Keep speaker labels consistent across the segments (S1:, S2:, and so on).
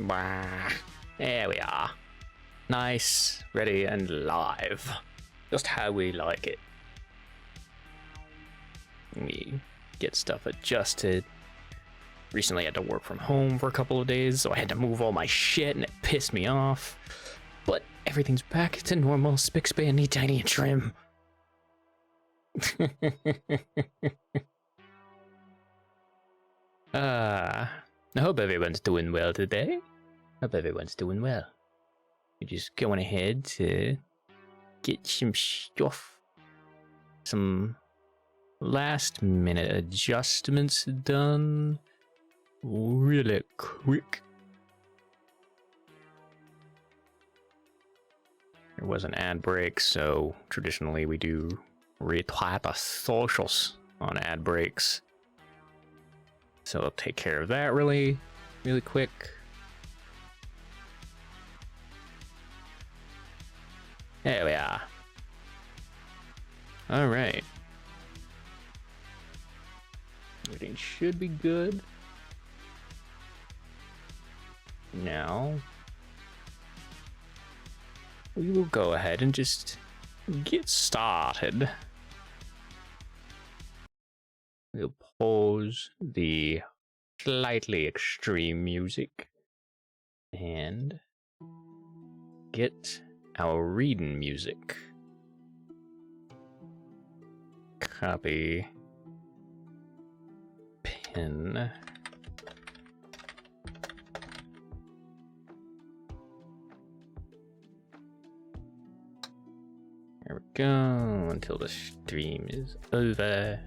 S1: Bah. There we are. Nice, ready, and live. Just how we like it. Let me get stuff adjusted. Recently I had to work from home for a couple of days, so I had to move all my shit, and it pissed me off. But everything's back to normal, spick, span, neat, tiny, and trim. I hope everyone's doing well today. Hope everyone's doing well. We're just going ahead to get some stuff, some last minute adjustments done really quick. There was an ad break, so traditionally we do retweet the socials on ad breaks. So I'll take care of that really quick. There we are. All right. Everything should be good. Now, we will go ahead and just get started. We'll pause the slightly extreme music and get our reading music. Copy. Pin. There we go, until the stream is over.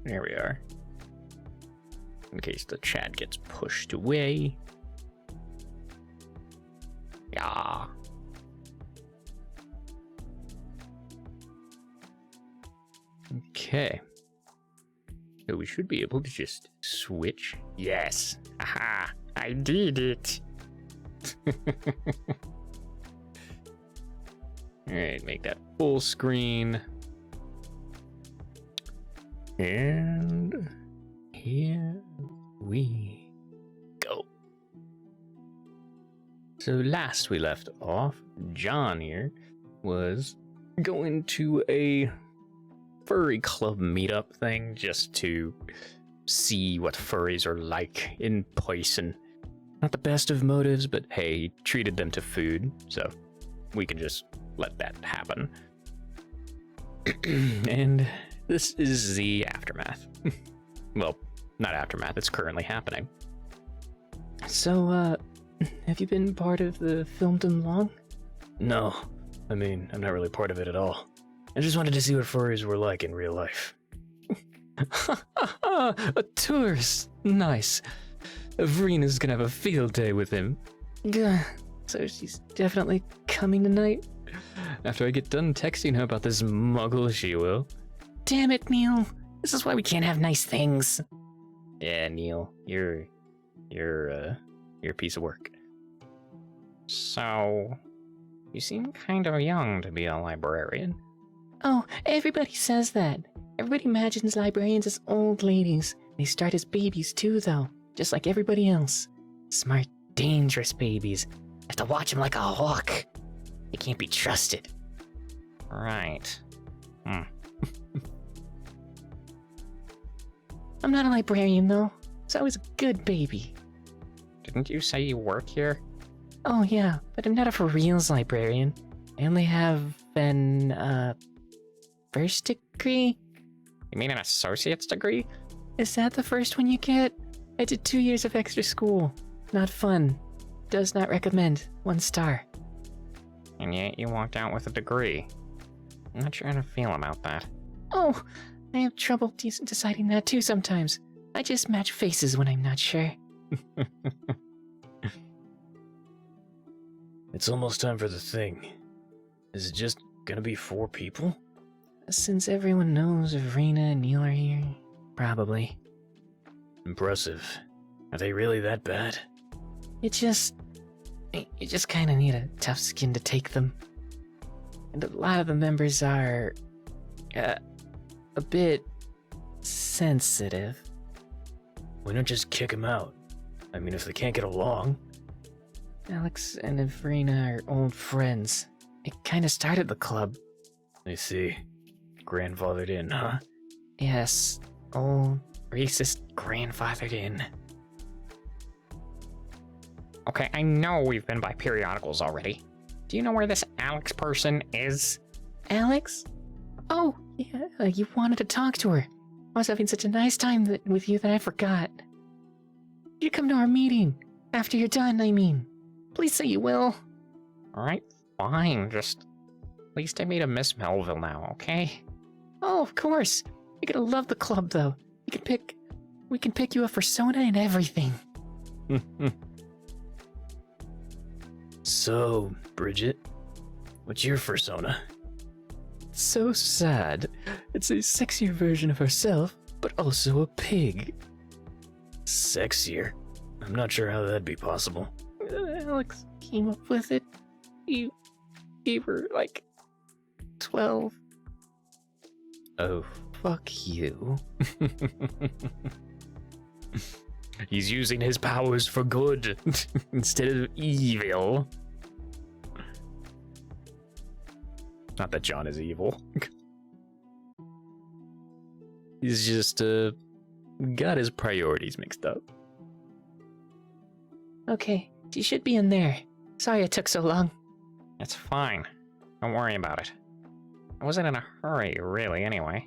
S1: There we are. In case the chat gets pushed away. Yeah. Okay. So we should be able to just switch. Yes. Aha. I did it. Alright, make that full screen. And here we go. So last we left off, John here was going to a furry club meetup thing just to see what furries are like in person. Not the best of motives, but hey, he treated them to food, so we can just let that happen. And this is the aftermath. Well, not aftermath, it's currently happening. So, have you been part of the filmdom long? No. I mean, I'm not really part of it at all. I just wanted to see what furries were like in real life. A tourist! Nice. Verina's gonna have a field day with him. Gah. So she's definitely coming tonight? After I get done texting her about this muggle, she will. Damn it, Neil. This is why we can't have nice things. Yeah, Neil, you're a piece of work. So, you seem kind of young to be a librarian. Oh, everybody says that. Everybody imagines librarians as old ladies. They start as babies too, though, just like everybody else. Smart, dangerous babies. Have to watch them like a hawk. They can't be trusted. Right. I'm not a librarian, though, so I was a good baby. Didn't you say you work here? Oh, yeah, but I'm not a for-reals librarian. I only have an, first degree? You mean an associate's degree? Is that the first one you get? I did 2 years of extra school. Not fun. Does not recommend. 1 star. And yet you walked out with a degree. I'm not sure how to feel about that. Oh, I have trouble deciding that too sometimes. I just match faces when I'm not sure. It's almost time for the thing. Is it just gonna be 4 people? Since everyone knows Verena and Neil are here, probably. Impressive. Are they really that bad? You just kind of need a tough skin to take them. And a lot of the members are a bit sensitive.
S2: Why not just kick him out? I mean, if they can't get along.
S1: Alex and Evrina are old friends. It kinda started the club.
S2: I see. Grandfathered in, huh?
S1: Yes, old, racist grandfathered in. Okay, I know we've been by periodicals already. Do you know where this Alex person is? Alex? Oh, yeah, you wanted to talk to her. I was having such a nice time with you that I forgot. You come to our meeting. After you're done, I mean. Please say you will. Alright, fine, just... At least I made a Miss Melville now, okay? Oh, of course. You're gonna love the club, though. We can pick you a persona and everything.
S2: So, Bridget, what's your persona?
S1: So sad. It's a sexier version of herself, but also a pig.
S2: Sexier? I'm not sure how that'd be possible.
S1: Alex came up with it. You were like 12.
S2: Oh.
S1: Fuck you.
S2: He's using his powers for good instead of evil. Not that John is evil. He's just, got his priorities mixed up.
S1: Okay, she should be in there. Sorry it took so long.
S3: It's fine. Don't worry about it. I wasn't in a hurry, really, anyway.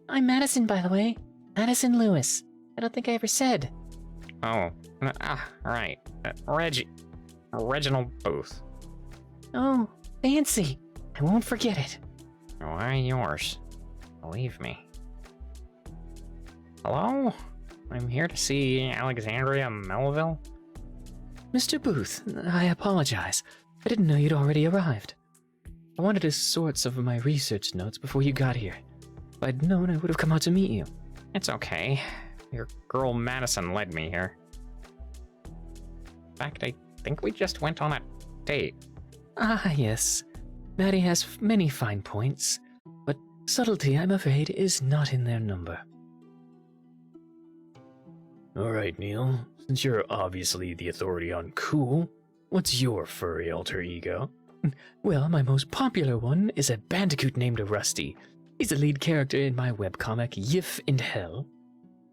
S1: I'm Madison, by the way. Madison Lewis. I don't think I ever said.
S3: Oh, right. Reginald Booth.
S1: Oh, fancy. I won't forget it.
S3: Why yours? Believe me. Hello? I'm here to see Alexandria Melville.
S1: Mr. Booth, I apologize. I didn't know you'd already arrived. I wanted to sort some of my research notes before you got here. If I'd known, I would have come out to meet you.
S3: It's okay. Your girl Madison led me here. In fact, I think we just went on a date.
S1: Ah, yes. Maddie has many fine points, but subtlety, I'm afraid, is not in their number.
S2: Alright, Neil. Since you're obviously the authority on cool, what's your furry alter ego?
S1: Well, my most popular one is a bandicoot named Rusty. He's the lead character in my webcomic, Yif in Hell.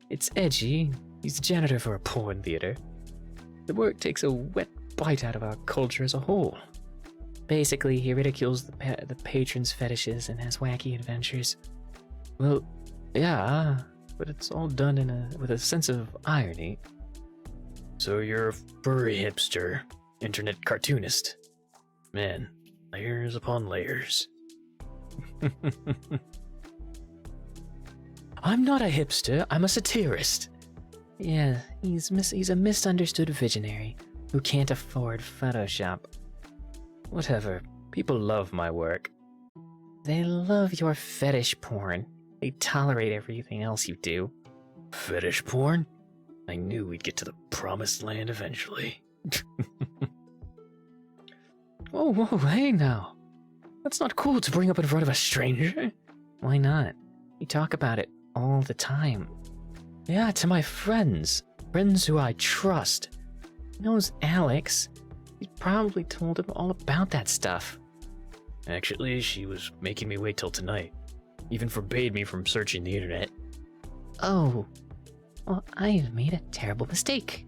S1: It's edgy. He's a janitor for a porn theater. The work takes a wet bite out of our culture as a whole. Basically, he ridicules the patrons' fetishes and has wacky adventures. Well, yeah, but it's all done with a sense of irony.
S2: So you're a furry hipster, internet cartoonist. Man, layers upon layers.
S1: I'm not a hipster, I'm a satirist. Yeah, he's a misunderstood visionary who can't afford Photoshop. Whatever, people love my work. They love your fetish porn. They tolerate everything else you do.
S2: Fetish porn? I knew we'd get to the promised land eventually.
S1: Whoa, hey now. That's not cool to bring up in front of a stranger. Why not? We talk about it all the time. Yeah, to my friends. Friends who I trust. He knows Alex. He probably told him all about that stuff.
S2: Actually, she was making me wait till tonight. Even forbade me from searching the internet.
S1: Oh. Well, I've made a terrible mistake.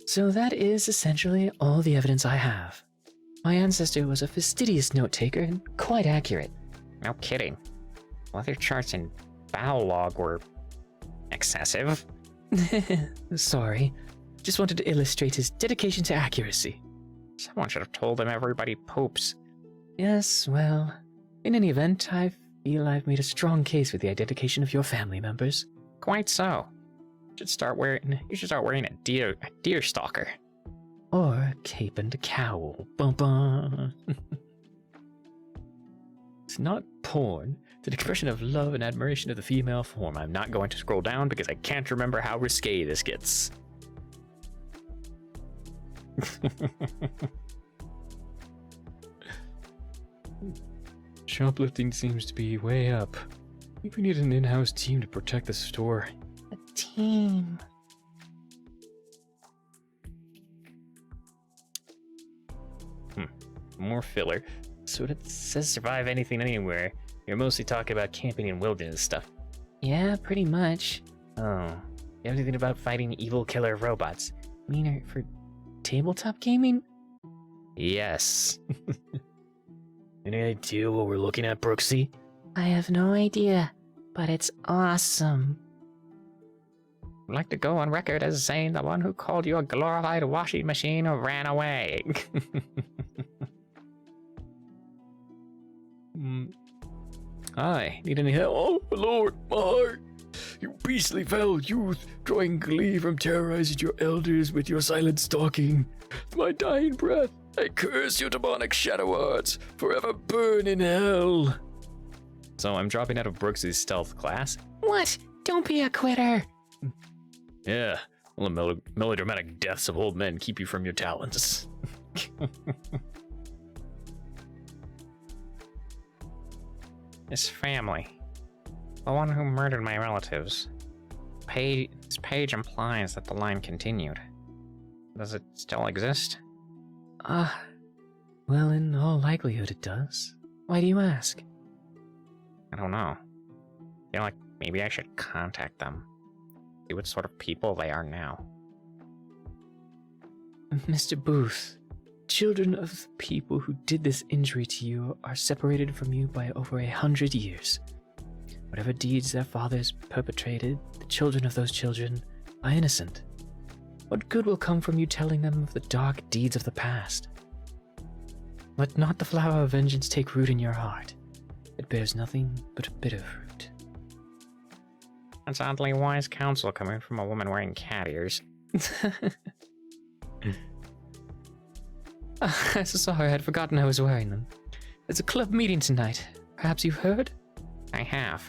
S1: So that is essentially all the evidence I have. My ancestor was a fastidious note-taker and quite accurate.
S3: No kidding. Weather charts and battle log were excessive.
S1: Sorry. Just wanted to illustrate his dedication to accuracy.
S3: Someone should have told him everybody poops.
S1: Yes, well, in any event, I feel I've made a strong case for the identification of your family members.
S3: Quite so. You should start wearing a deer stalker.
S1: Or a cape and a cowl. Bum bum. It's not porn. It's an expression of love and admiration of the female form. I'm not going to scroll down because I can't remember how risque this gets. Shoplifting seems to be way up. I think we need an in-house team to protect the store. team.
S2: More filler. So it says survive anything anywhere. You're mostly talking about camping and wilderness stuff.
S1: Yeah, pretty much.
S2: Oh. You have anything about fighting evil killer robots?
S1: For tabletop gaming?
S2: Yes. Any idea what we're looking at, Brooksy?
S1: I have no idea, but it's awesome.
S3: I'd like to go on record as saying the one who called you a glorified washing machine ran away.
S2: Hi, need any help? Oh, Lord, my heart! You beastly foul youth, drawing glee from terrorizing your elders with your silent stalking. With my dying breath, I curse your demonic shadow arts, forever burn in hell. So I'm dropping out of Brooksy's stealth class?
S1: What? Don't be a quitter.
S2: Yeah, well, the melodramatic deaths of old men keep you from your talents.
S3: His family. The one who murdered my relatives. This page implies that the line continued. Does it still exist?
S1: Well, in all likelihood it does. Why do you ask?
S3: I don't know. I feel like maybe I should contact them. See what sort of people they are now.
S1: Mr. Booth, children of the people who did this injury to you are separated from you by over 100 years. Whatever deeds their fathers perpetrated, the children of those children are innocent. What good will come from you telling them of the dark deeds of the past? Let not the flower of vengeance take root in your heart. It bears nothing but bitter fruit.
S3: That's oddly wise counsel coming from a woman wearing cat ears.
S1: I'm so sorry, I'd forgotten I was wearing them. There's a club meeting tonight. Perhaps you've heard?
S3: I have.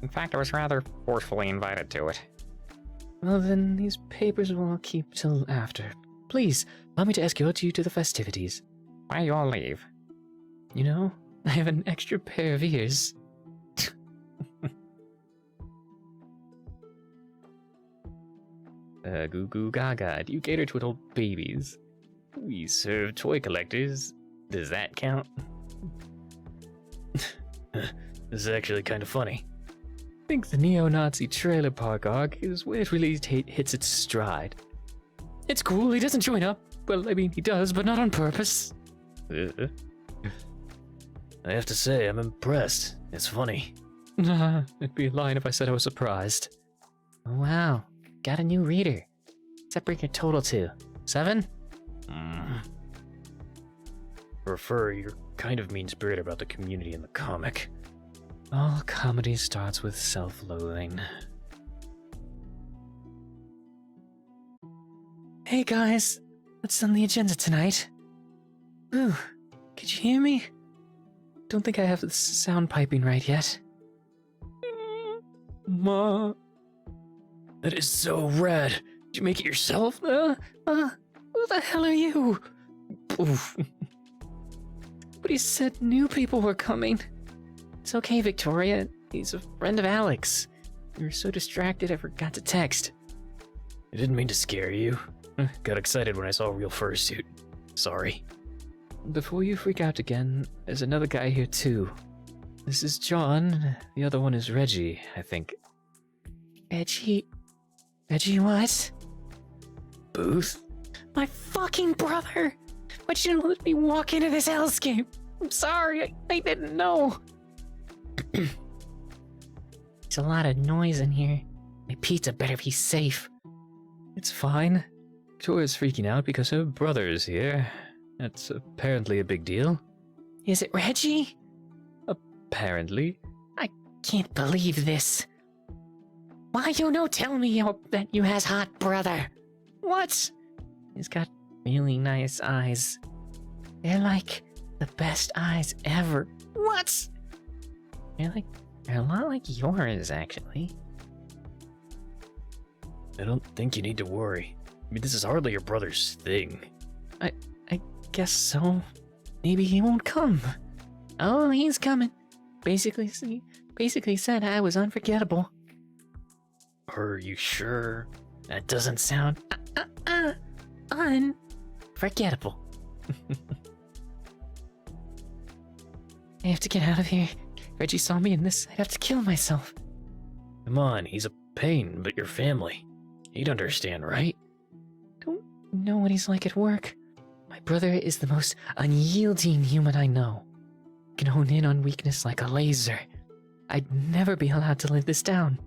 S3: In fact, I was rather forcefully invited to it.
S1: Well then, these papers will keep till after. Please, allow me to escort you to the festivities.
S3: Why you all leave?
S1: You know, I have an extra pair of ears.
S2: Goo goo gaga, do you cater to adult babies? We serve toy collectors. Does that count? This is actually kind of funny.
S1: I think the neo-Nazi trailer park arc is where it really hits its stride. It's cool, he doesn't join up. Well, I mean, he does, but not on purpose.
S2: I have to say, I'm impressed. It's funny.
S1: It'd be a line if I said I was surprised. Oh, wow. Got a new reader. What's that bring your total to? 7?
S2: Prefer you're kind of mean-spirited about the community in the comic.
S1: All comedy starts with self-loathing. Hey guys, what's on the agenda tonight? Ooh, could you hear me? Don't think I have the sound piping right yet. Ma.
S2: That is so rad. Did you make it yourself?
S1: Who the hell are you?
S2: Oof.
S1: But he said new people were coming. It's okay, Victoria. He's a friend of Alex. We were so distracted I forgot to text.
S2: I didn't mean to scare you. Got excited when I saw a real fursuit. Sorry.
S1: Before you freak out again, there's another guy here too. This is John. The other one is Reggie, I think. Reggie? Reggie what?
S2: Booth?
S1: My fucking brother! Why'd you let me walk into this hellscape? I'm sorry, I didn't know. There's a lot of noise in here. My pizza better be safe.
S2: It's fine. Victoria's freaking out because her brother is here. That's apparently a big deal.
S1: Is it Reggie?
S2: Apparently.
S1: I can't believe this. Why you no tell me that you has hot brother? What? He's got really nice eyes. They're like the best eyes ever. What? They're a lot like yours, actually.
S2: I don't think you need to worry. I mean, this is hardly your brother's thing.
S1: I guess so. Maybe he won't come. Oh, he's coming. Basically said I was unforgettable.
S2: Are you sure?
S1: That doesn't sound unforgettable. I have to get out of here. Reggie saw me in this. I'd have to kill myself.
S2: Come on, he's a pain, but your family. He'd understand, right?
S1: Don't know what he's like at work. My brother is the most unyielding human I know. Can hone in on weakness like a laser. I'd never be allowed to live this down.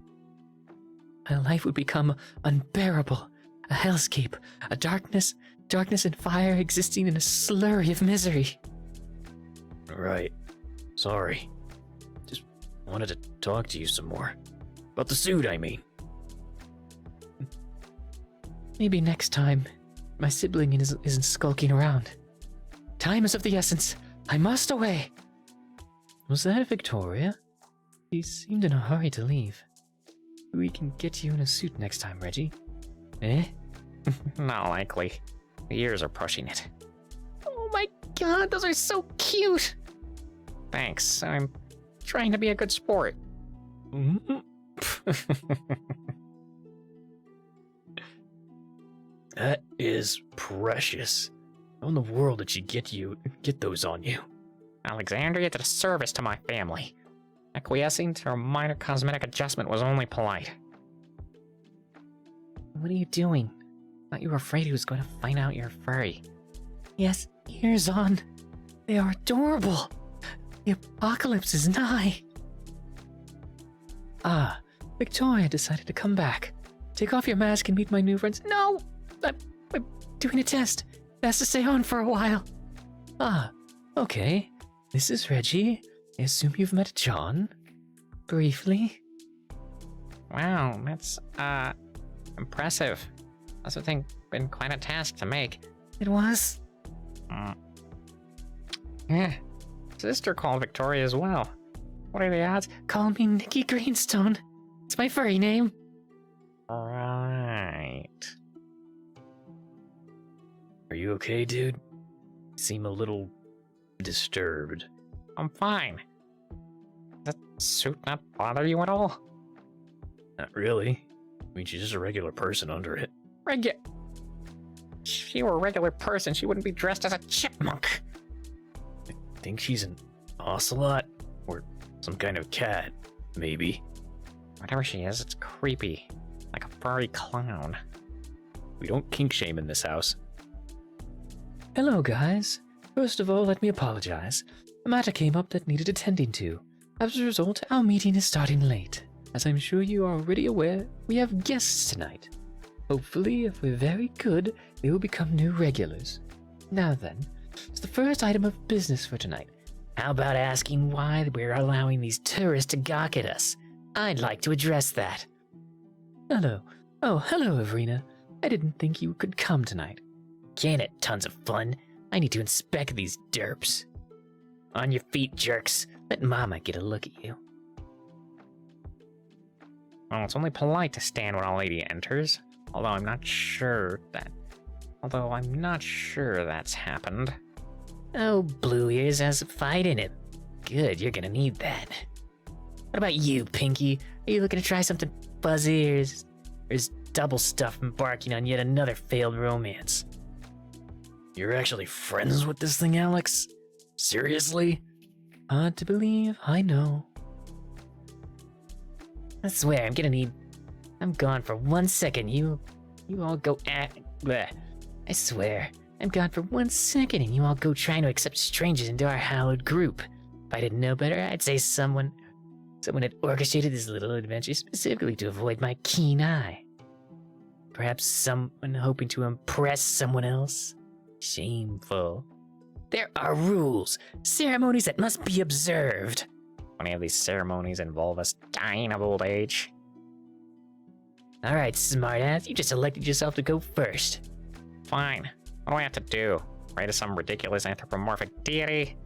S1: My life would become unbearable. A hellscape, a darkness and fire existing in a slurry of misery.
S2: Right. Sorry. Just wanted to talk to you some more. About the suit, I mean.
S1: Maybe next time, my sibling isn't skulking around. Time is of the essence. I must away. Was that Victoria? She seemed in a hurry to leave. We can get you in a suit next time, Reggie. Eh?
S3: Not likely. The years are pushing it.
S1: Oh my god, those are so cute!
S3: Thanks, I'm trying to be a good sport.
S2: That is precious. How in the world did she get those on you?
S3: Alexandria did a service to my family. Acquiescing to a minor cosmetic adjustment was only polite.
S1: What are you doing? Thought you were afraid he was going to find out you're furry. Yes, ears on. They are adorable. The apocalypse is nigh. Ah, Victoria decided to come back. Take off your mask and meet my new friends. No! I'm doing a test. Best to stay on for a while. Ah, okay. This is Reggie. I assume you've met John? Briefly?
S3: Wow, that's, impressive. This would think been quite a task to make.
S1: It was?
S3: Yeah. Sister called Victoria as well. What are the odds?
S1: Call me Nikki Greenstone. It's my furry name.
S3: Right.
S2: Are you okay, dude? You seem a little disturbed.
S3: I'm fine. Does that suit not bother you at all?
S2: Not really. I mean, she's just a regular person under it.
S3: If she were a regular person, she wouldn't be dressed as a chipmunk.
S2: I think she's an ocelot or some kind of cat, maybe.
S3: Whatever she is, it's creepy. Like a furry clown.
S2: We don't kink shame in this house.
S1: Hello, guys. First of all, let me apologize. A matter came up that needed attending to. As a result, our meeting is starting late. As I'm sure you are already aware, we have guests tonight. Hopefully, if we're very good, they will become new regulars. Now then, it's the first item of business for tonight. How about asking why we're allowing these tourists to gawk at us? I'd like to address that. Hello. Oh, hello, Avrina. I didn't think you could come tonight. Can it? Tons of fun. I need to inspect these derps. On your feet, jerks. Let Mama get a look at you.
S3: Well, it's only polite to stand when a lady enters. Although I'm not sure that's happened.
S1: Oh, Blue Ears has a fight in him. Good, you're gonna need that. What about you, Pinky? Are you looking to try something fuzzy, or is double stuff embarking on yet another failed romance?
S2: You're actually friends with this thing, Alex? Seriously?
S1: Hard to believe, I know. I swear, I'm gone for 1 second. You all go bleh. I swear, I'm gone for 1 second and you all go trying to accept strangers into our hallowed group. If I didn't know better, I'd say someone had orchestrated this little adventure specifically to avoid my keen eye. Perhaps someone hoping to impress someone else? Shameful. There are rules, ceremonies that must be observed.
S3: Many of these ceremonies involve us dying of old age.
S1: Alright, smartass, you just elected yourself to go first.
S3: Fine. What do I have to do? Pray to some ridiculous anthropomorphic deity?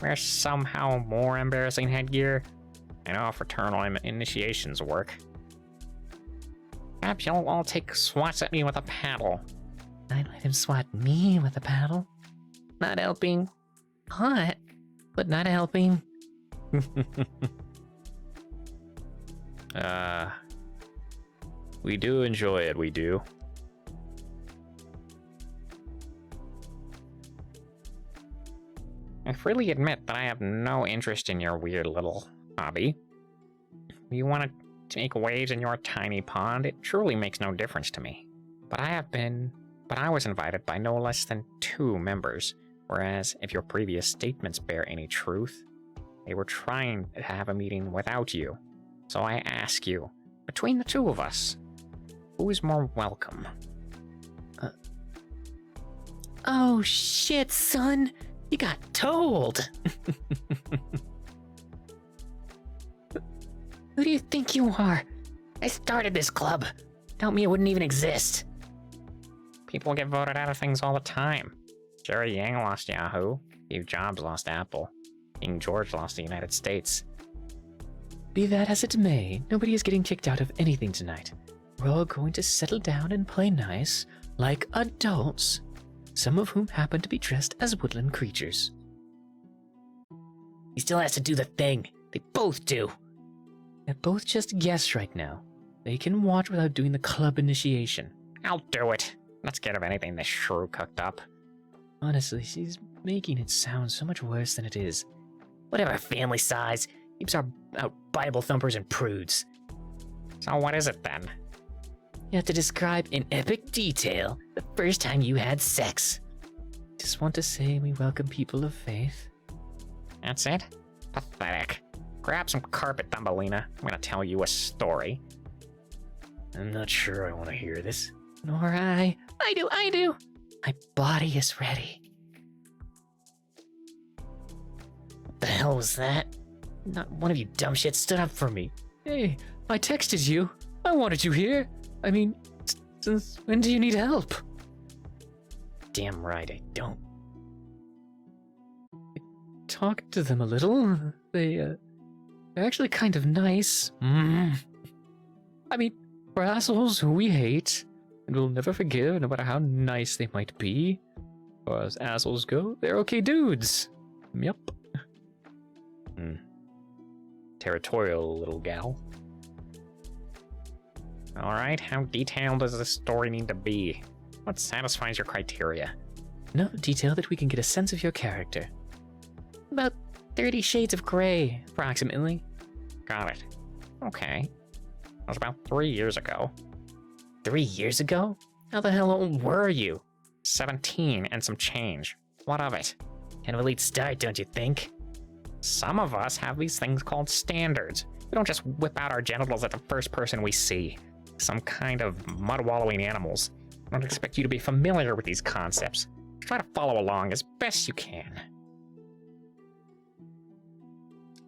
S3: Wear somehow more embarrassing headgear? I know how fraternal initiations work. Perhaps you'll all take swats at me with a paddle.
S1: I'd let him swat me with a paddle. Not helping. Hot, but not helping.
S2: We do enjoy it, we do.
S3: I freely admit that I have no interest in your weird little hobby. If you want to make waves in your tiny pond, it truly makes no difference to me. But I was invited by no less than 2 members, whereas if your previous statements bear any truth, they were trying to have a meeting without you. So I ask you, between the 2 of us, who is more welcome?
S1: Oh shit, son! You got told! Who do you think you are? I started this club. Without me, it wouldn't even exist.
S3: People get voted out of things all the time. Jerry Yang lost Yahoo. Steve Jobs lost Apple. King George lost the United States.
S1: Be that as it may, nobody is getting kicked out of anything tonight. We're all going to settle down and play nice, like adults, some of whom happen to be dressed as woodland creatures. He still has to do the thing. They both do. They're both just guests right now. They can watch without doing the club initiation.
S3: I'll do it. I'm not scared of anything this shrew cooked up.
S1: Honestly, she's making it sound so much worse than it is. Whatever family size, keeps out Bible thumpers and prudes.
S3: So what is it then?
S1: You have to describe in epic detail the first time you had sex. Just want to say we welcome people of faith.
S3: That's it? Pathetic. Grab some carpet, Thumbelina. I'm gonna tell you a story.
S1: I'm not sure I want to hear this. Nor I. I do. My body is ready. What the hell was that? Not one of you dumb shits stood up for me. Hey, I texted you. I wanted you here. I mean, since when do you need help? Damn right I don't. I talked to them a little. They're actually kind of nice. I mean, we're assholes who we hate, and we'll never forgive no matter how nice they might be. As far as assholes go, they're okay dudes. Yup. Territorial little gal.
S3: Alright, how detailed does this story need to be? What satisfies your criteria?
S1: Enough detail that we can get a sense of your character. About 30 shades of gray, approximately.
S3: Got it. Okay. That was about 3 years ago.
S1: 3 years ago? How the hell old were you?
S3: 17 and some change. What of it?
S1: Kind of a late start, don't you think?
S3: Some of us have these things called standards. We don't just whip out our genitals at the first person we see. Some kind of mud-wallowing animals. I don't expect you to be familiar with these concepts. Try to follow along as best you can.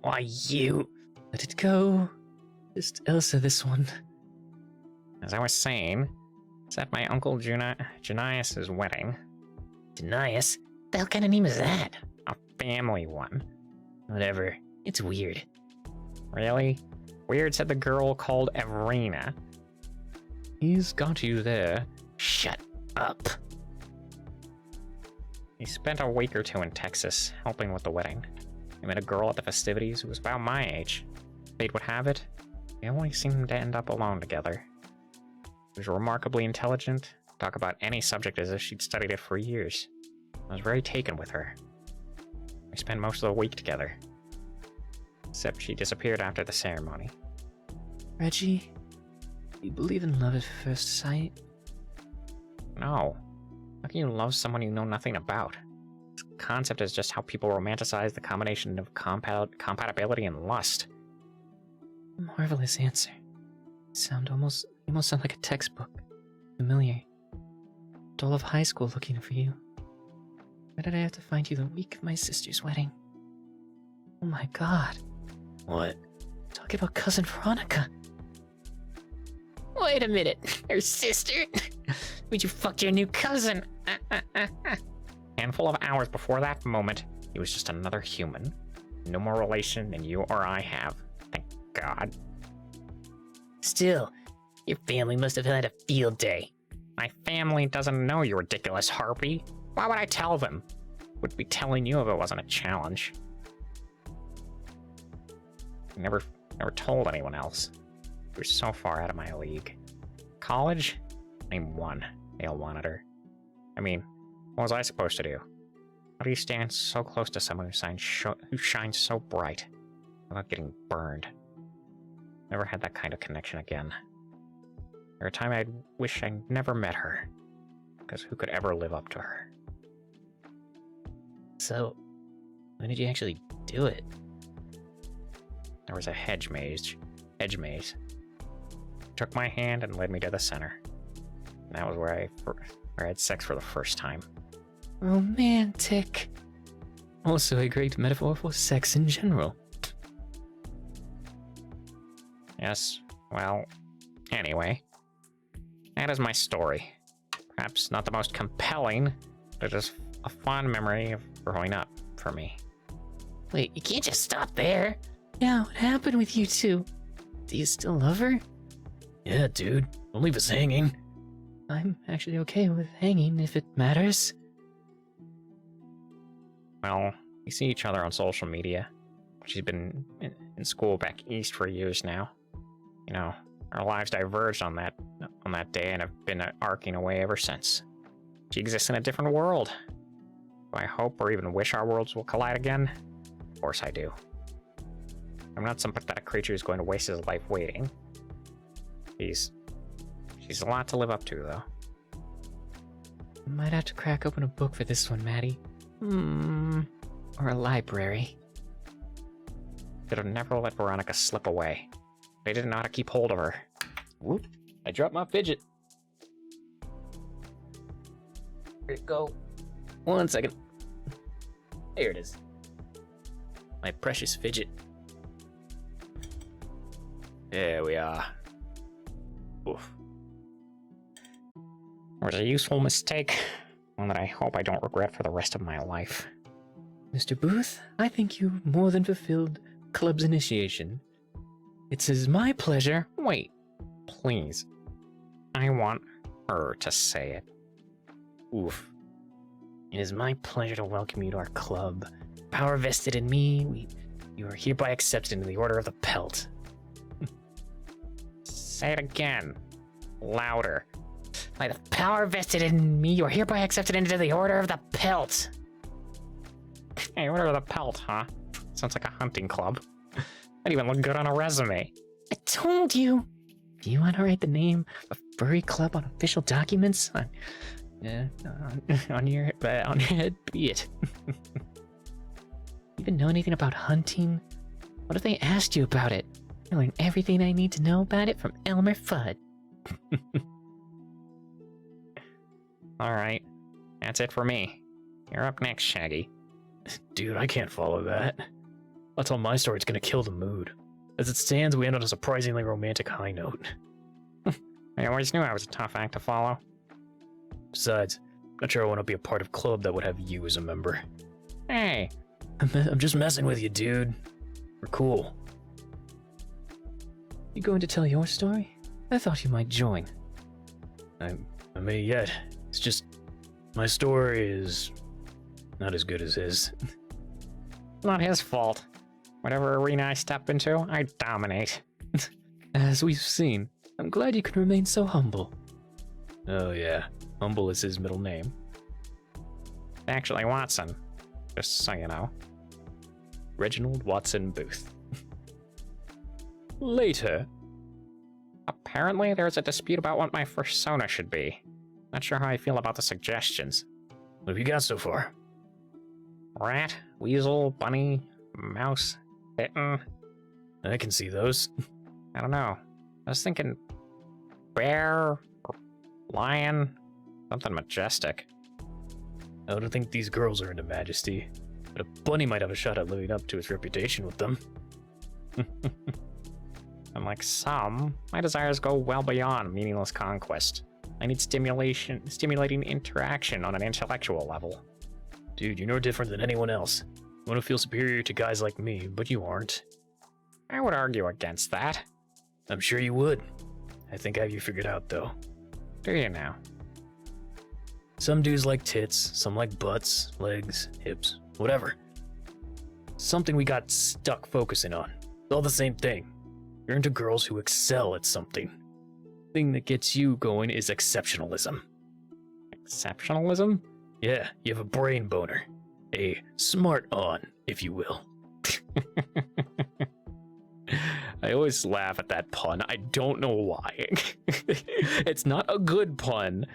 S1: Why, you... Let it go. Just Elsa this one.
S3: As I was saying, it's at my uncle Janias' wedding.
S1: Janias? The hell kind of name is that?
S3: A family one.
S1: Whatever. It's weird.
S3: Really? Weird, said the girl called Evrina.
S1: He's got you there. Shut up.
S3: He spent a week or 2 in Texas, helping with the wedding. He met a girl at the festivities who was about my age. Fate would have it, they only seemed to end up alone together. She was remarkably intelligent, talk about any subject as if she'd studied it for years. I was very taken with her. We spent most of the week together. Except she disappeared after the ceremony.
S1: Reggie, you believe in love at first sight?
S3: No. How can you love someone you know nothing about? This concept is just how people romanticize the combination of compatibility and lust.
S1: Marvelous answer. You almost sound like a textbook. Familiar. All of high school looking for you. Why did I have to find you the week of my sister's wedding? Oh my god. What? Talking about cousin Veronica. Wait a minute. Her sister? Would you fuck your new cousin?
S3: Handful of hours before that moment, he was just another human. No more relation than you or I have. Thank God.
S1: Still, your family must have had a field day.
S3: My family doesn't know, you ridiculous harpy. Why would I tell them? Would be telling you if it wasn't a challenge. I never told anyone else. You're so far out of my league. College? Name one male monitor. I mean, what was I supposed to do? How do you stand so close to someone who shines so bright without getting burned? Never had that kind of connection again. There a time I wish I never met her, because who could ever live up to her?
S1: So, when did you actually do it?
S3: There was a hedge maze. Took my hand and led me to the center. And that was where I had sex for the first time.
S1: Romantic. Also a great metaphor for sex in general.
S3: Yes, well, anyway. That is my story. Perhaps not the most compelling, but it is a fond memory of growing up for me.
S1: Wait, you can't just stop there. Yeah, what happened with you two? Do you still love her?
S2: Yeah, dude. Don't leave us hanging.
S1: I'm actually okay with hanging if it matters.
S3: Well, we see each other on social media. She's been in school back east for years now. You know, our lives diverged on that day and have been arcing away ever since. She exists in a different world. Do I hope or even wish our worlds will collide again? Of course I do. I'm not some pathetic creature who's going to waste his life waiting. She's a lot to live up to, though.
S1: I might have to crack open a book for this one, Maddie. Or a library.
S3: Should have never let Veronica slip away. They didn't know how to keep hold of her.
S2: Whoop. I dropped my fidget.
S1: Where'd it go? 1 second. There it is. My precious fidget.
S2: There we are. Oof.
S3: It was a useful mistake. One that I hope I don't regret for the rest of my life.
S1: Mr. Booth, I think you more than fulfilled Club's initiation. It is my pleasure.
S3: Wait, please. I want her to say it.
S1: Oof. It is my pleasure to welcome you to our club. Power vested in me, you are hereby accepted into the Order of the Pelt.
S3: Say it again. Louder.
S1: By the power vested in me, you are hereby accepted into the Order of the Pelt.
S3: Hey, Order of the Pelt, huh? Sounds like a hunting club. That'd even look good on a resume.
S1: I told you. Do you want to write the name of Furry Club on official documents? On your head, be it. Even know anything about hunting? What if they asked you about it? I learned everything I need to know about it from Elmer Fudd.
S3: Alright, that's it for me. You're up next, Shaggy.
S2: Dude, I can't follow that. I'll tell my story, it's gonna kill the mood. As it stands, we end on a surprisingly romantic high note.
S3: I always knew I was a tough act to follow.
S2: Besides, not sure I want to be a part of a club that would have you as a member.
S3: Hey!
S2: I'm just messing with you, dude. We're cool.
S1: You going to tell your story? I thought you might join.
S2: I may yet. It's just, my story is not as good as his.
S3: Not his fault. Whatever arena I step into, I dominate.
S1: As we've seen, I'm glad you can remain so humble.
S2: Oh yeah, humble is his middle name.
S3: Actually, Watson. Just so you know.
S2: Reginald Watson Booth. Later.
S3: Apparently, there's a dispute about what my persona should be. Not sure how I feel about the suggestions.
S2: What have you got so far?
S3: Rat, weasel, bunny, mouse, kitten.
S2: I can see those.
S3: I don't know. I was thinking bear or lion, something majestic.
S2: I don't think these girls are into majesty, but a bunny might have a shot at living up to its reputation with them.
S3: Unlike some, my desires go well beyond meaningless conquest. I need stimulating interaction on an intellectual level.
S2: Dude, you're no different than anyone else. You want to feel superior to guys like me, but you aren't.
S3: I would argue against that.
S2: I'm sure you would. I think I have you figured out, though.
S3: Do you now?
S2: Some dudes like tits, some like butts, legs, hips, whatever. Something we got stuck focusing on. It's all the same thing. You're into girls who excel at something. thing that gets you going is exceptionalism.
S3: Exceptionalism?
S2: Yeah, you have a brain boner. A smart on, if you will.
S3: I always laugh at that pun. I don't know why. It's not a good pun,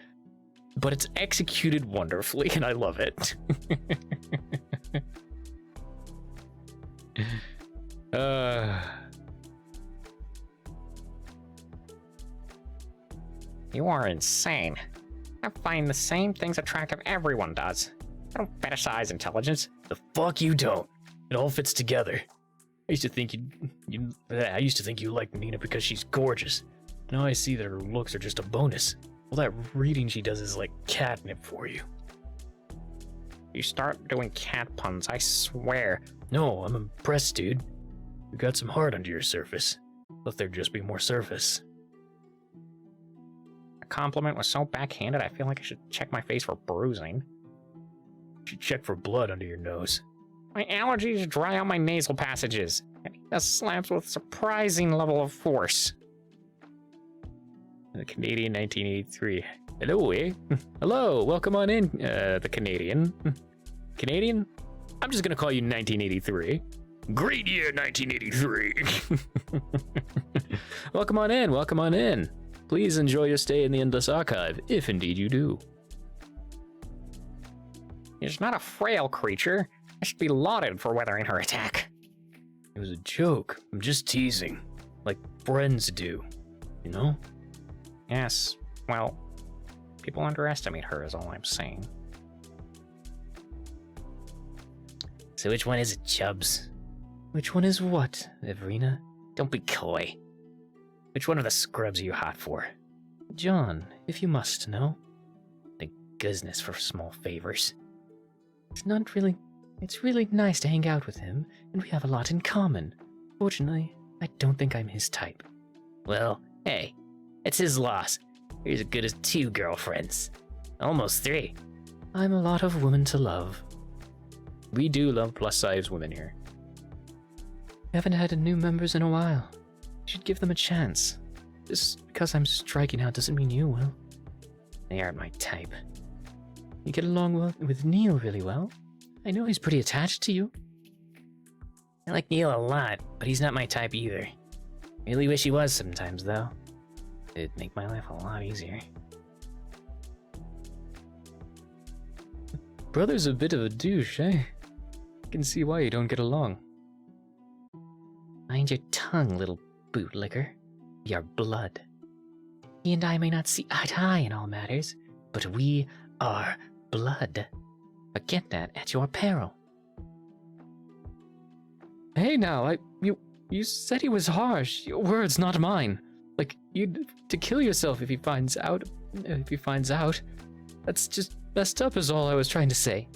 S3: but it's executed wonderfully, and I love it. You are insane. I find the same things attractive everyone does. I don't fetishize intelligence.
S2: The fuck you don't. It all fits together. I used to think you liked Nina because she's gorgeous. Now I see that her looks are just a bonus. All that reading she does is like catnip for you.
S3: You start doing cat puns, I swear.
S2: No, I'm impressed, dude. You got some heart under your surface. Let there just be more surface.
S3: A compliment was so backhanded, I feel like I should check my face for bruising.
S2: You should check for blood under your nose.
S3: My allergies dry out my nasal passages, and he does slaps with surprising level of force. The Canadian 1983. Hello, eh?
S2: Hello, welcome on in, the Canadian. Canadian? I'm just gonna call you 1983. Great year, 1983. Welcome on in, welcome on in. Please enjoy your stay in the Endless Archive, if indeed you do.
S3: She's not a frail creature. I should be lauded for weathering her attack.
S2: It was a joke. I'm just teasing. Like friends do, you know?
S3: Yes, well, people underestimate her is all I'm saying.
S1: So which one is it, Chubbs? Which one is what, Everina? Don't be coy. Which one of the scrubs are you hot for? John, if you must know. Thank goodness for small favors. It's really nice to hang out with him, and we have a lot in common. Fortunately, I don't think I'm his type. Well, hey, it's his loss. He's as good as 2 girlfriends. Almost 3. I'm a lot of woman to love.
S2: We do love plus-size women here.
S1: We haven't had new members in a while. You should give them a chance. Just because I'm striking out doesn't mean you will. They aren't my type. You get along well with Neil really well. I know he's pretty attached to you. I like Neil a lot, but he's not my type either. Really wish he was sometimes, though. It'd make my life a lot easier.
S2: Brother's a bit of a douche, eh? I can see why you don't get along.
S1: Mind your tongue, little bootlicker. We are blood. He and I may not see eye to eye in all matters, but we are blood. Forget that at your peril.
S2: Hey now, you said he was harsh. Your words, not mine. Like, you'd to kill yourself if he finds out. That's just messed up is all I was trying to say.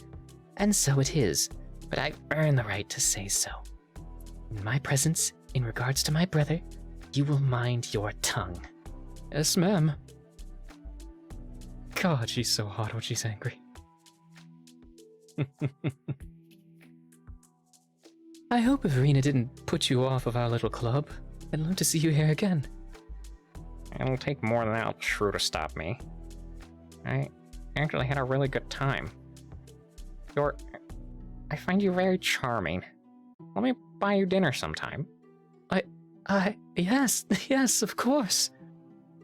S1: And so it is, but I earn the right to say so. In my presence, in regards to my brother, you will mind your tongue.
S2: Yes, ma'am. God, she's so hot when she's angry.
S1: I hope Verena didn't put you off of our little club. I'd love to see you here again.
S3: It'll take more than that true to stop me. I actually had a really good time. I find you very charming. Let me buy you dinner sometime.
S1: Yes, of course.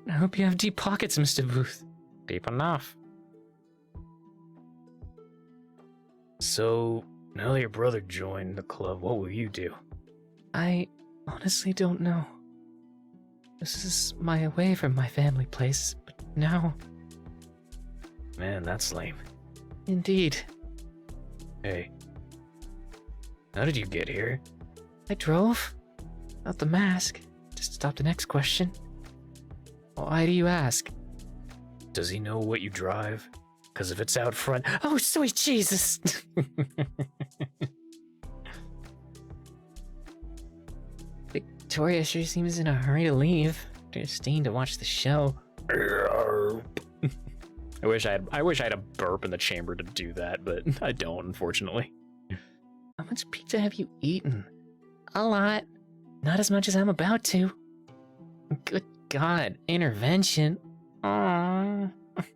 S1: I hope you have deep pockets, Mr. Booth.
S3: Deep enough.
S2: So, now that your brother joined the club, what will you do?
S1: I honestly don't know. This is my away from my family place, but now...
S2: Man, that's lame.
S1: Indeed.
S2: Hey. How did you get here?
S1: I drove. Without the mask. Just to stop the next question. Why do you ask?
S2: Does he know what you drive? Because if it's out front...
S1: Oh, sweet Jesus! Victoria sure seems in a hurry to leave. Too staying to watch the show.
S2: I wish I had a burp in the chamber to do that, but I don't, unfortunately.
S1: How much pizza have you eaten? A lot. Not as much as I'm about to. Good god, intervention. Aww.
S2: This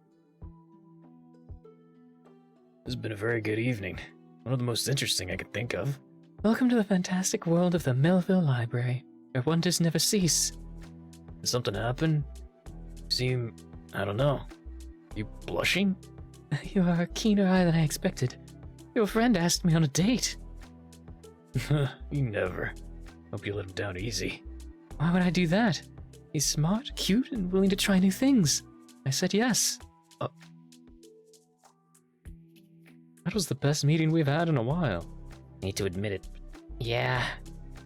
S2: has been a very good evening. One of the most interesting I could think of.
S1: Welcome to the fantastic world of the Melville Library, where wonders never cease.
S2: Did something happen? You seem... I don't know. You blushing?
S1: You are a keener eye than I expected. Your friend asked me on a date.
S2: You never. Hope you let him down easy.
S1: Why would I do that? He's smart, cute, and willing to try new things. I said yes. That was the best meeting we've had in a while.
S3: Need to admit it. Yeah,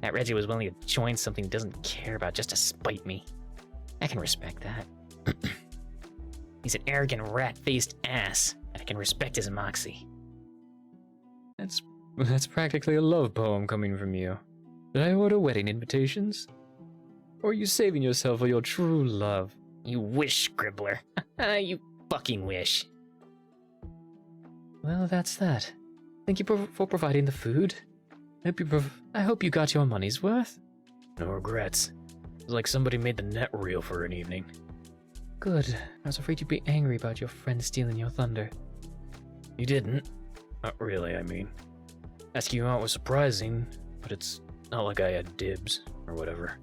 S3: that Reggie was willing to join something he doesn't care about just to spite me. I can respect that. He's an arrogant, rat-faced ass, and I can respect his moxie.
S1: That's practically a love poem coming from you. Did I order wedding invitations? Or are you saving yourself for your true love?
S3: You wish, Scribbler. You fucking wish.
S1: Well, that's that. Thank you for providing the food. I hope you got your money's worth.
S2: No regrets. It's like somebody made the net reel for an evening.
S1: Good. I was afraid you'd be angry about your friend stealing your thunder.
S2: You didn't. Not really, I mean. Asking you out was surprising, but it's not like I had dibs, or whatever.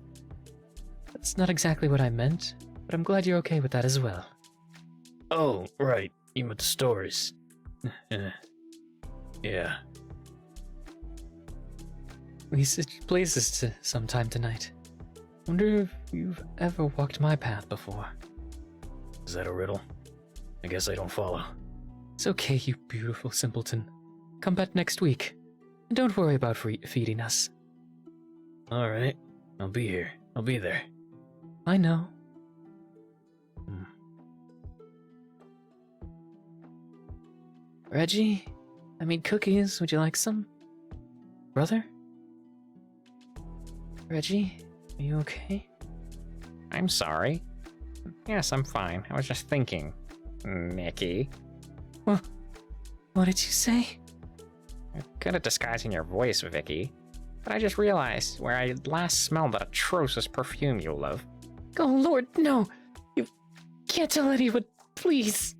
S1: That's not exactly what I meant, but I'm glad you're okay with that as well.
S2: Oh, right. You meant the stories. Yeah.
S1: We switched places sometime tonight. Wonder if you've ever walked my path before.
S2: Is that a riddle? I guess I don't follow.
S1: It's okay, you beautiful simpleton. Come back next week. And don't worry about feeding us.
S2: Alright. I'll be here. I'll be there.
S1: I know. Reggie, I made cookies. Would you like some? Brother? Reggie, are you okay?
S3: I'm sorry. Yes, I'm fine. I was just thinking, Mickey.
S1: What did you say?
S3: You're good at disguising your voice, Vicky. But I just realized where I last smelled that atrocious perfume you love.
S1: Oh, Lord, no! You can't tell anyone, please!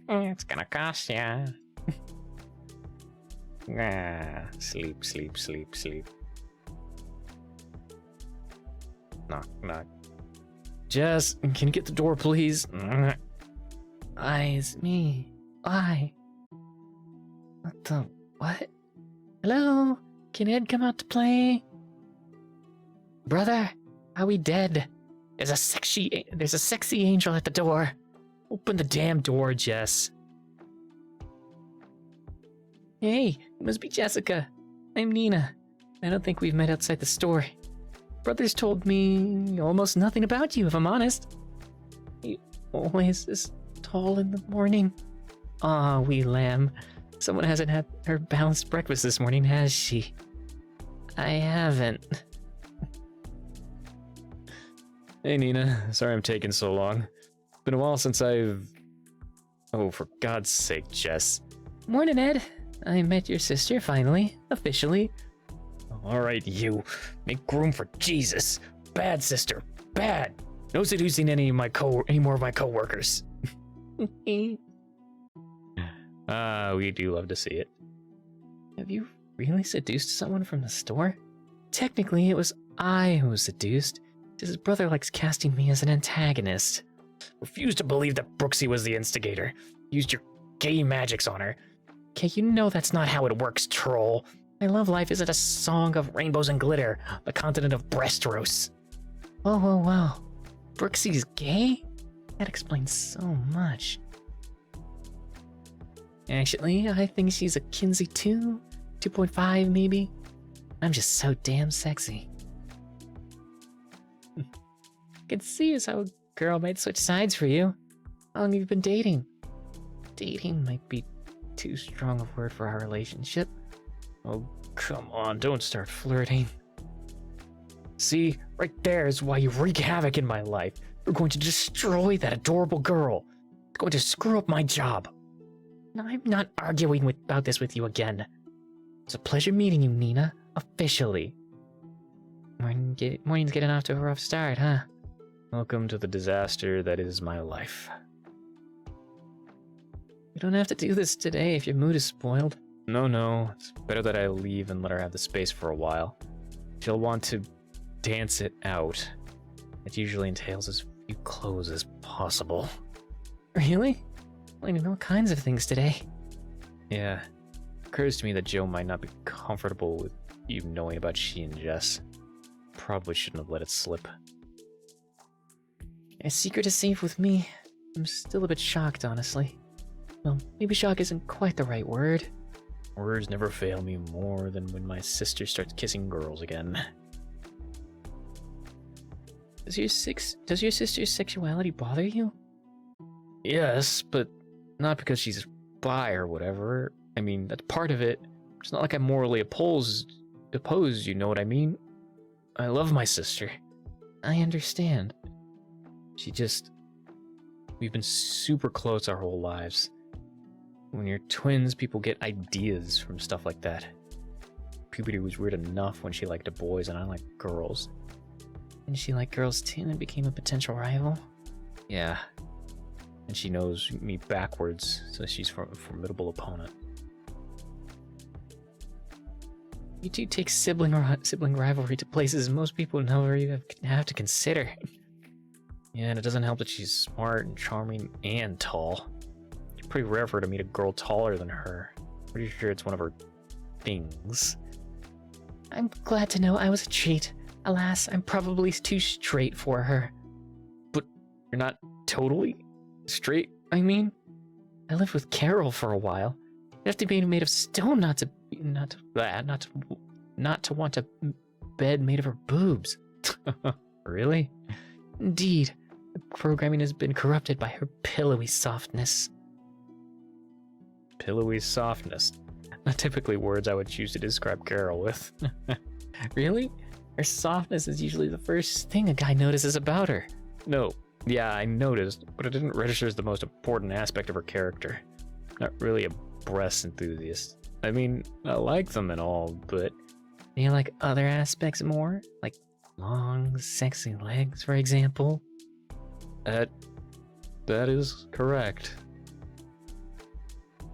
S3: It's gonna cost ya. Sleep, sleep, sleep, sleep. Knock, knock.
S1: Jess, can you get the door, please? It's me. What? Hello? Can Ed come out to play? Brother, are we dead? There's a sexy angel at the door. Open the damn door, Jess. Hey, it must be Jessica. I'm Nina. I don't think we've met outside the store. Brother's told me almost nothing about you, if I'm honest. You always this tall in the morning. Aw, wee lamb. Someone hasn't had her balanced breakfast this morning, has she? I haven't.
S2: Hey, Nina. Sorry I'm taking so long. It's been a while since I've... Oh, for God's sake, Jess.
S1: Morning, Ed. I met your sister, finally. Officially.
S2: Alright, you. Make room for Jesus. Bad sister. Bad. No seducing any more of my co-workers. We do love to see it.
S1: Have you really seduced someone from the store? Technically, it was I who was seduced. His brother likes casting me as an antagonist.
S2: Refuse to believe that Brooksy was the instigator. Used your gay magics on her.
S1: Okay, you know that's not how it works, troll. My love life isn't a song of rainbows and glitter, a continent of breast roasts. Whoa. Brooksy's gay? That explains so much. Actually, I think she's a Kinsey 2, 2.5 maybe. I'm just so damn sexy. I can see as how a girl might switch sides for you. How long have you been dating? Dating might be too strong a word for our relationship.
S2: Oh, come on, don't start flirting. See, right there is why you wreak havoc in my life. You're going to destroy that adorable girl. It's going to screw up my job.
S1: No, I'm not arguing about this with you again. It's a pleasure meeting you, Nina. Officially. Morning's getting off to a rough start, huh?
S2: Welcome to the disaster that is my life.
S1: You don't have to do this today if your mood is spoiled.
S2: No, it's better that I leave and let her have the space for a while. She'll want to dance it out. It usually entails as few clothes as possible.
S1: Really? I need all kinds of things today.
S2: Yeah, it occurs to me that Joe might not be comfortable with you knowing about she and Jess. Probably shouldn't have let it slip.
S1: A secret is safe with me. I'm still a bit shocked, honestly. Well, maybe shock isn't quite the right word.
S2: Words never fail me more than when my sister starts kissing girls again.
S1: Does your sister's sexuality bother you?
S2: Yes, but not because she's bi or whatever. I mean, that's part of it. It's not like I'm morally opposed, you know what I mean? I love my sister.
S1: I understand.
S2: We've been super close our whole lives. When you're twins, people get ideas from stuff like that. Puberty was weird enough when she liked boys and I liked girls.
S1: And she liked girls too and became a potential rival?
S2: Yeah. And she knows me backwards, so she's a formidable opponent.
S1: You two take sibling rivalry to places most people never even have to consider.
S2: Yeah, and it doesn't help that she's smart and charming and tall. It's pretty rare for her to meet a girl taller than her. Pretty sure it's one of her things.
S1: I'm glad to know I was a treat. Alas, I'm probably too straight for her.
S2: But you're not totally straight, I mean?
S1: I lived with Carol for a while. You have to be made of stone not to want a bed made of her boobs.
S2: Really?
S1: Indeed. The programming has been corrupted by her pillowy softness.
S2: Pillowy softness. Not typically words I would choose to describe Carol with.
S1: Really? Her softness is usually the first thing a guy notices about her.
S2: No. Yeah, I noticed, but it didn't register as the most important aspect of her character. Not really a breast enthusiast. I mean, I like them and all, but...
S1: Do you like other aspects more? Like long, sexy legs, for example?
S2: That is correct.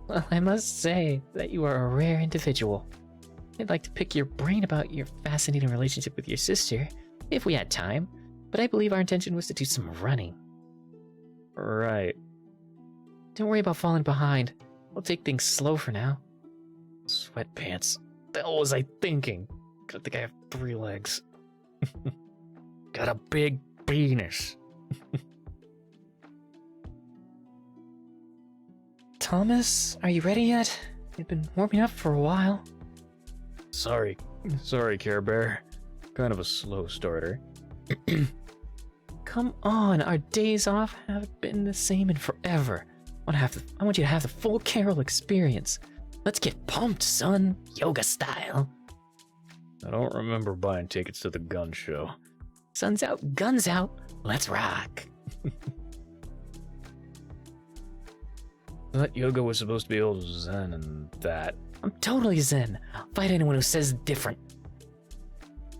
S1: Well, I must say that you are a rare individual. I'd like to pick your brain about your fascinating relationship with your sister, if we had time, but I believe our intention was to do some running.
S2: Right.
S1: Don't worry about falling behind. We'll take things slow for now.
S2: Sweatpants. What the hell was I thinking? I think I have 3 legs. Got a big penis.
S1: Thomas, are you ready yet? You've been warming up for a while.
S2: Sorry, Care Bear. Kind of a slow starter.
S1: Come on, our days off haven't been the same in forever. I want you to have the full Carol experience. Let's get pumped, son. Yoga style.
S2: I don't remember buying tickets to the gun show.
S1: Sun's out, guns out. Let's rock.
S2: Thought yoga was supposed to be all zen and that.
S1: I'm totally zen. I'll fight anyone who says different.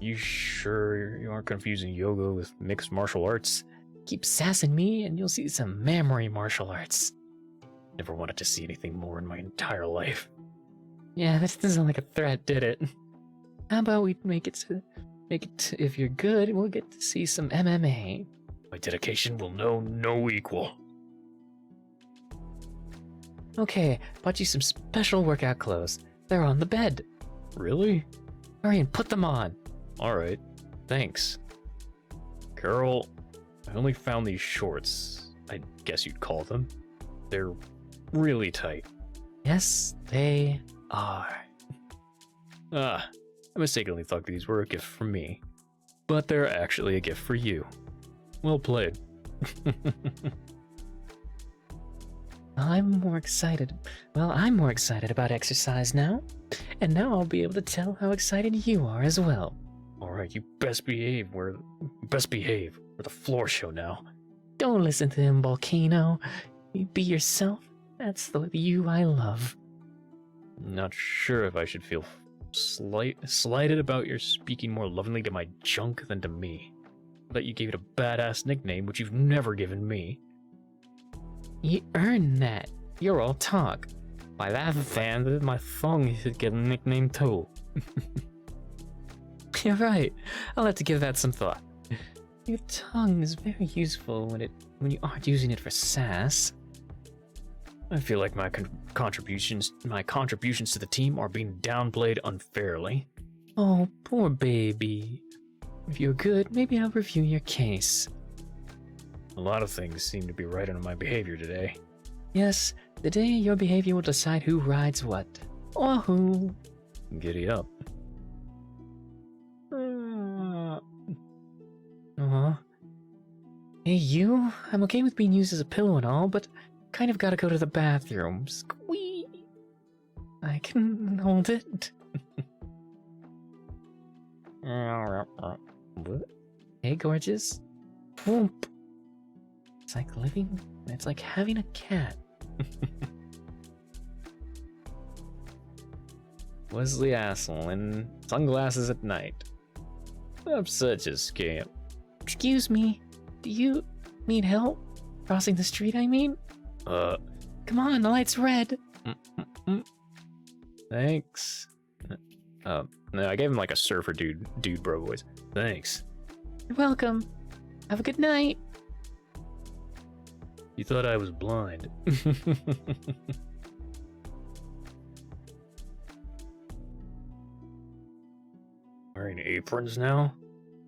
S2: You sure you aren't confusing yoga with mixed martial arts?
S1: Keep sassing me and you'll see some memory martial arts.
S2: Never wanted to see anything more in my entire life.
S1: Yeah, this doesn't sound like a threat, did it? How about we make it if you're good, we'll get to see some MMA.
S2: My dedication will know no equal.
S1: Okay, bought you some special workout clothes. They're on the bed.
S2: Really?
S1: Hurry and put them on.
S2: Alright, thanks. Carol, I only found these shorts, I guess you'd call them. They're really tight.
S1: Yes, they are.
S2: I mistakenly thought these were a gift for me. But they're actually a gift for you. Well played.
S1: I'm more excited about exercise now. And now I'll be able to tell how excited you are as well.
S2: Alright, you best behave. We're the floor show now.
S1: Don't listen to him, Volcano. You be yourself. That's the you I love.
S2: Not sure if I should feel slighted about your speaking more lovingly to my junk than to me. that you gave it a badass nickname, which you've never given me.
S1: You earned that.
S3: You're all talk. By that fan, my thong should get a nickname too.
S1: You're right. I'll have to give that some thought. Your tongue is very useful when you aren't using it for sass.
S2: I feel like my contributions to the team are being downplayed unfairly.
S1: Oh, poor baby. If you're good, maybe I'll review your case.
S2: A lot of things seem to be right on my behavior today.
S1: Yes, today your behavior will decide who rides what. Or who.
S2: Giddy up.
S1: Hey, you? I'm okay with being used as a pillow and all, but kind of gotta go to the bathroom. Squee! I can hold it. Hey, gorgeous. Whoop. It's like living, it's like having a cat.
S2: Wesley Assel in sunglasses at night. I'm such a scamp.
S1: Excuse me, do you need help? Crossing the street, I mean? Come on, the light's red.
S2: Thanks. No, I gave him like a surfer dude bro voice. Thanks.
S1: You're welcome. Have a good night.
S2: You thought I was blind. Wearing aprons now?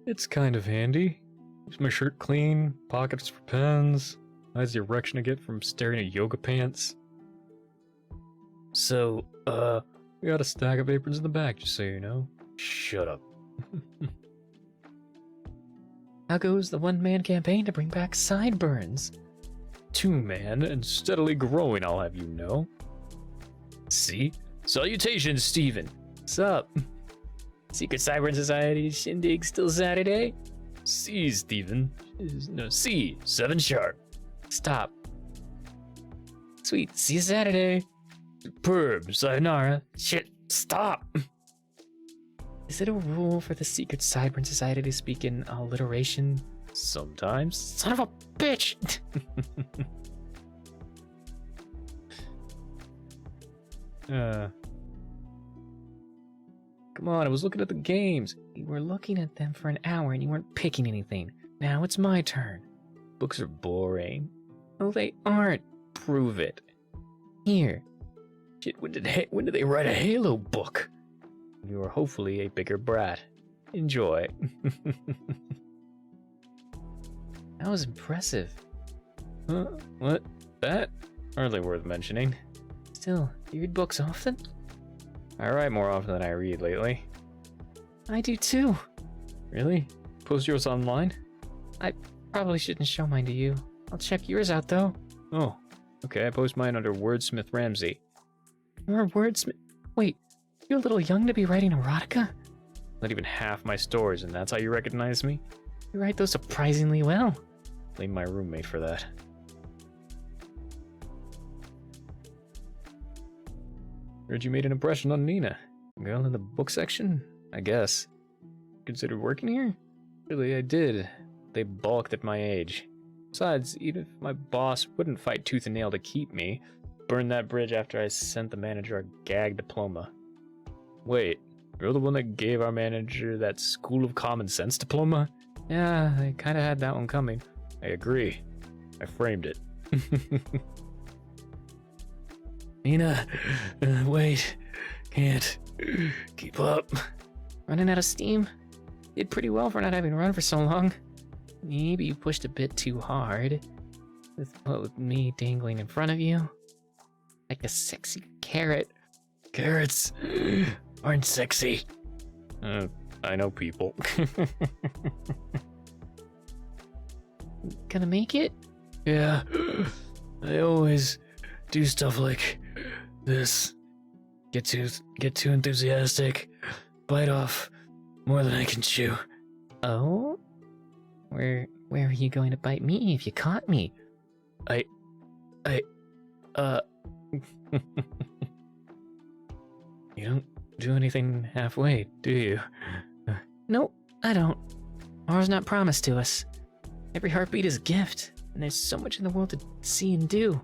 S2: It's kind of handy. Keeps my shirt clean, pockets for pens, hides the erection I get from staring at yoga pants. So, we got a stack of aprons in the back, just so you know. Shut up.
S1: How goes the one-man campaign to bring back sideburns?
S2: Two-man and steadily growing, I'll have you know. See? Salutations, Steven. Sup?
S1: Secret Cyber Society shindig still Saturday?
S2: See, Steven. No, see, 7 sharp.
S1: Stop. Sweet, see you Saturday.
S2: Superb, sayonara.
S1: Shit, stop! Is it a rule for the Secret Cyber Society to speak in alliteration?
S2: Sometimes.
S1: Son of a bitch!
S2: Come on, I was looking at the games.
S1: You were looking at them for an hour and you weren't picking anything. Now it's my turn.
S2: Books are boring.
S1: Oh, they aren't.
S2: Prove it.
S1: Here.
S2: Shit, when did they write a Halo book? You are hopefully a bigger brat. Enjoy.
S1: That was impressive.
S2: Huh? What? That? Hardly worth mentioning.
S1: Still, you read books often?
S2: I write more often than I read lately.
S1: I do too.
S2: Really? Post yours online?
S1: I probably shouldn't show mine to you. I'll check yours out though.
S2: Oh, okay, I post mine under Wordsmith Ramsey.
S1: You're a wordsmith? Wait, you're a little young to be writing erotica?
S2: Not even half my stories, and that's how you recognize me?
S1: You write those surprisingly well.
S2: Blame my roommate for that. Heard you made an impression on Nina. Girl in the book section? I guess. Considered working here? Really, I did. They balked at my age. Besides, even if my boss wouldn't fight tooth and nail to keep me, burned that bridge after I sent the manager a gag diploma. Wait, you're the one that gave our manager that School of Common Sense diploma? Yeah, I kinda had that one coming. I agree. I framed it. Nina, wait. Can't keep up.
S1: Running out of steam? Did pretty well for not having run for so long. Maybe you pushed a bit too hard. With me dangling in front of you. Like a sexy carrot.
S2: Carrots aren't sexy. I know people.
S1: Gonna make it?
S2: Yeah, I always do stuff like this. Get too enthusiastic. Bite off more than I can chew.
S1: Oh? Where are you going to bite me if you caught me?
S2: You don't do anything halfway, do you?
S1: Nope, I don't. Tomorrow's not promised to us. Every heartbeat is a gift, and there's so much in the world to see and do,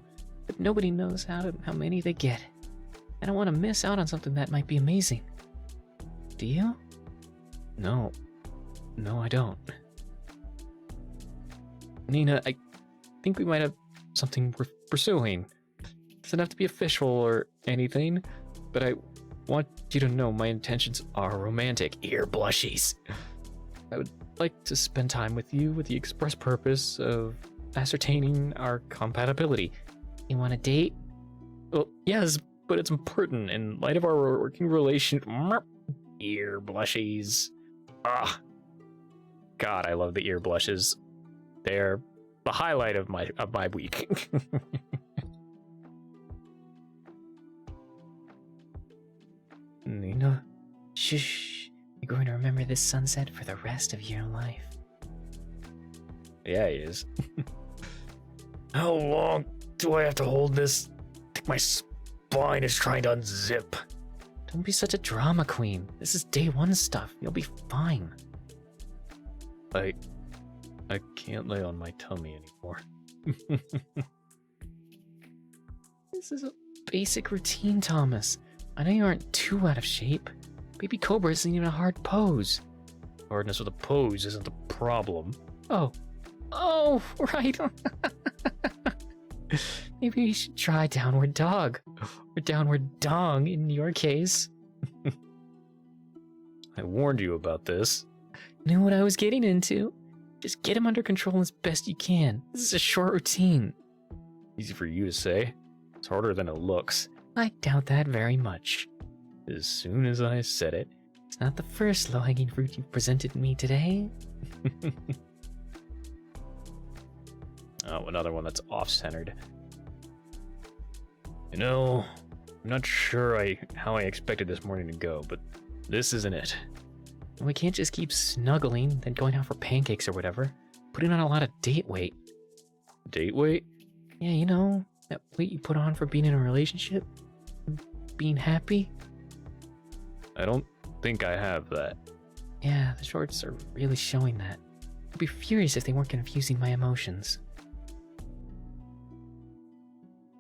S1: but nobody knows how many they get. I don't want to miss out on something that might be amazing. Do you?
S2: No. No, I don't. Nina, I think we might have something worth pursuing. It doesn't have to be official or anything, but I want you to know my intentions are romantic. Ear blushies. I would like to spend time with you with the express purpose of ascertaining our compatibility.
S1: You want a date?
S2: Well, yes, but it's important in light of our working relation. Ear blushies. Ah. God, I love the ear blushes. They're the highlight of my week.
S1: Nina? Shh. You're going to remember this sunset for the rest of your life.
S2: Yeah, he is. How long do I have to hold this? I think my spine is trying to unzip.
S1: Don't be such a drama queen. This is day one stuff. You'll be fine.
S2: I can't lay on my tummy anymore.
S1: This is a basic routine, Thomas. I know you aren't too out of shape. Baby Cobra isn't even a hard pose.
S2: Hardness with a pose isn't the problem.
S1: Oh, right. Maybe you should try downward dog. Or downward dong in your case.
S2: I warned you about this.
S1: Knew what I was getting into. Just get him under control as best you can. This is a short routine.
S2: Easy for you to say. It's harder than it looks.
S1: I doubt that very much.
S2: As soon as I said it.
S1: It's not the first low-hanging fruit you've presented me today.
S2: Oh, another one that's off-centered. You know, I'm not sure how I expected this morning to go, but this isn't it.
S1: We can't just keep snuggling, then going out for pancakes or whatever. Putting on a lot of date weight.
S2: Date weight?
S1: Yeah, you know, that weight you put on for being in a relationship. Being happy.
S2: I don't think I have that.
S1: Yeah, the shorts are really showing that. I'd be furious if they weren't confusing my emotions.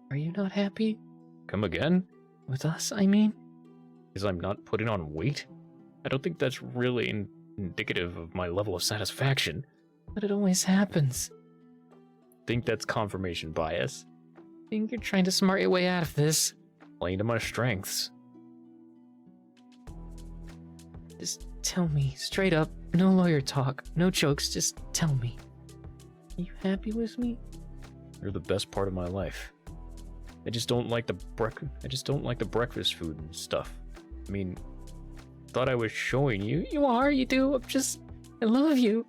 S1: Are you not happy?
S2: Come again?
S1: With us, I mean?
S2: Because I'm not putting on weight? I don't think that's really indicative of my level of satisfaction.
S1: But it always happens.
S2: Think that's confirmation bias.
S1: Think you're trying to smart your way out of this.
S2: Playing to my strengths.
S1: Just tell me, straight up, no lawyer talk, no jokes, just tell me. Are you happy with me?
S2: You're the best part of my life. I just don't like the breakfast food and stuff. I mean, thought I was showing you.
S1: You are, you do. I love you.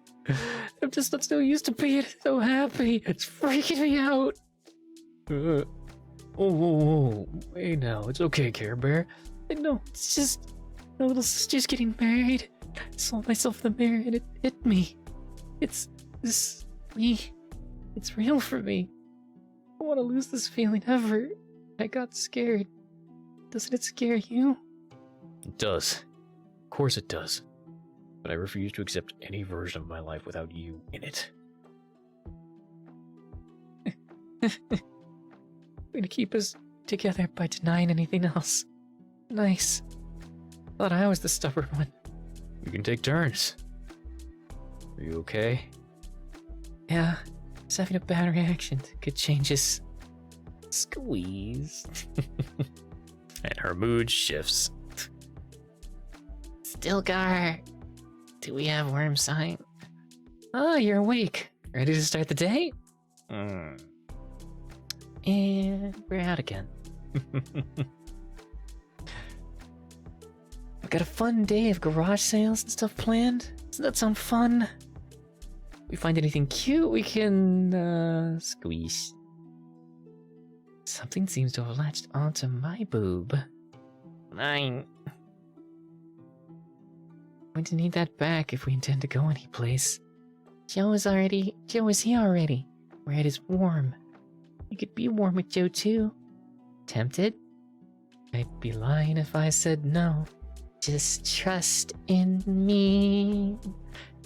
S1: I'm just not so used to being so happy. It's freaking me out.
S2: Oh, hey now, it's okay, Care Bear.
S1: No, it's just my little sister's getting married. I saw myself in the mirror and it hit me. It's me. It's real for me. I don't want to lose this feeling ever. I got scared. Doesn't it scare you?
S2: It does. Of course it does. But I refuse to accept any version of my life without you in it.
S1: We're gonna keep us together by denying anything else. Nice. Thought I was the stubborn one.
S2: We can take turns. Are you okay?
S1: Yeah, just having a bad reaction to good changes.
S2: Squeeze. And her mood shifts.
S1: Stilgar, do we have worm sign? Oh, you're awake. Ready to start the day? And we're out again. I've got a fun day of garage sales and stuff planned. Doesn't that sound fun? If we find anything cute, we can, squeeze. Something seems to have latched onto my boob. Mine. Going to need that back if we intend to go anyplace. Joe is here already. Where it is warm. You could be warm with Joe too. Tempted? I'd be lying if I said no. Just trust in me.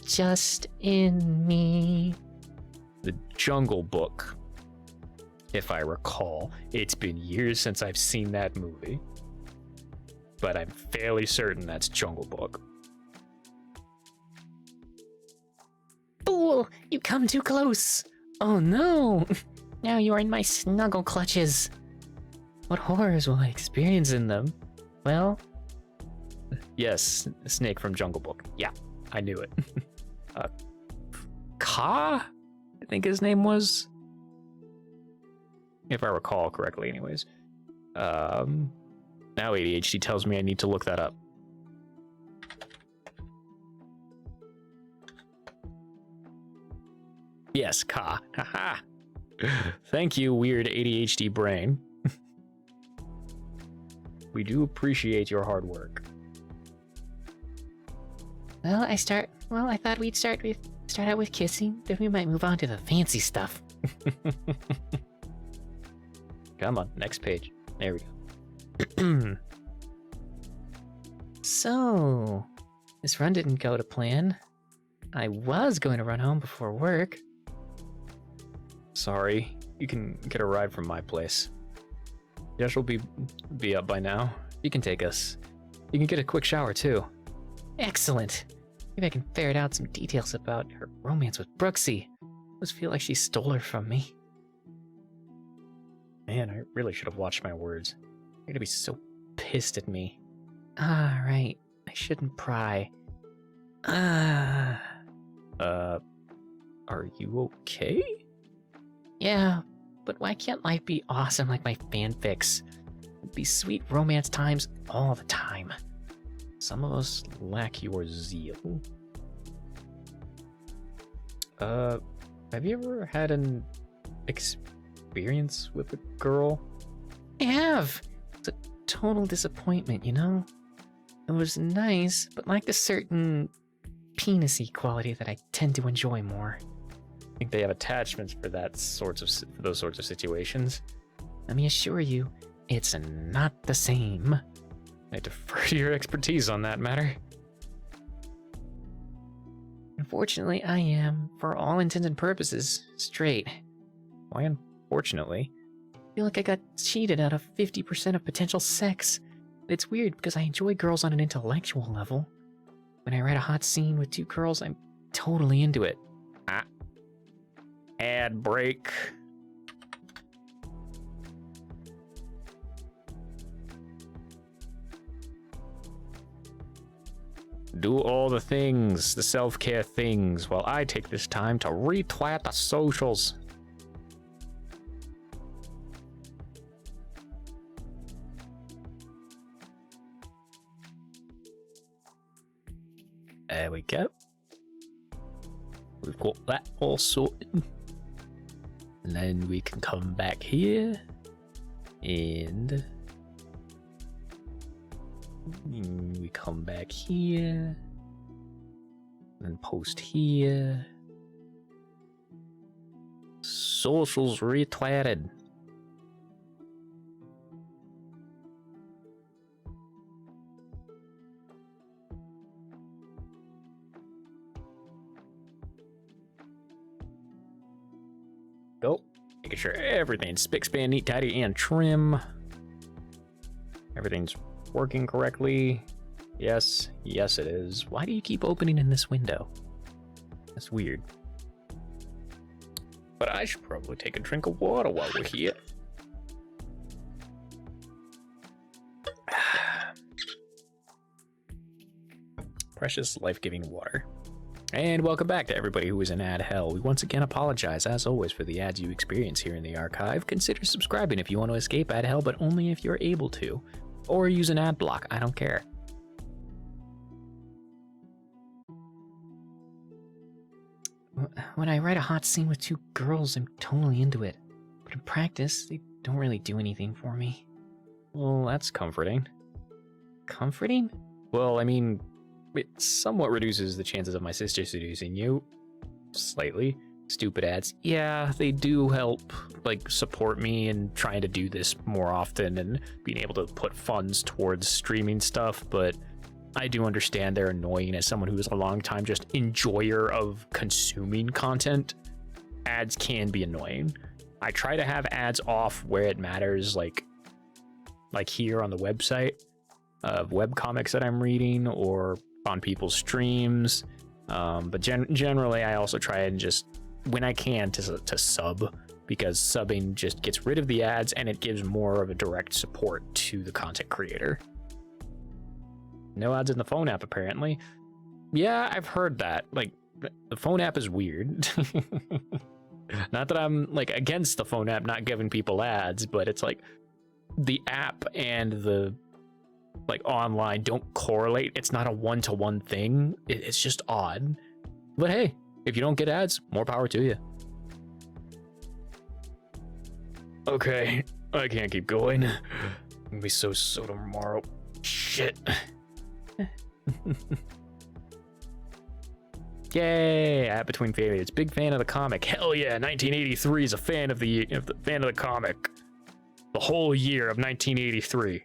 S1: just in me.
S2: The Jungle Book. If I recall, it's been years since I've seen that movie. But I'm fairly certain that's Jungle Book.
S1: Fool! You come too close! Oh no! Now you are in my snuggle clutches. What horrors will I experience in them? Well...
S2: Yes, Snake from Jungle Book. Yeah, I knew it. Ka? I think his name was? If I recall correctly, anyways. Now ADHD tells me I need to look that up. Yes, Ka. Haha. Thank you, weird ADHD brain. We do appreciate your hard work.
S1: Well, I thought we'd start out with kissing, then we might move on to the fancy stuff.
S2: Come on, next page. There we go.
S1: So, this run didn't go to plan. I was going to run home before work.
S2: Sorry, you can get a ride from my place. Josh will be up by now. You can take us. You can get a quick shower too.
S1: Excellent. Maybe I can ferret out some details about her romance with Brooksy. I always feel like she stole her from me.
S2: Man, I really should have watched my words. You're gonna be so pissed at me.
S1: Ah, right. I shouldn't pry.
S2: Are you okay?
S1: Yeah, but why can't life be awesome like my fanfics? These sweet romance times all the time.
S2: Some of us lack your zeal. Have you ever had an experience with a girl?
S1: I have. It's a total disappointment, you know? It was nice, but lacked a certain penis-y quality that I tend to enjoy more.
S2: I think they have attachments for those sorts of situations.
S1: Let me assure you, it's not the same.
S2: I defer to your expertise on that matter.
S1: Unfortunately, I am, for all intents and purposes, straight.
S2: Why unfortunately?
S1: I feel like I got cheated out of 50% of potential sex. It's weird because I enjoy girls on an intellectual level. When I write a hot scene with two girls, I'm totally into it.
S2: Ad break. Do all the things, the self-care things, while I take this time to retweet the socials. There we go. We've got that all sorted. And then we can come back here and we come back here and post here. Socials retweeted. Go. Making sure everything's spick, span, neat, tidy, and trim. Everything's working correctly. Yes, yes it is.
S1: Why do you keep opening in this window?
S2: That's weird. But I should probably take a drink of water while we're here. Precious life-giving water. And welcome back to everybody who is in ad hell. We once again apologize, as always, for the ads you experience here in the archive. Consider subscribing if you want to escape ad hell, but only if you're able to. Or use an ad block, I don't care.
S1: When I write a hot scene with two girls, I'm totally into it. But in practice, they don't really do anything for me.
S2: Well, that's comforting.
S1: Comforting?
S2: Well, I mean, it somewhat reduces the chances of my sister seducing you. Slightly. Stupid ads. Yeah, they do help, like, support me in trying to do this more often and being able to put funds towards streaming stuff, but I do understand they're annoying as someone who is a long time just enjoyer of consuming content. Ads can be annoying. I try to have ads off where it matters, like here on the website of webcomics that I'm reading or on people's streams. But generally, I also try and just, when I can, to sub, because subbing just gets rid of the ads and it gives more of a direct support to the content creator. No ads in the phone app, apparently. Yeah, I've heard that. Like, the phone app is weird. Not that I'm like against the phone app not giving people ads, but it's like the app and the like online don't correlate. It's not a one-to-one thing. It's just odd. But hey, if you don't get ads, more power to you. Okay, I can't keep going. I'm gonna be so tomorrow. Shit. Yay! App between favorites. Big fan of the comic. Hell yeah! 1983 is a fan of the comic. The whole year of 1983.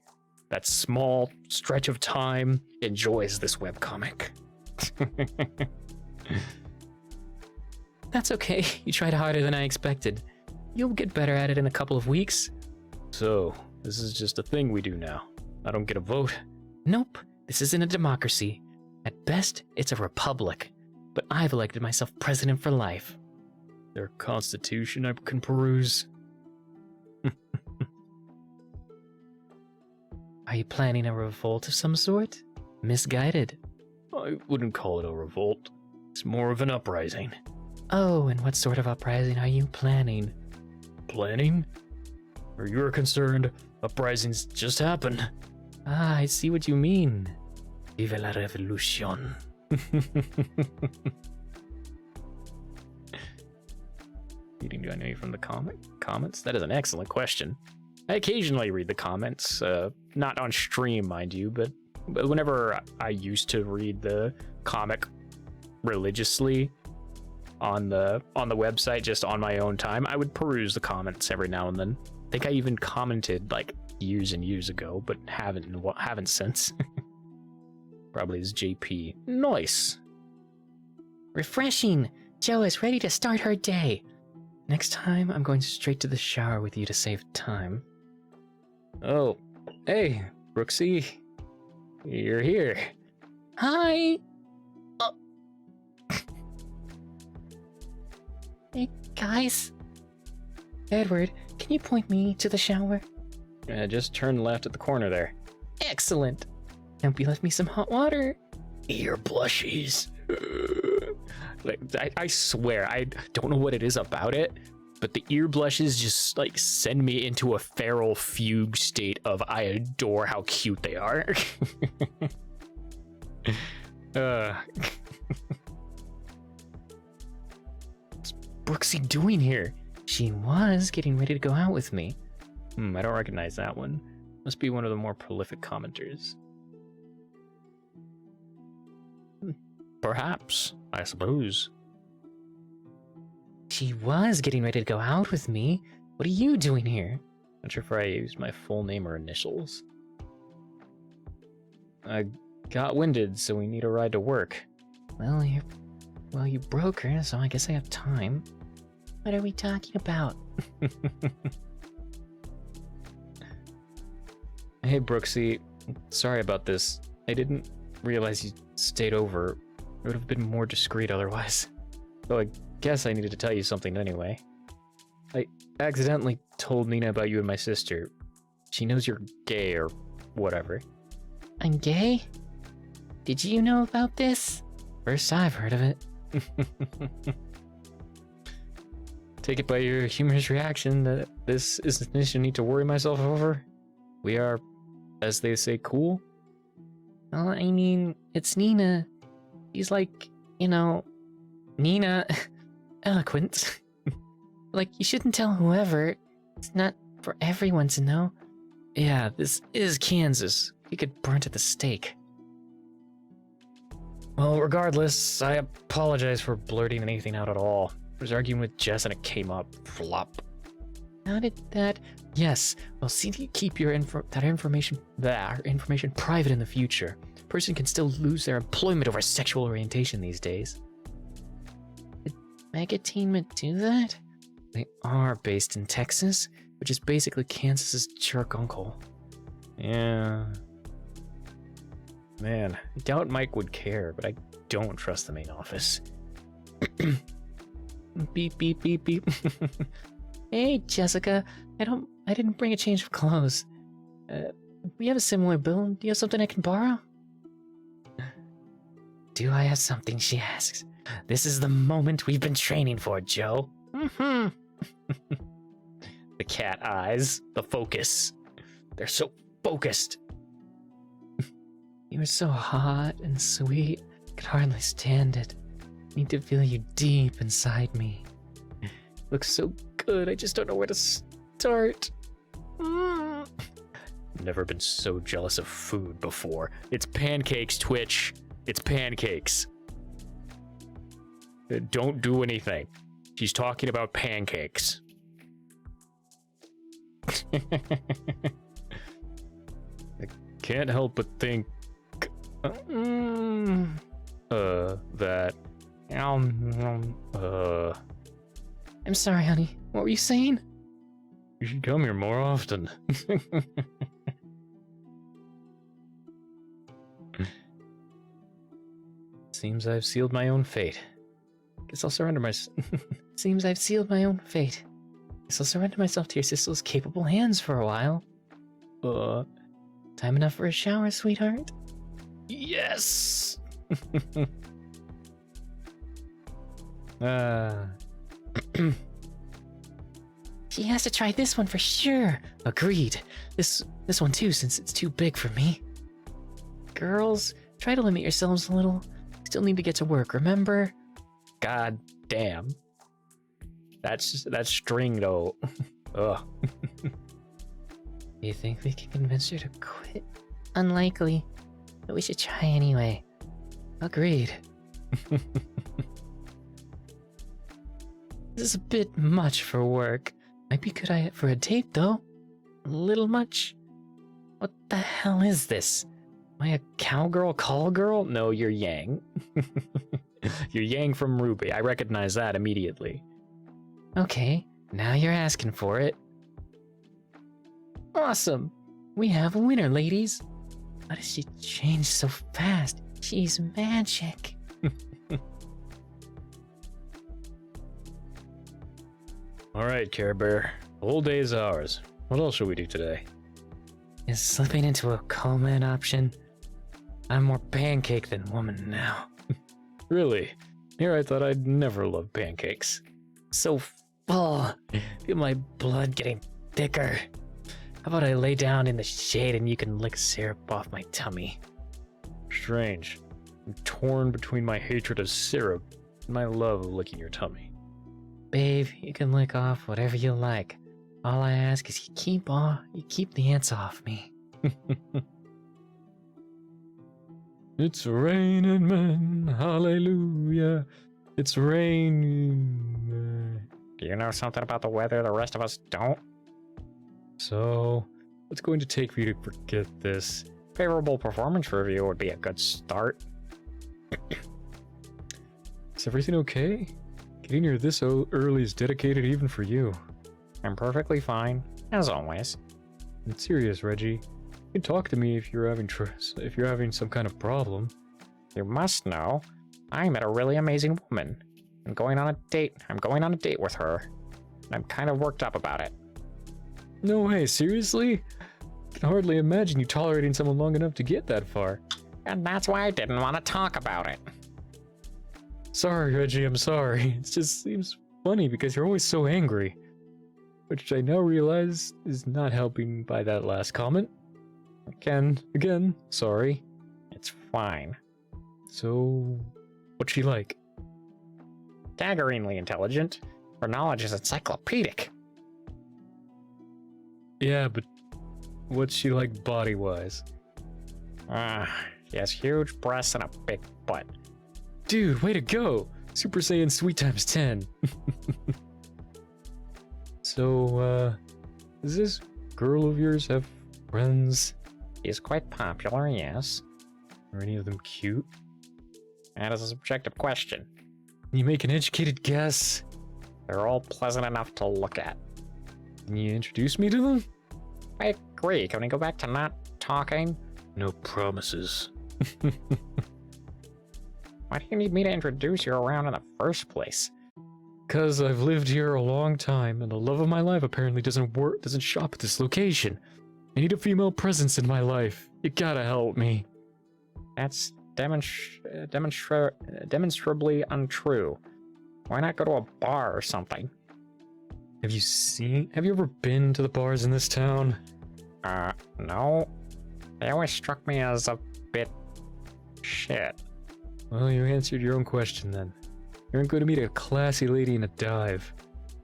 S2: That small stretch of time enjoys this webcomic.
S1: That's okay. You tried harder than I expected. You'll get better at it in a couple of weeks.
S2: So, this is just a thing we do now. I don't get a vote.
S1: Nope. This isn't a democracy. At best, it's a republic. But I've elected myself president for life.
S2: Their constitution I can peruse.
S1: Are you planning a revolt of some sort? Misguided.
S2: I wouldn't call it a revolt. It's more of an uprising.
S1: Oh, and what sort of uprising are you planning?
S2: Planning? Where you're concerned, uprisings just happen.
S1: Ah, I see what you mean.
S2: Vive la revolution. Do I know you from the comments? That is an excellent question. I occasionally read the comments, not on stream, mind you, but whenever I used to read the comic religiously on the website, just on my own time, I would peruse the comments every now and then. I think I even commented like years and years ago, but haven't since. Probably is JP. Nice.
S1: Refreshing. Joe is ready to start her day. Next time, I'm going straight to the shower with you to save time.
S2: Oh, hey, Brooksy. You're here.
S1: Hi. Hey, guys. Edward, can you point me to the shower?
S2: Just turn left at the corner there.
S1: Excellent. Hope you left me some hot water.
S2: Ear blushies. Like, I swear, I don't know what it is about it, but the ear blushes just like send me into a feral fugue state of I adore how cute they are.
S1: What's Brooksy doing here? She was getting ready to go out with me.
S2: I don't recognize that one. Must be one of the more prolific commenters. Perhaps, I suppose.
S1: She was getting ready to go out with me. What are you doing here?
S2: Not sure if I used my full name or initials. I got winded, so we need a ride to work.
S1: Well, you broke her, so I guess I have time. What are we talking about?
S2: Hey, Brooksy. Sorry about this. I didn't realize you stayed over. It would have been more discreet otherwise. So I guess I needed to tell you something anyway. I accidentally told Nina about you and my sister. She knows you're gay or whatever.
S1: I'm gay? Did you know about this? First I've heard of it.
S2: Take it by your humorous reaction that this isn't an issue I need to worry myself over. We are, as they say, cool.
S1: Well, I mean, it's Nina. She's like, you know, Nina. Eloquent. Like, you shouldn't tell whoever. It's not for everyone to know.
S2: Yeah, this is Kansas. You get burnt at the stake. Well, regardless, I apologize for blurting anything out at all. I was arguing with Jess and it came up. Flop.
S1: How did that?
S2: Yes, well, see, you keep your information private in the future.
S1: person can still lose their employment over sexual orientation these days. Did Megateamment do that? They are based in Texas, which is basically Kansas's jerk uncle.
S2: Yeah. Man, I doubt Mike would care, but I don't trust the main office.
S1: Beep, beep, beep, beep. Hey, Jessica. I didn't bring a change of clothes. We have a similar build. Do you have something I can borrow? Do I have something, she asks. This is the moment we've been training for, Joe.
S2: The cat eyes, the focus. They're so focused.
S1: You are so hot and sweet. I could hardly stand it. I need to feel you deep inside me. Looks so good, I just don't know where to start.
S2: Never been so jealous of food before. It's pancakes, Twitch. It's pancakes. Don't do anything. She's talking about pancakes. I can't help but think that
S1: I'm sorry, honey. What were you saying?
S2: you should come here more often. Seems I've sealed my own fate. Guess I'll surrender
S1: Seems I've sealed my own fate. Guess I'll surrender myself to your sister's capable hands for a while. Time enough for a shower, sweetheart?
S2: Yes!
S1: She has to try this one for sure. Agreed. This one too, since it's too big for me. Girls, try to limit yourselves a little. Still need to get to work, remember?
S2: God damn. That's string though. Ugh.
S1: You think we can convince her to quit? Unlikely, but we should try anyway. Agreed. This is a bit much for work. Might be good for a date, though. A little much. What the hell is this? Am I a cowgirl call girl?
S2: No, you're Yang. You're Yang from Ruby. I recognize that immediately.
S1: Okay, now you're asking for it. Awesome! We have a winner, ladies. How does she change so fast? She's magic.
S2: Alright, Care Bear. The whole day is ours. What else should we do today?
S1: Is slipping into a coma an option? I'm more pancake than woman now.
S2: Really? Here I thought I'd never love pancakes.
S1: So full. Feel my blood getting thicker. How about I lay down in the shade and you can lick syrup off my tummy?
S2: Strange. I'm torn between my hatred of syrup and my love of licking your tummy.
S1: Babe, you can lick off whatever you like. All I ask is you keep the ants off me.
S2: It's raining men, hallelujah. It's raining.
S3: Do you know something about the weather the rest of us don't?
S2: So, what's going to take me to forget this?
S3: Favorable performance review would be a good start.
S2: Is everything okay? Getting here this early is dedicated even for you.
S3: I'm perfectly fine, as always.
S2: I'm serious, Reggie. You can talk to me if you're having some kind of problem.
S3: You must know, I met a really amazing woman. I'm going on a date with her. And I'm kind of worked up about it.
S2: No way, seriously? I can hardly imagine you tolerating someone long enough to get that far.
S3: And that's why I didn't want to talk about it.
S2: Sorry, Reggie, I'm sorry. It just seems funny because you're always so angry. Which I now realize is not helping by that last comment. Again, sorry.
S3: It's fine.
S2: So, what's she like?
S3: Staggeringly intelligent. Her knowledge is encyclopedic.
S2: Yeah, but what's she like body-wise?
S3: She has huge breasts and a big butt.
S2: Dude, way to go! Super Saiyan Sweet times 10. So, does this girl of yours have friends?
S3: She's quite popular, yes.
S2: Are any of them cute?
S3: That is a subjective question.
S2: Can you make an educated guess?
S3: They're all pleasant enough to look at.
S2: Can you introduce me to them?
S3: I agree. Can we go back to not talking?
S2: No promises.
S3: Why do you need me to introduce you around in the first place?
S2: Because I've lived here a long time, and the love of my life apparently doesn't shop at this location. I need a female presence in my life. You gotta help me.
S3: That's demonstrably untrue. Why not go to a bar or something?
S2: Have you ever been to the bars in this town?
S3: No. They always struck me as a bit shit.
S2: Well, you answered your own question then. You're going to meet a classy lady in a dive.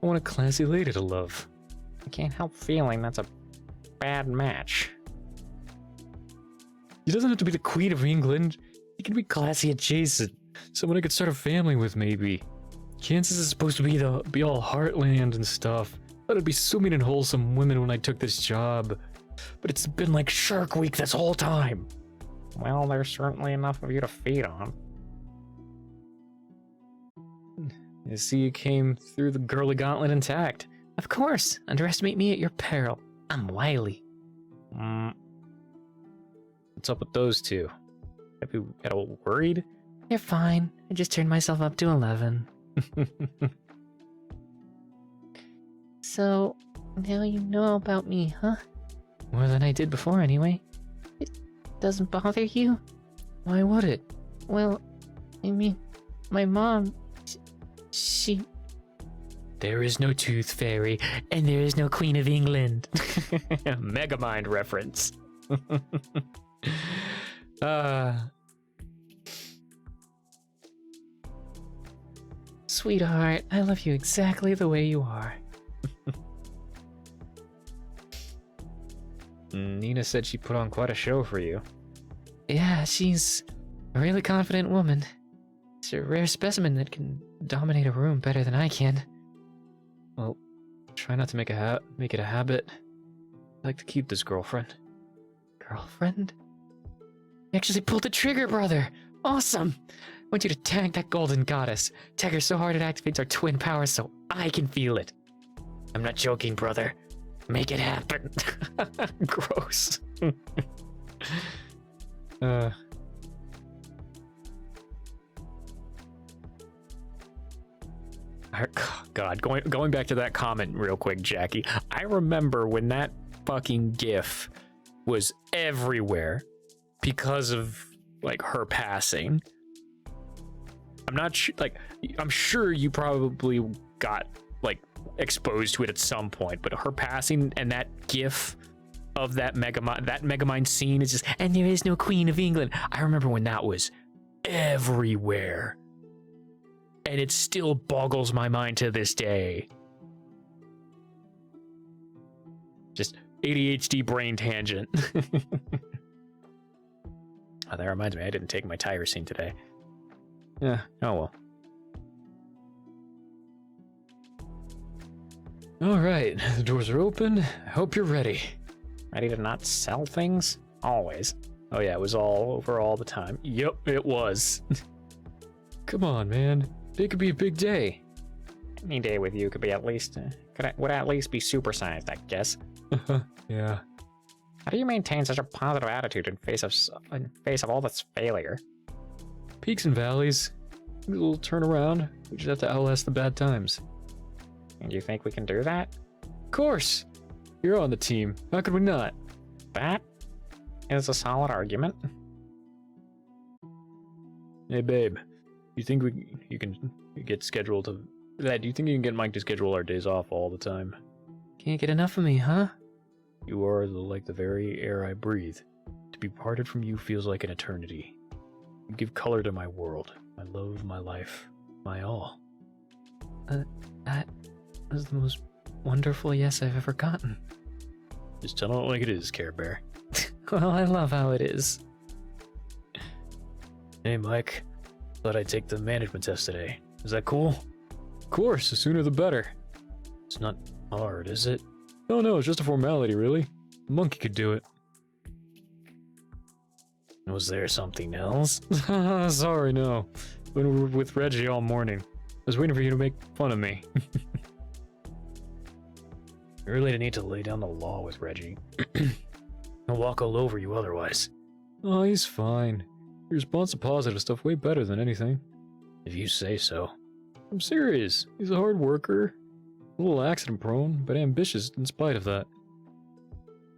S2: I want a classy lady to love.
S3: I can't help feeling that's a bad match.
S2: She doesn't have to be the Queen of England. She can be classy adjacent. Someone I could start a family with, maybe. Kansas is supposed to be all heartland and stuff. I thought it'd be so mean and wholesome women when I took this job. But it's been like Shark Week this whole time.
S3: Well, there's certainly enough of you to feed on.
S2: You see, you came through the girly gauntlet intact.
S1: Of course, underestimate me at your peril. I'm wily.
S2: What's up with those two? Have you at all worried?
S1: You're fine. I just turned myself up to 11. So, now you know about me, huh? More than I did before, anyway. It doesn't bother you?
S2: Why would it?
S1: Well, I mean, my mom, she...
S2: There is no tooth fairy, and there is no Queen of England. Megamind reference.
S1: Sweetheart, I love you exactly the way you are.
S2: Nina said she put on quite a show for you.
S1: Yeah, she's a really confident woman. It's a rare specimen that can dominate a room better than I can.
S2: Well, try not to make it a habit. I like to keep this girlfriend.
S1: Girlfriend? You actually pulled the trigger, brother! Awesome! I want you to tag that golden goddess. Tag her so hard it activates our twin powers so I can feel it. I'm not joking, brother. Make it happen.
S2: Gross. God, going back to that comment real quick, Jackie. I remember when that fucking GIF was everywhere because of like her passing. I'm not sure, like, I'm sure you probably got like exposed to it at some point, but her passing and that GIF of that Megamind scene is just, and there is no Queen of England. I remember when that was everywhere. And it still boggles my mind to this day. Just ADHD brain tangent. Oh, that reminds me, I didn't take my tyrosine today. Yeah, oh well. Alright, the doors are open. I hope you're ready.
S3: Ready to not sell things? Always.
S2: Oh yeah, it was all over all the time. Yep, it was. Come on, man. It could be a big day.
S3: Any day with you could be at least, would at least be supersized, I guess.
S2: Yeah.
S3: How do you maintain such a positive attitude in face of all this failure?
S2: Peaks and valleys. A little turnaround. We just have to outlast the bad times.
S3: And you think we can do that?
S2: Of course. You're on the team. How could we not?
S3: That is a solid argument.
S2: Hey, babe. You think you can get scheduled to... Do you think you can get Mike to schedule our days off all the time?
S1: Can't get enough of me, huh?
S2: You are like the very air I breathe. To be parted from you feels like an eternity. You give color to my world, my love, my life, my all.
S1: That was the most wonderful yes I've ever gotten.
S2: Just tell it like it is, Care Bear.
S1: Well, I love how it is.
S2: Hey, Mike. Thought I'd take the management test today. Is that cool? Of course, the sooner the better. It's not hard, is it? No, it's just a formality, really. A monkey could do it. Was there something else? Sorry, no. We were with Reggie all morning. I was waiting for you to make fun of me. I really need to lay down the law with Reggie. He'll walk all over you otherwise. Oh, he's fine. He responds to positive stuff way better than anything. If you say so. I'm serious. He's a hard worker. A little accident prone, but ambitious in spite of that.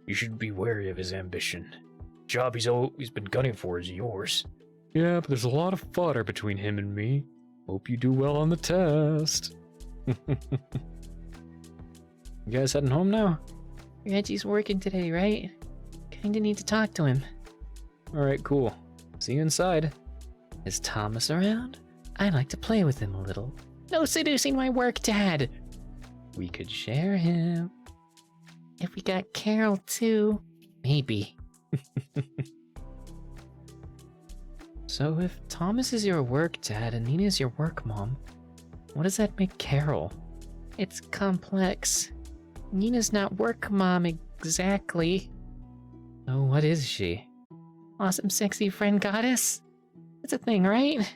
S2: You should be wary of his ambition. The job he's always been gunning for is yours. Yeah, but there's a lot of fodder between him and me. Hope you do well on the test. You guys heading home now?
S1: Reggie's working today, right? Kinda need to talk to him.
S2: Alright, cool. See you inside.
S1: Is Thomas around? I'd like to play with him a little. No seducing my work, Dad! We could share him. If we got Carol, too. Maybe. So if Thomas is your work dad and Nina's your work mom, what does that make Carol? It's complex. Nina's not work mom exactly. So what is she? Awesome sexy friend goddess? It's a thing, right?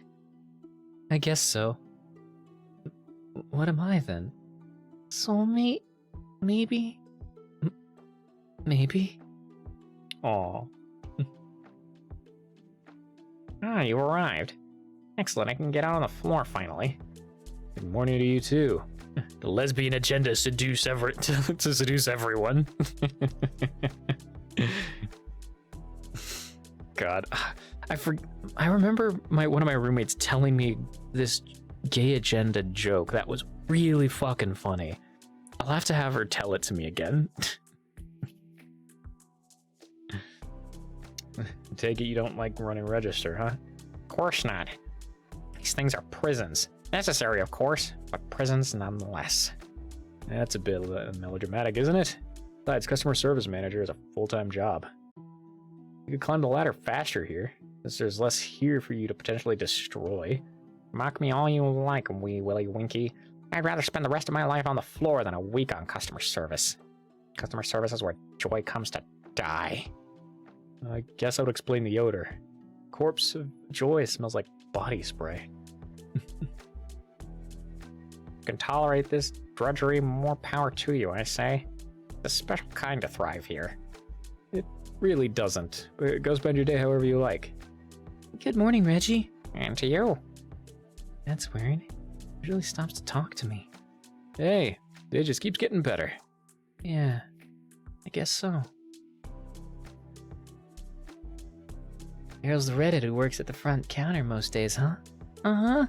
S1: I guess so. What am I then? Soulmate? Maybe? Maybe?
S3: Aw. Ah, you arrived. Excellent, I can get out on the floor finally.
S2: Good morning to you too. The lesbian agenda to seduce everyone.
S1: God, I remember one of my roommates telling me this gay agenda joke that was really fucking funny. I'll have to have her tell it to me again.
S2: Take it you don't like running register, huh?
S3: Of course not. These things are prisons. Necessary, of course, but prisons nonetheless.
S2: That's a bit melodramatic, isn't it? Besides, customer service manager is a full-time job. You could climb the ladder faster here, since there's less here for you to potentially destroy.
S3: Mock me all you like, wee willy winky. I'd rather spend the rest of my life on the floor than a week on customer service. Customer service is where joy comes to die.
S2: I guess I would explain the odor. Corpse of joy smells like body spray.
S3: You can tolerate this drudgery, more power to you, I say. It's a special kind to thrive here.
S2: It really doesn't. Go spend your day however you like.
S1: Good morning, Reggie.
S3: And to you.
S1: That's weird. He usually stops to talk to me.
S2: Hey, it just keeps getting better.
S1: Yeah, I guess so. Carol's the redhead who works at the front counter most days, huh? Uh-huh.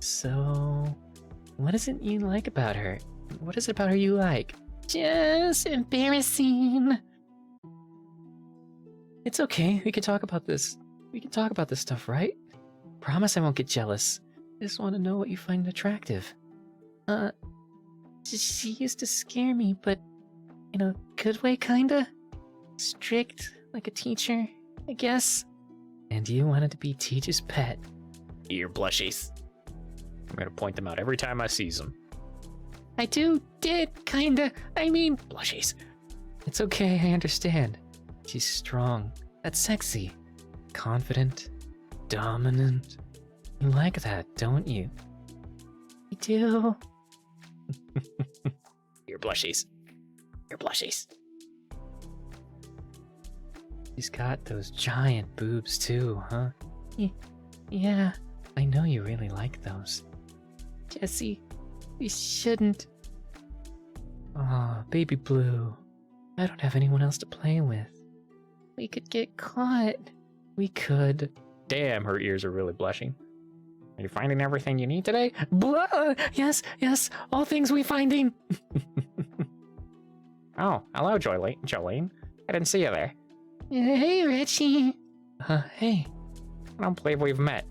S1: So, what is it you like about her? What is it about her you like? Just embarrassing. It's okay, we can talk about this. We can talk about this stuff, right? Promise I won't get jealous. I just want to know what you find attractive. She used to scare me, but in a good way, kinda? Strict, like a teacher, I guess? And you wanted to be Teach's pet.
S2: Ear blushies. I'm gonna point them out every time I see them.
S1: I did, kinda. I mean,
S2: Blushies.
S1: it's okay, I understand. She's strong. That's sexy. Confident. Dominant. You like that, don't you? I do.
S2: Ear blushies. Ear blushies.
S1: She's got those giant boobs too, huh? Yeah, I know you really like those. Jesse, you shouldn't. Aw, baby blue. I don't have anyone else to play with. We could get caught. We could.
S2: Damn, her ears are really blushing.
S3: Are you finding everything you need today?
S1: Blah! Yes, all things we finding.
S3: Oh, hello, Jolene. I didn't see you there.
S1: Hey, Reggie. Hey.
S3: I don't believe we've met.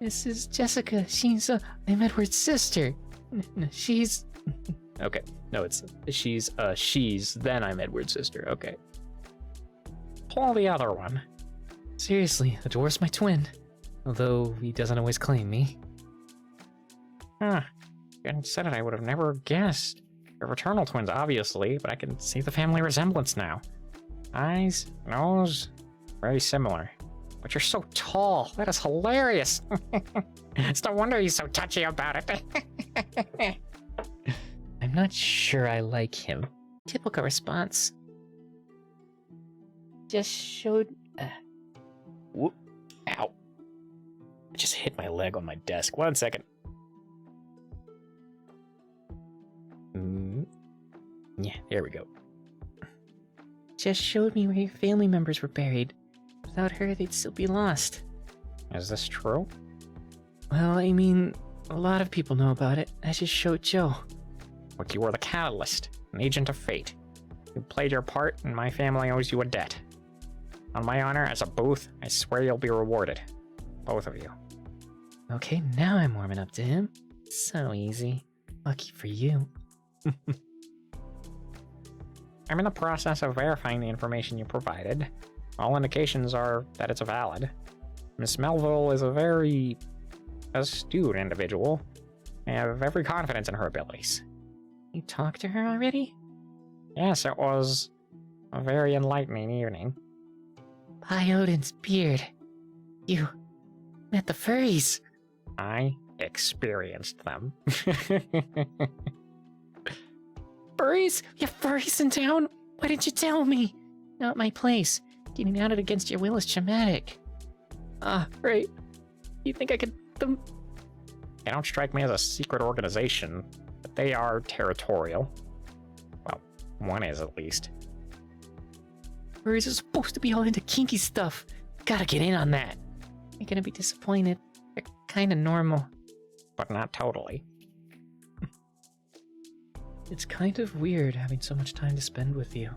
S1: This is Jessica. She's, I'm Edward's sister. She's...
S2: Okay. No, it's she's, then I'm Edward's sister. Okay.
S3: Pull the other one.
S1: Seriously, the dwarf's my twin. Although he doesn't always claim me.
S3: Huh. If you hadn't said it, I would have never guessed. You're fraternal twins, obviously, but I can see the family resemblance now. Eyes, nose, very similar. But you're so tall. That is hilarious. It's no wonder he's so touchy about it.
S1: I'm not sure I like him. Typical response. Just showed...
S2: Whoop. Ow. I just hit my leg on my desk. 1 second. Yeah, there we go.
S1: Just showed me where your family members were buried. Without her, they'd still be lost.
S3: Is this true?
S1: Well, I mean, a lot of people know about it. I just showed Joe.
S3: But you were the catalyst, an agent of fate. You played your part, and my family owes you a debt. On my honor, as a Booth, I swear you'll be rewarded. Both of you.
S1: Okay, now I'm warming up to him. So easy. Lucky for you.
S3: I'm in the process of verifying the information you provided. All indications are that it's valid. Miss Melville is a very astute individual. I have every confidence in her abilities.
S1: You talked to her already?
S3: Yes, it was a very enlightening evening.
S1: By Odin's beard. You met the furries.
S3: I experienced them.
S1: Furries? You have furries in town? Why didn't you tell me? Not my place. Getting outed against your will is traumatic. Right. You think I could...
S3: They don't strike me as a secret organization, but they are territorial. Well, one is at least.
S1: Furries are supposed to be all into kinky stuff. Gotta get in on that. You're gonna be disappointed. They're kinda normal.
S3: But not totally.
S1: It's kind of weird having so much time to spend with you.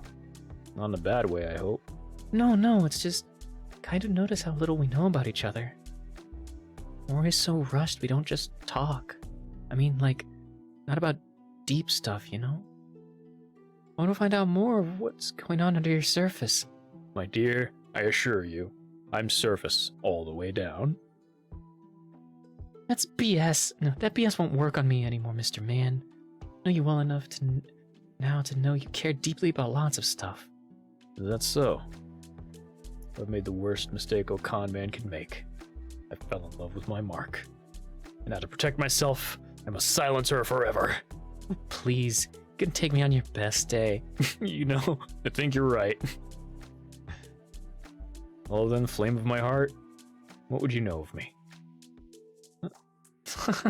S2: Not in a bad way, I hope.
S1: No, it's just... kind of notice how little we know about each other. We're always so rushed we don't just talk. I mean, like, not about deep stuff, you know? I want to find out more of what's going on under your surface.
S2: My dear, I assure you, I'm surface all the way down.
S1: That's BS. No, that BS won't work on me anymore, Mr. Man. I know you well enough to now to know you care deeply about lots of stuff.
S2: That's so. I've made the worst mistake a con man can make. I fell in love with my mark. And now to protect myself, I must silence her forever.
S1: Please, you can take me on your best day.
S2: You know, I think you're right. Well then, flame of my heart, what would you know of me?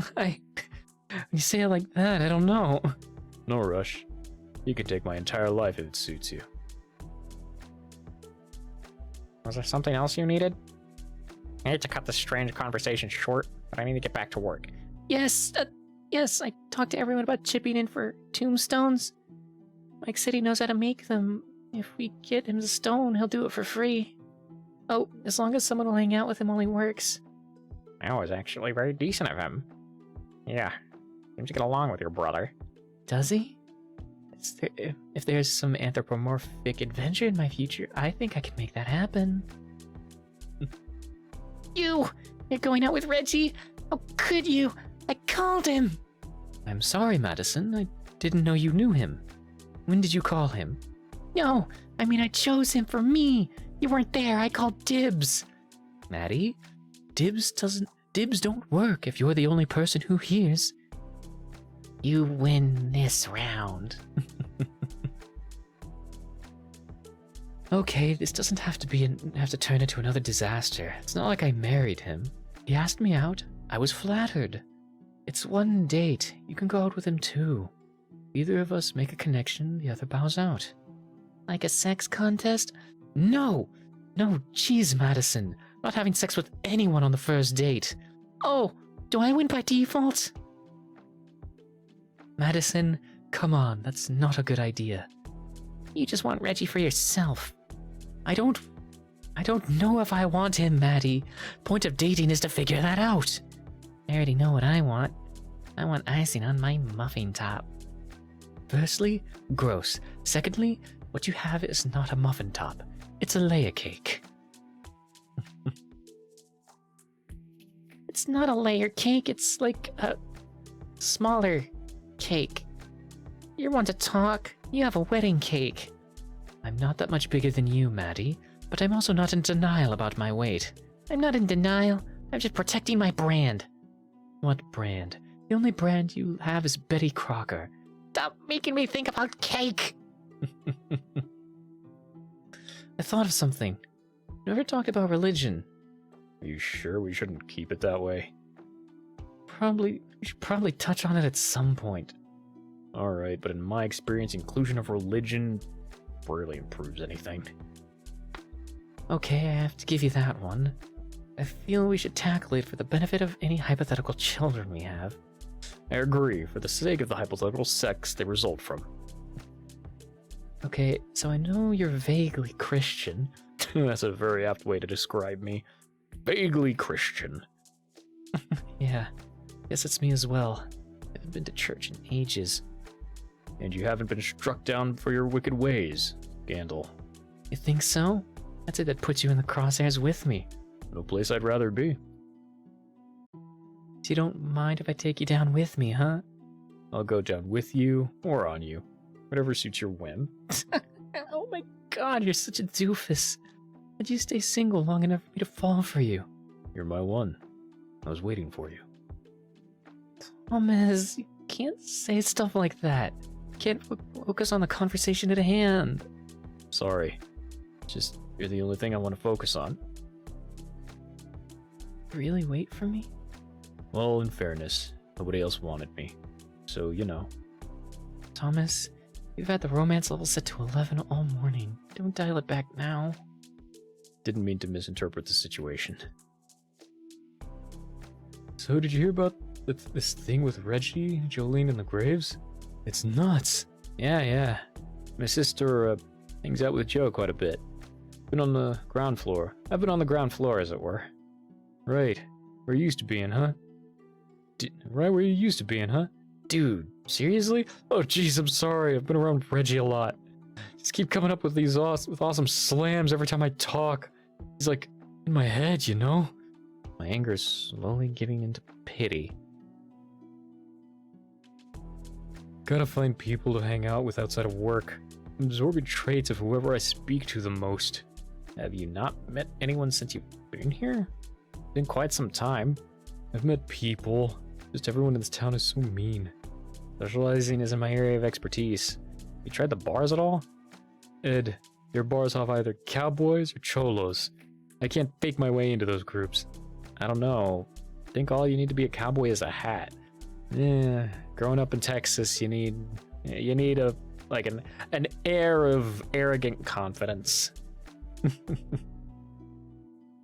S1: When you say it like that, I don't know.
S2: No rush. You can take my entire life if it suits you.
S3: Was there something else you needed? I hate to cut this strange conversation short, but I need to get back to work.
S1: Yes, I talked to everyone about chipping in for tombstones. Mike said he knows how to make them. If we get him the stone, he'll do it for free. Oh, as long as someone will hang out with him while he works.
S3: That was actually very decent of him. Yeah, seems to get along with your brother.
S1: Does he? If there's some anthropomorphic adventure in my future, I think I can make that happen. You're going out with Reggie? How could you? I called him! I'm sorry, Madison. I didn't know you knew him. When did you call him? No, I mean I chose him for me. You weren't there. I called dibs. Maddie, dibs don't work if you're the only person who hears. You win this round. Okay, this doesn't have to turn into another disaster. It's not like I married him. He asked me out. I was flattered. It's one date. You can go out with him too. Either of us make a connection, the other bows out. Like a sex contest? No, jeez, Madison. Not having sex with anyone on the first date. Oh, do I win by default? Madison, come on, that's not a good idea. You just want Reggie for yourself. I don't know if I want him, Maddie. Point of dating is to figure that out. I already know what I want. I want icing on my muffin top. Firstly, gross. Secondly, what you have is not a muffin top. It's a layer cake. It's not a layer cake, it's like a smaller cake. You're one to talk. You have a wedding cake. I'm not that much bigger than you, Maddie. But I'm also not in denial about my weight. I'm not in denial. I'm just protecting my brand. What brand? The only brand you have is Betty Crocker. Stop making me think about cake! I thought of something. Never talked about religion.
S2: Are you sure we shouldn't keep it that way?
S1: We should probably touch on it at some point.
S2: Alright, but in my experience, inclusion of religion rarely improves anything.
S1: Okay, I have to give you that one. I feel we should tackle it for the benefit of any hypothetical children we have.
S2: I agree, for the sake of the hypothetical sex they result from.
S1: Okay, so I know you're vaguely Christian.
S2: That's a very apt way to describe me. Vaguely Christian.
S1: Yeah, guess it's me as well. I haven't been to church in ages.
S2: And you haven't been struck down for your wicked ways, Gandalf.
S1: You think so? I'd say that puts you in the crosshairs with me.
S2: No place I'd rather be.
S1: So you don't mind if I take you down with me, huh?
S2: I'll go down with you or on you. Whatever suits your whim.
S1: Oh my god, you're such a doofus. How'd you stay single long enough for me to fall for you?
S2: You're my one. I was waiting for you.
S1: Thomas, you can't say stuff like that. You can't focus on the conversation at hand.
S2: Sorry. Just, you're the only thing I want to focus on.
S1: Really wait for me?
S2: Well, in fairness, nobody else wanted me. So, you know.
S1: Thomas, you've had the romance level set to 11 all morning. Don't dial it back now.
S2: Didn't mean to misinterpret the situation. So, did you hear about this thing with Reggie, Jolene, and the Graves? It's nuts. Yeah. My sister hangs out with Joe quite a bit. Been on the ground floor. I've been on the ground floor, as it were. Right. Where you used to be in, huh? Right where you used to be in, huh? Dude, seriously? Oh, jeez, I'm sorry. I've been around Reggie a lot. Just keep coming up with these awesome slams every time I talk. He's like in my head, you know? My anger is slowly giving into pity. Gotta find people to hang out with outside of work. Absorbing traits of whoever I speak to the most. Have you not met anyone since you've been here? Been quite some time. I've met people. Just everyone in this town is so mean. Socializing isn't my area of expertise. You tried the bars at all? Ed, your bars have either cowboys or cholos. I can't fake my way into those groups. I don't know. I think all you need to be a cowboy is a hat. Yeah, growing up in Texas, you need an air of arrogant confidence.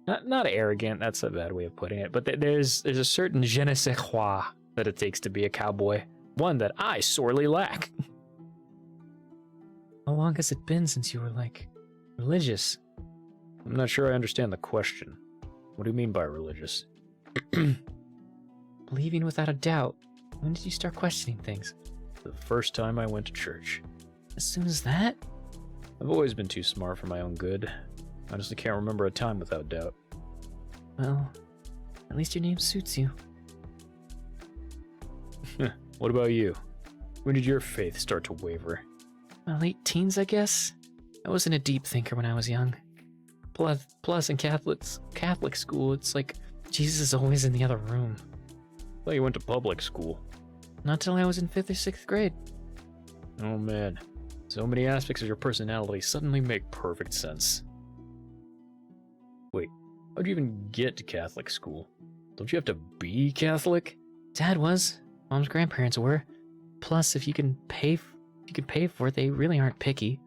S2: Not arrogant, that's a bad way of putting it, but there's a certain je ne sais quoi that it takes to be a cowboy. One that I sorely lack.
S1: How long has it been since you were, religious?
S2: I'm not sure I understand the question. What do you mean by religious?
S1: Believing without a doubt. When did you start questioning things?
S2: The first time I went to church.
S1: As soon as that?
S2: I've always been too smart for my own good. I honestly can't remember a time without doubt.
S1: Well, at least your name suits you.
S2: What about you? When did your faith start to waver?
S1: My late teens, I guess. I wasn't a deep thinker when I was young. Plus in Catholic school, it's like Jesus is always in the other room.
S2: I thought you went to public school.
S1: Not till I was in 5th or 6th grade.
S2: Oh man, so many aspects of your personality suddenly make perfect sense. Wait, how'd you even get to Catholic school? Don't you have to be Catholic?
S1: Dad was. Mom's grandparents were. Plus, if you can pay for it, they really aren't picky.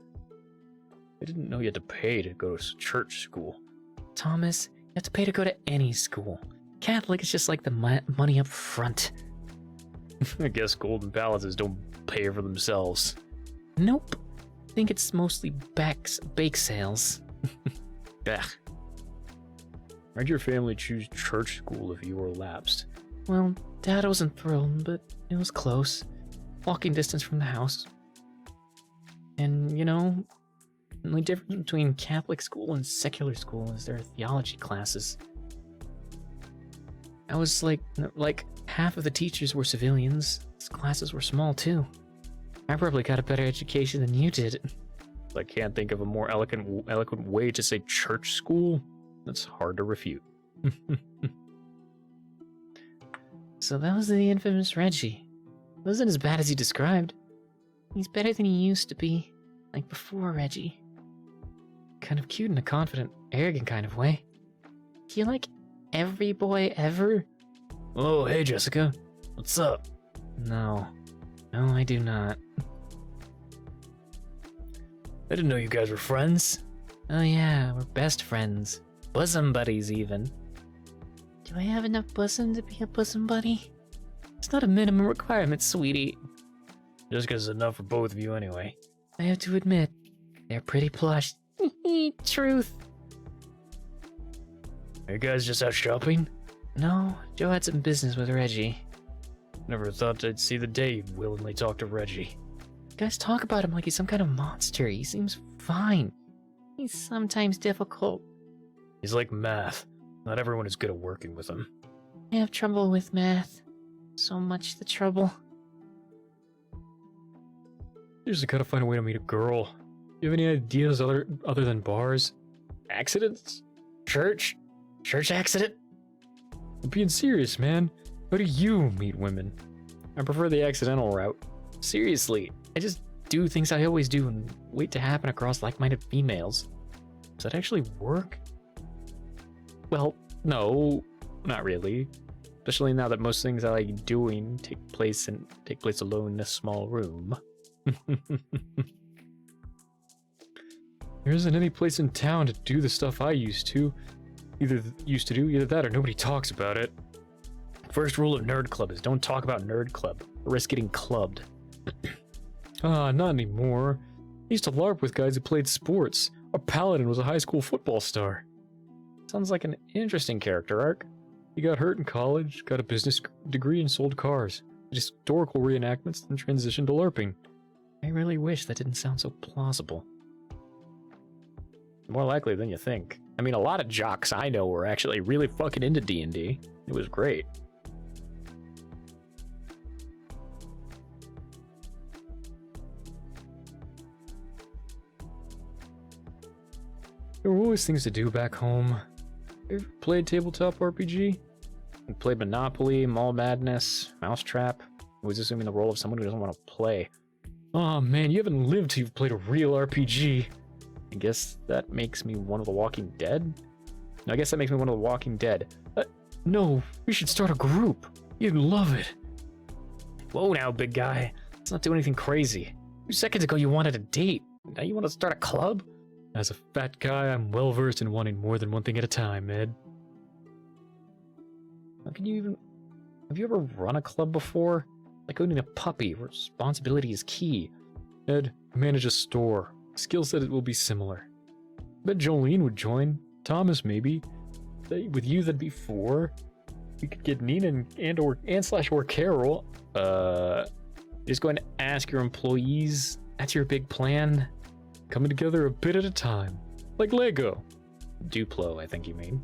S2: I didn't know you had to pay to go to church school.
S1: Thomas, you have to pay to go to any school. Catholic is just like the money up front.
S2: I guess Golden Palaces don't pay for themselves.
S1: Nope. I think it's mostly bake sales.
S2: Bah. Why'd your family choose church school if you were lapsed?
S1: Well, Dad wasn't thrilled, but it was close. Walking distance from the house. And, the only difference between Catholic school and secular school is their theology classes. I was like half of the teachers were civilians. His classes were small too. I probably got a better education than you did.
S2: I can't think of a more eloquent way to say church school. That's hard to refute.
S1: So that was the infamous Reggie. Wasn't as bad as he described. He's better than he used to be, like before Reggie. Kind of cute in a confident, arrogant kind of way. Do you like every boy ever?
S2: Oh, hey Jessica. What's up?
S1: No. No, I do not.
S2: I didn't know you guys were friends.
S1: Oh yeah, we're best friends. Bosom buddies, even. Do I have enough bosom to be a bosom buddy? It's not a minimum requirement, sweetie.
S2: Jessica's enough for both of you anyway.
S1: I have to admit, they're pretty plush. Truth.
S2: Are you guys just out shopping?
S1: No, Joe had some business with Reggie.
S2: Never thought I'd see the day you'd willingly talk to Reggie.
S1: You guys talk about him like he's some kind of monster. He seems fine. He's sometimes difficult.
S2: He's like math. Not everyone is good at working with him.
S1: I have trouble with math. So much the trouble.
S2: You just gotta find a way to meet a girl. You have any ideas other than bars? Accidents? Church? Church accident? I'm being serious, man. How do you meet women?
S1: I prefer the accidental route. Seriously, I just do things I always do and wait to happen across like-minded females.
S2: Does that actually work?
S1: Well, no, not really. Especially now that most things I like doing take place alone in a small room.
S2: There isn't any place in town to do the stuff I used to. Either that or nobody talks about it. First rule of Nerd Club is don't talk about Nerd Club. Risk getting clubbed. Not anymore. I used to LARP with guys who played sports. Our paladin was a high school football star.
S1: Sounds like an interesting character arc.
S2: He got hurt in college, got a business degree, and sold cars. Did historical reenactments, then transitioned to LARPing.
S1: I really wish that didn't sound so plausible.
S2: More likely than you think. I mean, a lot of jocks I know were actually really fucking into D&D. It was great. There were always things to do back home. Ever played tabletop RPG?
S1: I played Monopoly, Mall Madness, Mousetrap. I was assuming the role of someone who doesn't want to play.
S2: Oh man, you haven't lived till you've played a real RPG.
S1: I guess that makes me one of the Walking Dead? No, I guess that makes me one of the Walking Dead.
S2: No, we should start a group. You'd love it.
S1: Whoa now, big guy. Let's not do anything crazy. 2 seconds ago you wanted a date. Now you want to start a club?
S2: As a fat guy, I'm well versed in wanting more than one thing at a time, Ed.
S1: How can you even... Have you ever run a club before? Like owning a puppy, where responsibility is key.
S2: Ed, I manage a store. Skill set it will be similar. Bet Jolene would join. Thomas, maybe. With you, that'd be 4. We could get Nina and/or Carol.
S1: You're just going to ask your employees? That's your big plan?
S2: Coming together a bit at a time. Like Lego.
S1: Duplo, I think you mean.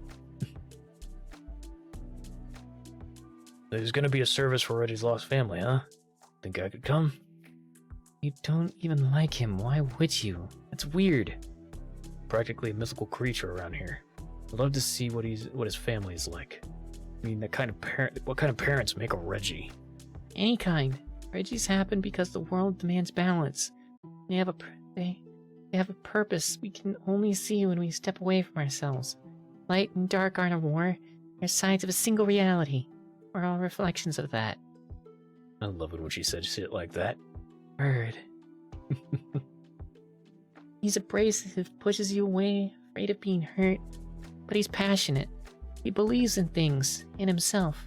S2: There's gonna be a service for Reggie's lost family, huh? Think I could come?
S1: You don't even like him. Why would you? That's weird.
S2: Practically a mythical creature around here. I'd love to see what his family is like. I mean, what kind of parents make a Reggie?
S1: Any kind. Reggie's happen because the world demands balance. They have a purpose we can only see when we step away from ourselves. Light and dark aren't a war. They're sides of a single reality. We're all reflections of that.
S2: I love it when she said shit like that.
S1: Bird. He's abrasive, pushes you away, afraid of being hurt. But he's passionate. He believes in things, in himself.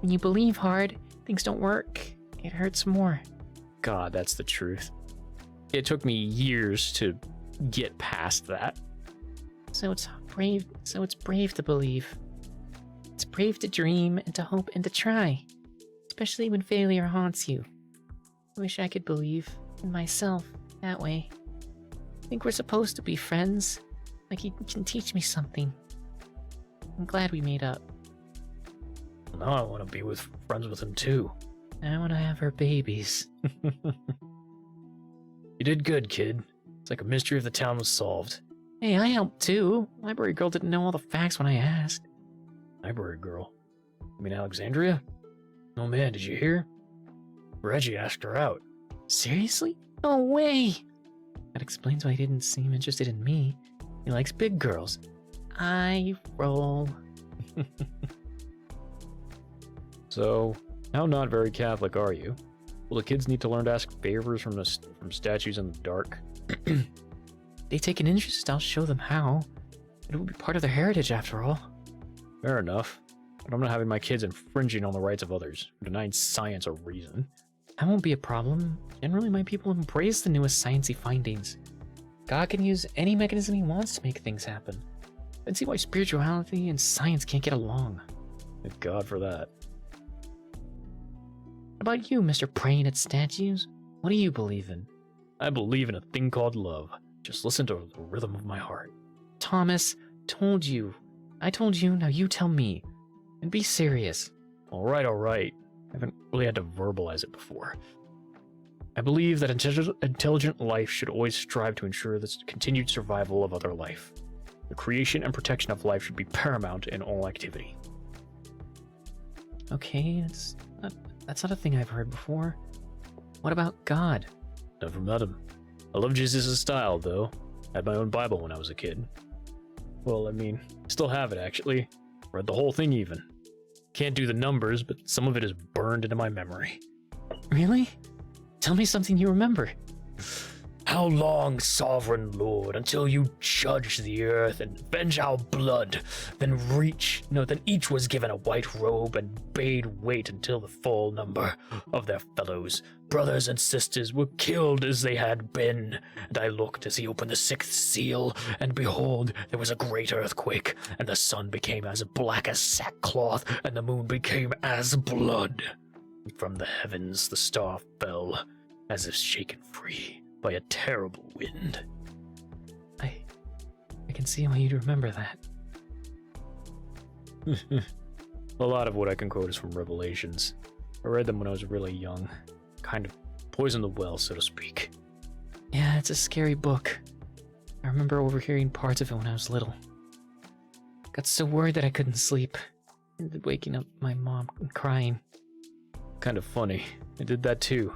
S1: When you believe hard, things don't work. It hurts more.
S2: God, that's the truth. It took me years to get past that.
S1: So it's brave to believe. It's brave to dream and to hope and to try. Especially when failure haunts you. I wish I could believe in myself that way. I think we're supposed to be friends. Like he can teach me something. I'm glad we made up.
S2: Now I want to be friends with him too.
S1: I want to have her babies.
S2: You did good, kid. It's like a mystery of the town was solved.
S1: Hey, I helped too. Library girl didn't know all the facts when I asked.
S2: Library girl? You mean Alexandria? Oh man, did you hear? Reggie asked her out.
S1: Seriously? No way! That explains why he didn't seem interested in me. He likes big girls. I roll.
S2: So, how not very Catholic are you? Will the kids need to learn to ask favors from statues in the dark?
S1: They take an interest, I'll show them how. It will be part of their heritage after all.
S2: Fair enough. But I'm not having my kids infringing on the rights of others, or denying science or reason.
S1: That won't be a problem. Generally, my people embrace the newest sciencey findings. God can use any mechanism he wants to make things happen. And see why spirituality and science can't get along.
S2: Thank God for that.
S1: What about you, Mr. Praying at Statues? What do you believe in?
S2: I believe in a thing called love. Just listen to the rhythm of my heart.
S1: Thomas, told you. I told you, now you tell me. And be serious.
S2: Alright. I haven't really had to verbalize it before. I believe that intelligent life should always strive to ensure the continued survival of other life. The creation and protection of life should be paramount in all activity.
S1: Okay, that's not a thing I've heard before. What about God?
S2: Never met him. I love Jesus' style, though. I had my own Bible when I was a kid. Well, I mean, still have it, actually. Read the whole thing, even. Can't do the numbers, but some of it is burned into my memory.
S1: Really? Tell me something you remember.
S2: How long, sovereign Lord, until you judge the earth and avenge our blood? Then each was given a white robe and bade wait until the full number of their fellows, brothers and sisters, were killed as they had been. And I looked as he opened the sixth seal, and behold, there was a great earthquake, and the sun became as black as sackcloth, and the moon became as blood. And from the heavens the star fell, as if shaken free by a terrible wind.
S1: I can see why you'd remember that.
S2: A lot of what I can quote is from Revelations. I read them when I was really young. Kind of poisoned the well, so to speak.
S1: Yeah, it's a scary book. I remember overhearing parts of it when I was little. Got so worried that I couldn't sleep. Ended up waking up my mom and crying.
S2: Kind of funny. I did that too.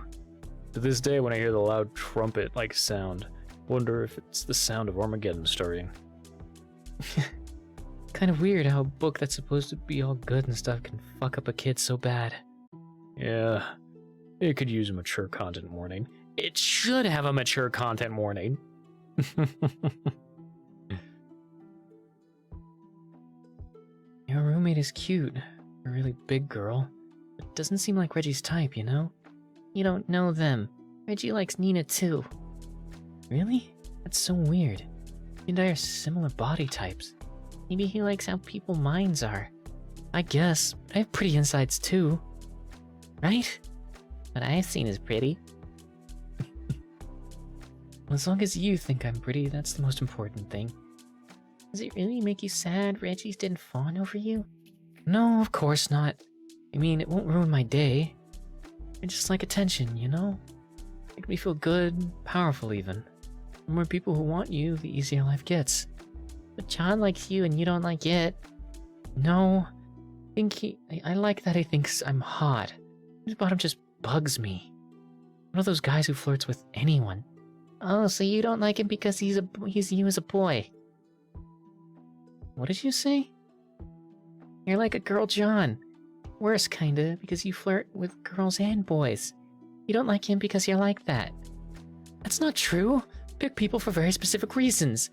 S2: To this day, when I hear the loud trumpet-like sound, I wonder if it's the sound of Armageddon starting.
S1: Kind of weird how a book that's supposed to be all good and stuff can fuck up a kid so bad.
S2: Yeah, it could use a mature content warning. It should have a mature content warning.
S1: Your roommate is cute. A really big girl. But doesn't seem like Reggie's type, you know? You don't know them. Reggie likes Nina too. Really? That's so weird. He and I are similar body types. Maybe he likes how people's minds are. I guess. I have pretty insides too. Right? What I've seen is pretty. As long as you think I'm pretty, that's the most important thing. Does it really make you sad Reggie's didn't fawn over you? No, of course not. I mean, it won't ruin my day. I just like attention, you know? Make me feel good, powerful even. The more people who want you, the easier life gets. But John likes you and you don't like it. No. I like that he thinks I'm hot. His bottom just bugs me. One of those guys who flirts with anyone. Oh, so you don't like him because he's you as a boy. What did you say? You're like a girl John. Worse, kinda, because you flirt with girls and boys. You don't like him because you're like that. That's not true. Pick people for very specific reasons.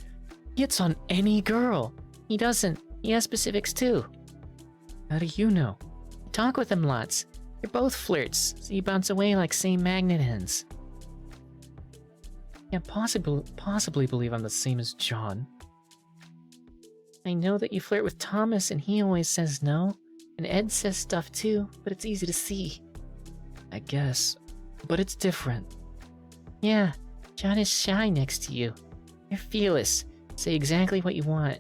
S1: He hits on any girl. He doesn't. He has specifics too. How do you know? You talk with him lots. You're both flirts, so you bounce away like same magnet ends. Can't possibly believe I'm the same as John. I know that you flirt with Thomas and he always says no. And Ed says stuff too, but it's easy to see. I guess. But it's different. Yeah, John is shy next to you. You're fearless. Say exactly what you want.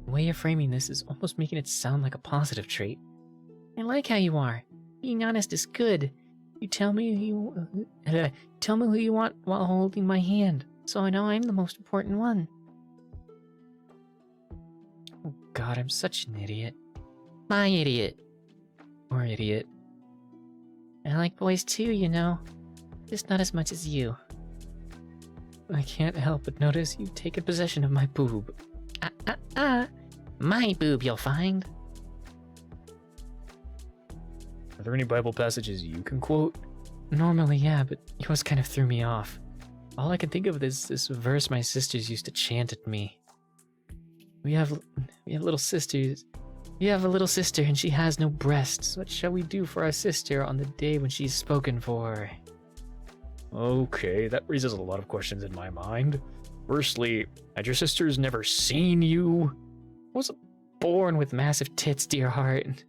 S1: The way you're framing this is almost making it sound like a positive trait. I like how you are. Being honest is good. You tell me tell me who you want while holding my hand, so I know I'm the most important one. Oh God, I'm such an idiot. My idiot. Or idiot. I like boys too, you know. Just not as much as you. I can't help but notice you've taken possession of my boob. My boob, you'll find.
S2: Are there any Bible passages you can quote?
S1: Normally, yeah, but yours kind of threw me off. All I can think of is this verse my sisters used to chant at me. We have little sisters. We have a little sister and she has no breasts. What shall we do for our sister on the day when she's spoken for?
S2: Okay, that raises a lot of questions in my mind. Firstly, had your sisters never seen you?
S1: I wasn't born with massive tits, dear heart.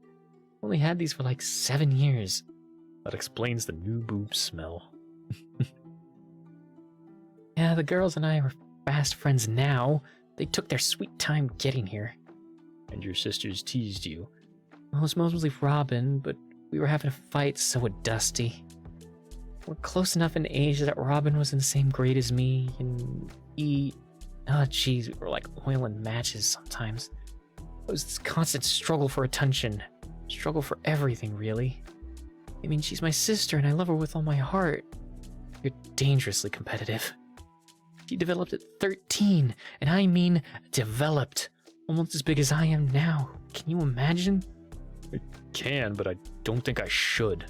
S1: Only had these for like 7 years.
S2: That explains the new boob smell.
S1: Yeah, the girls and I are fast friends now. They took their sweet time getting here.
S2: And your sisters teased you.
S1: Well, it was mostly Robin, but we were having a fight, so would Dusty. We're close enough in age that Robin was in the same grade as me, and we were like oil and matches sometimes. It was this constant struggle for attention. Struggle for everything, really. I mean, she's my sister, and I love her with all my heart. You're dangerously competitive. She developed at 13, and I mean developed. Almost as big as I am now. Can you imagine?
S2: I can, but I don't think I should.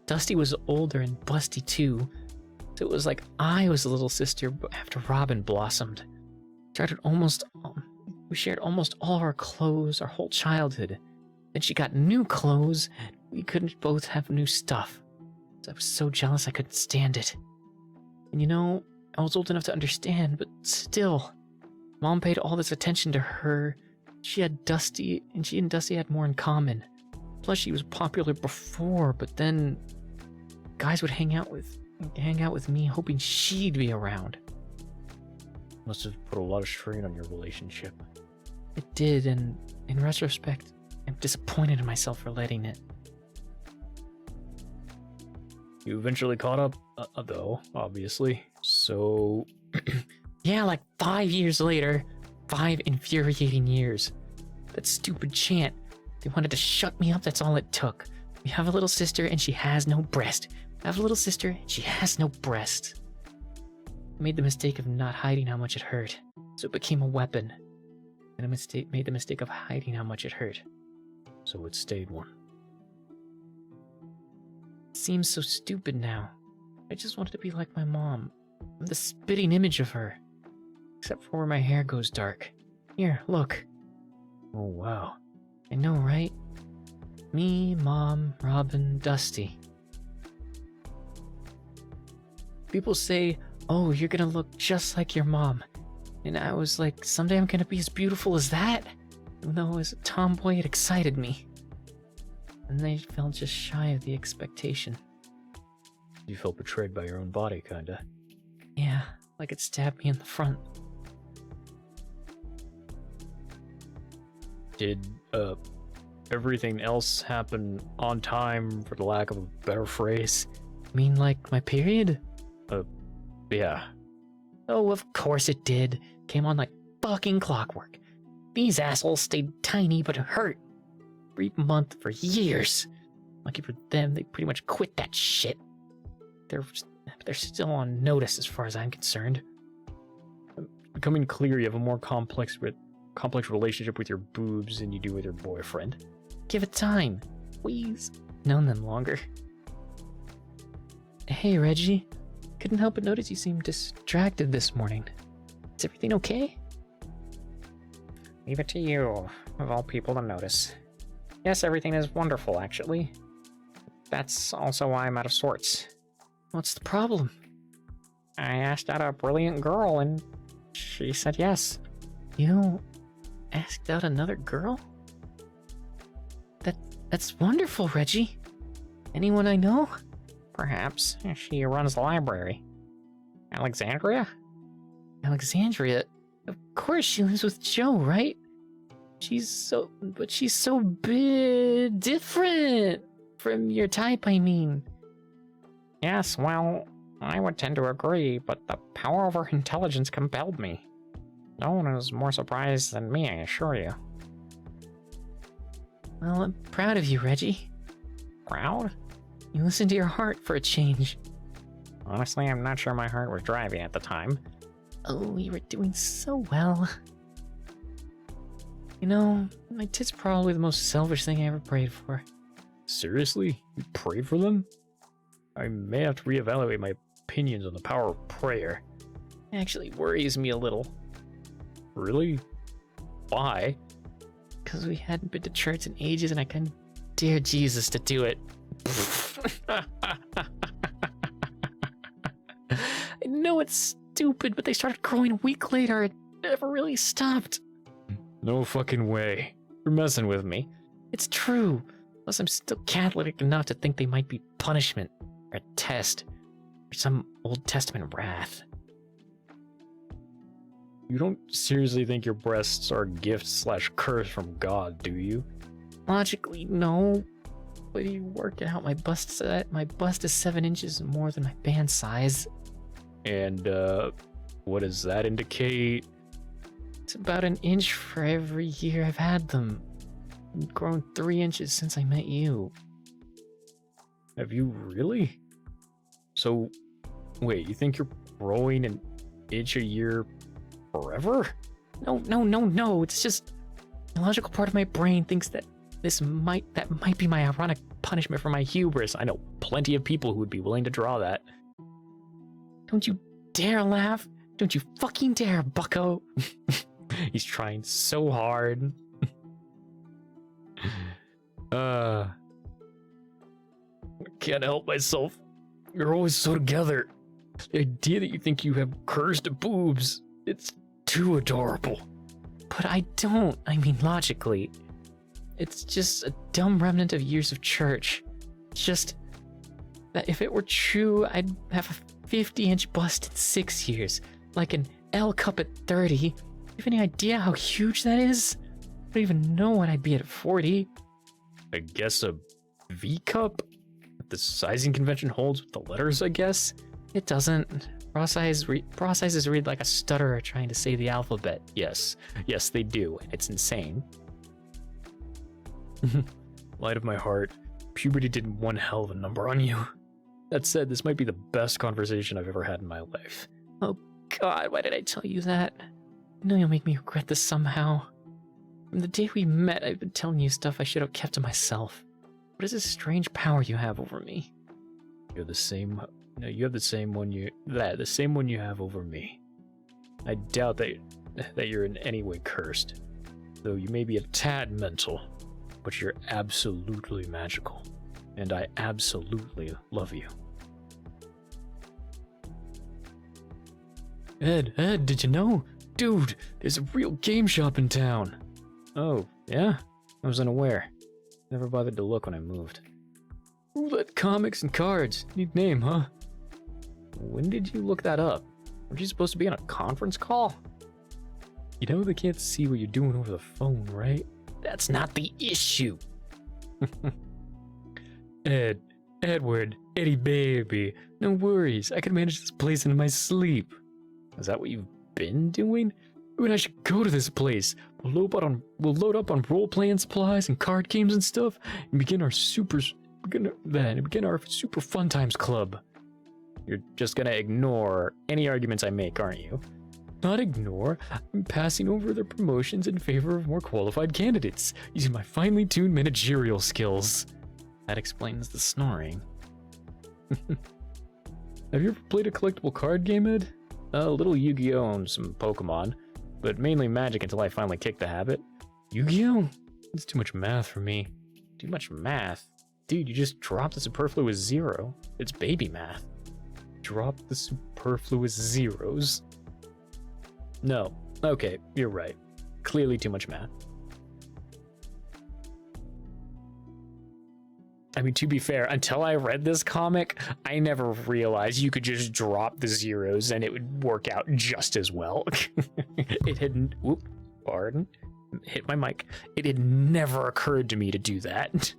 S1: Dusty was older and busty too, so it was like I was the little sister after Robin blossomed. We shared almost all our clothes our whole childhood. Then she got new clothes, and we couldn't both have new stuff. So I was so jealous I couldn't stand it. And you know, I was old enough to understand, but still, Mom paid all this attention to her. She had Dusty, and she and Dusty had more in common. Plus, she was popular before, but then guys would hang out with me, hoping she'd be around.
S2: Must have put a lot of strain on your relationship.
S1: It did, and in retrospect, I'm disappointed in myself for letting it.
S2: You eventually caught up, though, obviously. So...
S1: Yeah, like 5 years later. 5 infuriating years. That stupid chant. They wanted to shut me up, that's all it took. We have a little sister and she has no breast. We have a little sister and she has no breast. I made the mistake of not hiding how much it hurt, so it became a weapon. And I made the mistake of hiding how much it hurt.
S2: So it stayed one.
S1: It seems so stupid now. I just wanted to be like my mom. I'm the spitting image of her. Except for where my hair goes dark. Here, look.
S2: Oh, wow.
S1: I know, right? Me, Mom, Robin, Dusty. People say, oh, you're gonna look just like your mom. And I was like, someday I'm gonna be as beautiful as that? Even though as a tomboy, it excited me. And they felt just shy of the expectation.
S2: You felt betrayed by your own body, kinda.
S1: Yeah, like it stabbed me in the front.
S2: Did, everything else happen on time, for the lack of a better phrase?
S1: Mean like my period?
S2: Yeah.
S1: Oh, of course it did. Came on like fucking clockwork. These assholes stayed tiny but hurt. Every month for years. Lucky for them, they pretty much quit that shit. They're still on notice as far as I'm concerned.
S2: Becoming clear you have a more complex relationship with your boobs than you do with your boyfriend.
S1: Give it time. Please. Known them longer. Hey, Reggie. Couldn't help but notice you seemed distracted this morning. Is everything okay?
S3: Leave it to you, of all people to notice. Yes, everything is wonderful, actually. That's also why I'm out of sorts.
S1: What's the problem?
S3: I asked out a brilliant girl, and she said yes.
S1: You asked out another girl? That's wonderful, Reggie. Anyone I know?
S3: Perhaps. She runs the library. Alexandria?
S1: Alexandria? Of course she lives with Joe, right? She's so big, different. From your type, I mean.
S3: Yes, well, I would tend to agree, but the power over intelligence compelled me. No one is more surprised than me, I assure you.
S1: Well, I'm proud of you, Reggie.
S3: Proud?
S1: You listened to your heart for a change.
S3: Honestly, I'm not sure my heart was driving at the time.
S1: Oh, you were doing so well. You know, my tit's probably the most selfish thing I ever prayed for.
S2: Seriously? You prayed for them? I may have to reevaluate my opinions on the power of prayer.
S1: It actually worries me a little.
S2: Really? Why?
S1: Because we hadn't been to church in ages and I couldn't dare Jesus to do it. I know it's stupid, but they started growing a week later. It never really stopped.
S2: No fucking way. You're messing with me.
S1: It's true. Plus, I'm still Catholic enough to think they might be punishment, or a test, or some Old Testament wrath.
S2: You don't seriously think your breasts are a gift/curse from God, do you?
S1: Logically, no. But you work it out, my bust is 7 inches more than my band size.
S2: And, what does that indicate?
S1: It's about an inch for every year I've had them. I've grown 3 inches since I met you.
S2: Have you really? So, wait, you think you're growing an inch a year forever?
S1: No. It's just the logical part of my brain thinks that that might be my ironic punishment for my hubris.
S2: I know plenty of people who would be willing to draw that.
S1: Don't you dare laugh. Don't you fucking dare, bucko.
S2: He's trying so hard. I can't help myself. You're always so together. The idea that you think you have cursed boobs, it's too adorable.
S1: But I don't. I mean, logically. It's just a dumb remnant of years of church. It's just that if it were true, I'd have a 50-inch bust in 6 years, like an L cup at 30. You have any idea how huge that is? I don't even know what I'd be at 40.
S2: I guess a V cup? The sizing convention holds with the letters, I guess?
S1: It doesn't. Raw sizes read like a stutterer trying to say the alphabet.
S2: Yes, they do. It's insane. Light of my heart, puberty did one hell of a number on you. That said, this might be the best conversation I've ever had in my life.
S1: Oh God, why did I tell you that? I know you'll make me regret this somehow. From the day we met, I've been telling you stuff I should have kept to myself. What is this strange power you have over me?
S2: You have the same one you have over me. I doubt that you're in any way cursed, though you may be a tad mental, but you're absolutely magical, and I absolutely love you. Ed, did you know? Dude, there's a real game shop in town. Oh, yeah? I was unaware. Never bothered to look when I moved. Roulette comics and cards. Neat name, huh? When did you look that up? Weren't you supposed to be on a conference call? You know they can't see what you're doing over the phone, right?
S1: That's not the issue.
S2: Edward, Eddie baby, no worries. I can manage this place in my sleep. Is that what you've been doing? When I should go to this place. We'll load up on role-playing supplies and card games and stuff, and begin our super fun times club. You're just gonna ignore any arguments I make, aren't you? Not ignore. I'm passing over their promotions in favor of more qualified candidates, using my finely tuned managerial skills.
S1: That explains the snoring.
S2: Have you ever played a collectible card game, Ed? A little Yu-Gi-Oh! And some Pokemon, but mainly Magic until I finally kicked the habit. Yu-Gi-Oh! It's too much math for me.
S1: Too much math?
S2: Dude, you just dropped the superfluous 0. It's baby math. Drop the superfluous zeros. No. Okay, you're right. Clearly too much math. I mean, to be fair, until I read this comic, I never realized you could just drop the zeros and it would work out just as well. It had, hit my mic. It had never occurred to me to do that.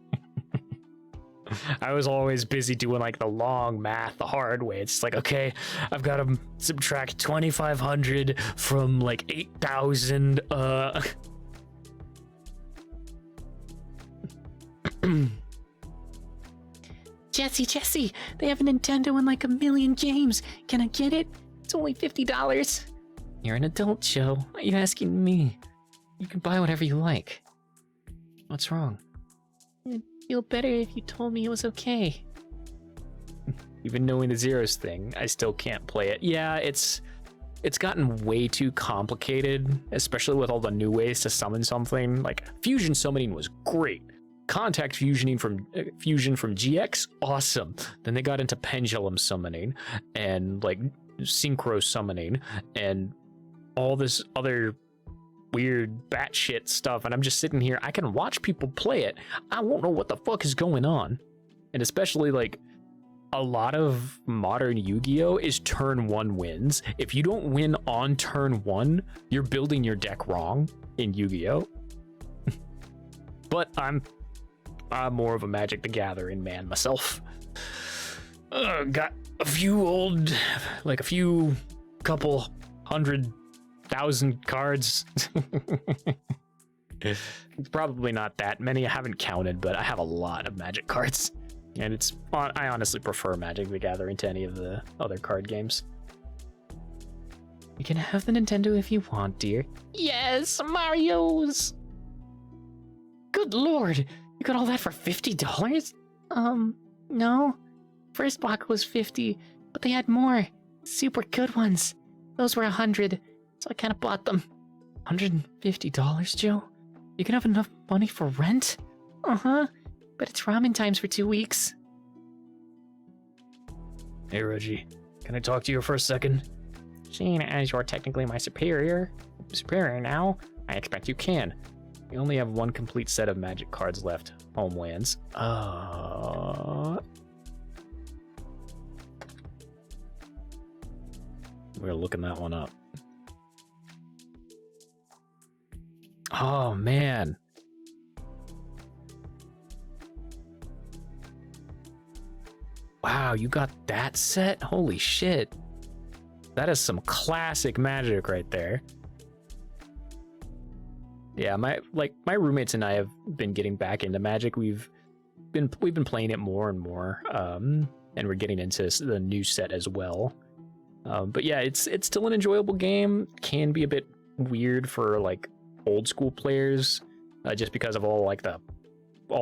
S2: I was always busy doing like the long math the hard way. It's like, okay, I've got to subtract 2,500 from like 8,000.
S1: Jesse, they have a Nintendo and like a million games. Can I get it? It's only $50. You're an adult, Joe. Why are you asking me? You can buy whatever you like. What's wrong? It'd feel better if you told me it was okay.
S2: Even knowing the zeros thing, I still can't play it. Yeah, it's gotten way too complicated, especially with all the new ways to summon something. Like fusion summoning was great. Contact fusion from GX, awesome. Then they got into pendulum summoning and like synchro summoning and all this other weird batshit stuff, and I'm just sitting here. I can watch people play it. I won't know what the fuck is going on. And especially like a lot of modern Yu-Gi-Oh is turn 1 wins. If you don't win on turn 1, you're building your deck wrong in Yu-Gi-Oh. But I'm more of a Magic the Gathering man myself. Got a few couple 100,000 cards. It's probably not that many. I haven't counted, but I have a lot of Magic cards. And I honestly prefer Magic the Gathering to any of the other card games.
S1: You can have the Nintendo if you want, dear. Yes, Mario's! Good lord, you got all that for $50? No. First box was 50, but they had more. Super good ones. Those were 100, so I kind of bought them. $150, Joe? You can have enough money for rent? Uh-huh. But it's ramen times for 2 weeks.
S2: Hey, Reggie. Can I talk to you for a second?
S3: Seeing as you're technically my superior now, I expect you can.
S2: We only have one complete set of Magic cards left. Homelands. We're looking that one up. Oh, man. Wow, you got that set? Holy shit. That is some classic Magic right there. Yeah, my roommates and I have been getting back into Magic. We've been playing it more and more, and we're getting into the new set as well. But yeah, it's still an enjoyable game. Can be a bit weird for like old school players, just because of all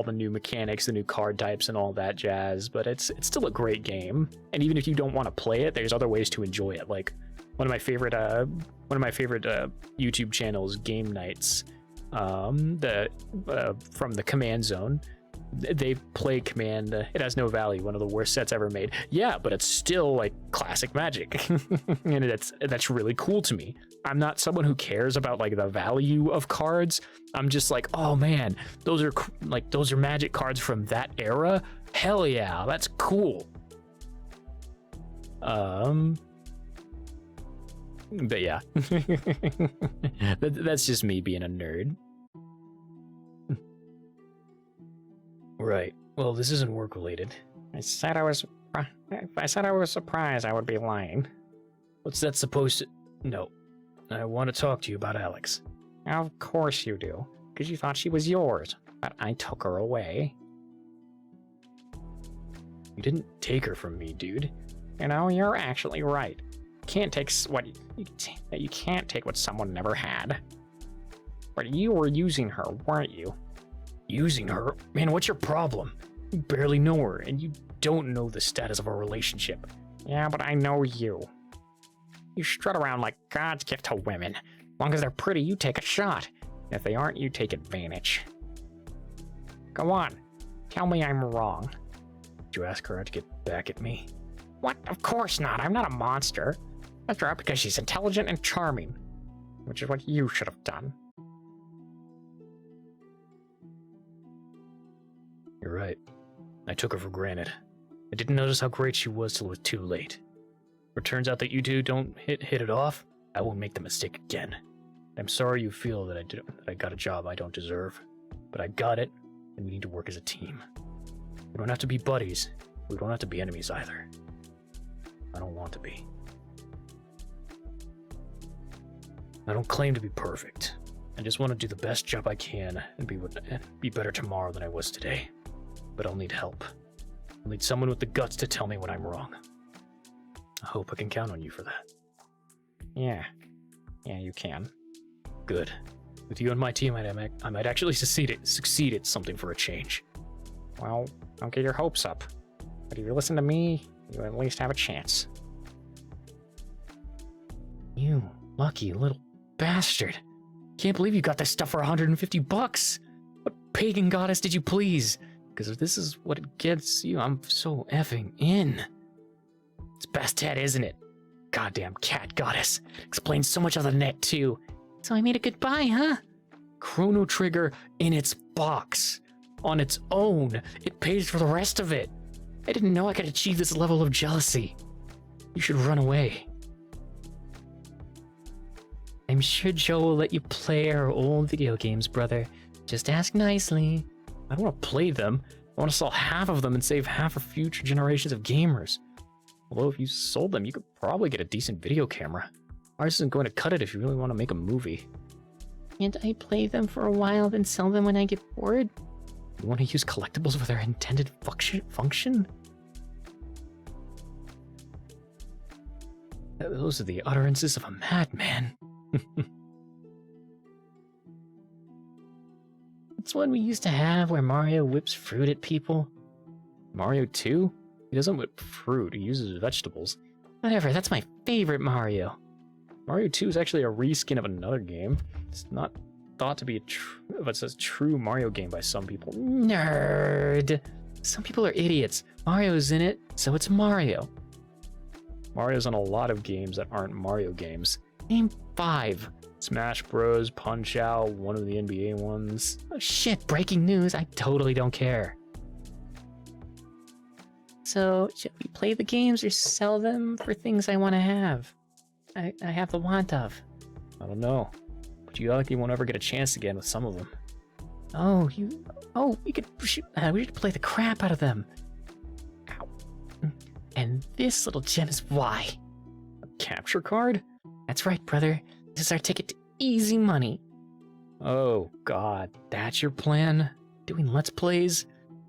S2: the new mechanics, the new card types, and all that jazz. But it's still a great game. And even if you don't want to play it, there's other ways to enjoy it. Like one of my favorite YouTube channels, Game Nights, from the Command Zone. They play Command. It has no value. One of the worst sets ever made. Yeah, but it's still like classic Magic, and that's really cool to me. I'm not someone who cares about like the value of cards. I'm just like, oh man, those are Magic cards from that era. Hell yeah, that's cool. But yeah, that's just me being a nerd. Right. Well, this isn't work related.
S3: I said I was surprised I would be lying.
S2: What's that supposed to... No. I want to talk to you about Alex.
S3: Of course you do, because you thought she was yours, but I took her away.
S2: You didn't take her from me, dude.
S3: You know, you're actually right. You can't take what someone never had. But you were using her, weren't you?
S2: Using her? Man, what's your problem? You barely know her, and you don't know the status of our relationship.
S3: Yeah, but I know you. You strut around like God's gift to women. As long as they're pretty, you take a shot. And if they aren't, you take advantage. Go on. Tell me I'm wrong.
S2: Did you ask her to get back at me?
S3: What? Of course not. I'm not a monster. I left her out because she's intelligent and charming. Which is what you should have done.
S2: You're right. I took her for granted. I didn't notice how great she was till it was too late. If it turns out that you two don't hit it off, I won't make the mistake again. I'm sorry you feel that I got a job I don't deserve, but I got it, and we need to work as a team. We don't have to be buddies. We don't have to be enemies either. I don't want to be. I don't claim to be perfect. I just want to do the best job I can and be better tomorrow than I was today. But I'll need help. I'll need someone with the guts to tell me when I'm wrong. I hope I can count on you for that.
S3: Yeah. Yeah, you can.
S2: Good. With you on my team, I might actually succeed at something for a change.
S3: Well, don't get your hopes up. But if you listen to me, you at least have a chance.
S2: You lucky little bastard. Can't believe you got this stuff for 150 bucks. What pagan goddess did you please? Because if this is what it gets you, I'm so effing in. It's Bastet, isn't it? Goddamn cat goddess. Explains so much of the net, too. So I made a good buy, huh? Chrono Trigger in its box. On its own. It pays for the rest of it. I didn't know I could achieve this level of jealousy. You should run away. I'm sure Joe will let you play our old video games, brother. Just ask nicely. I don't want to play them. I want to sell half of them and save half for future generations of gamers. Although if you sold them, you could probably get a decent video camera. Ours isn't going to cut it if you really want to make a movie. Can't I play them for a while, then sell them when I get bored? You want to use collectibles for their intended function? Those are the utterances of a madman. It's one we used to have where Mario whips fruit at people. Mario 2? He doesn't whip fruit, he uses vegetables. Whatever, that's my favorite Mario. Mario 2 is actually a reskin of another game. It's not thought to be a true Mario game by some people. Nerd! Some people are idiots. Mario's in it, so it's Mario. Mario's on a lot of games that aren't Mario games. Name 5. Smash Bros, Punch-Out, one of the NBA ones. Oh shit, breaking news, I totally don't care. So, should we play the games or sell them for things I want to have? I have the want of. I don't know, but you likely won't ever get a chance again with some of them. We should play the crap out of them. Ow. And this little gem is why. A capture card? That's right, brother. This is our ticket to easy money. Oh, God. That's your plan? Doing Let's Plays?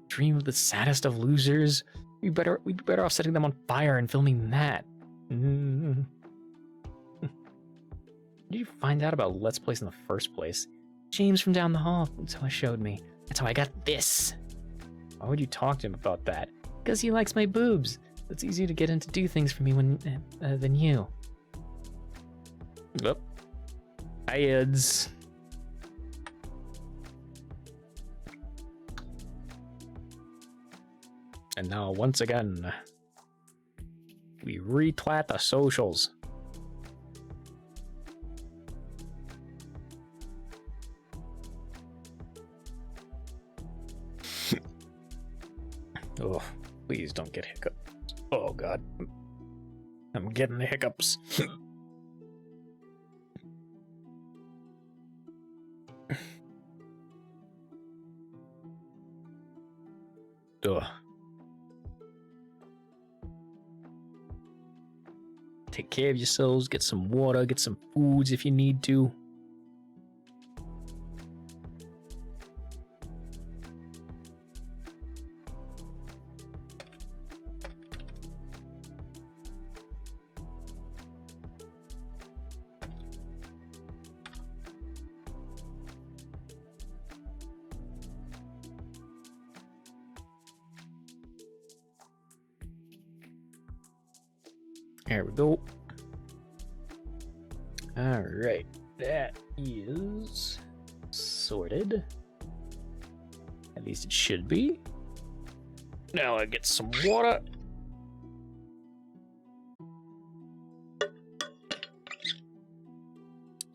S2: Dream of the saddest of losers? We'd be better off setting them on fire and filming that. Did you find out about Let's Plays in the first place? James from down the hall. That's how he showed me. That's how I got this. Why would you talk to him about that? Because he likes my boobs. It's easier to get him to do things for me than you. Yep. Ads. And now, once again, we retweet the socials. Oh, please don't get hiccups. Oh, God. I'm getting the hiccups. Ugh. Take care of yourselves, get some water, get some foods if you need to. There we go. All right, that is sorted. At least it should be. Now I get some water.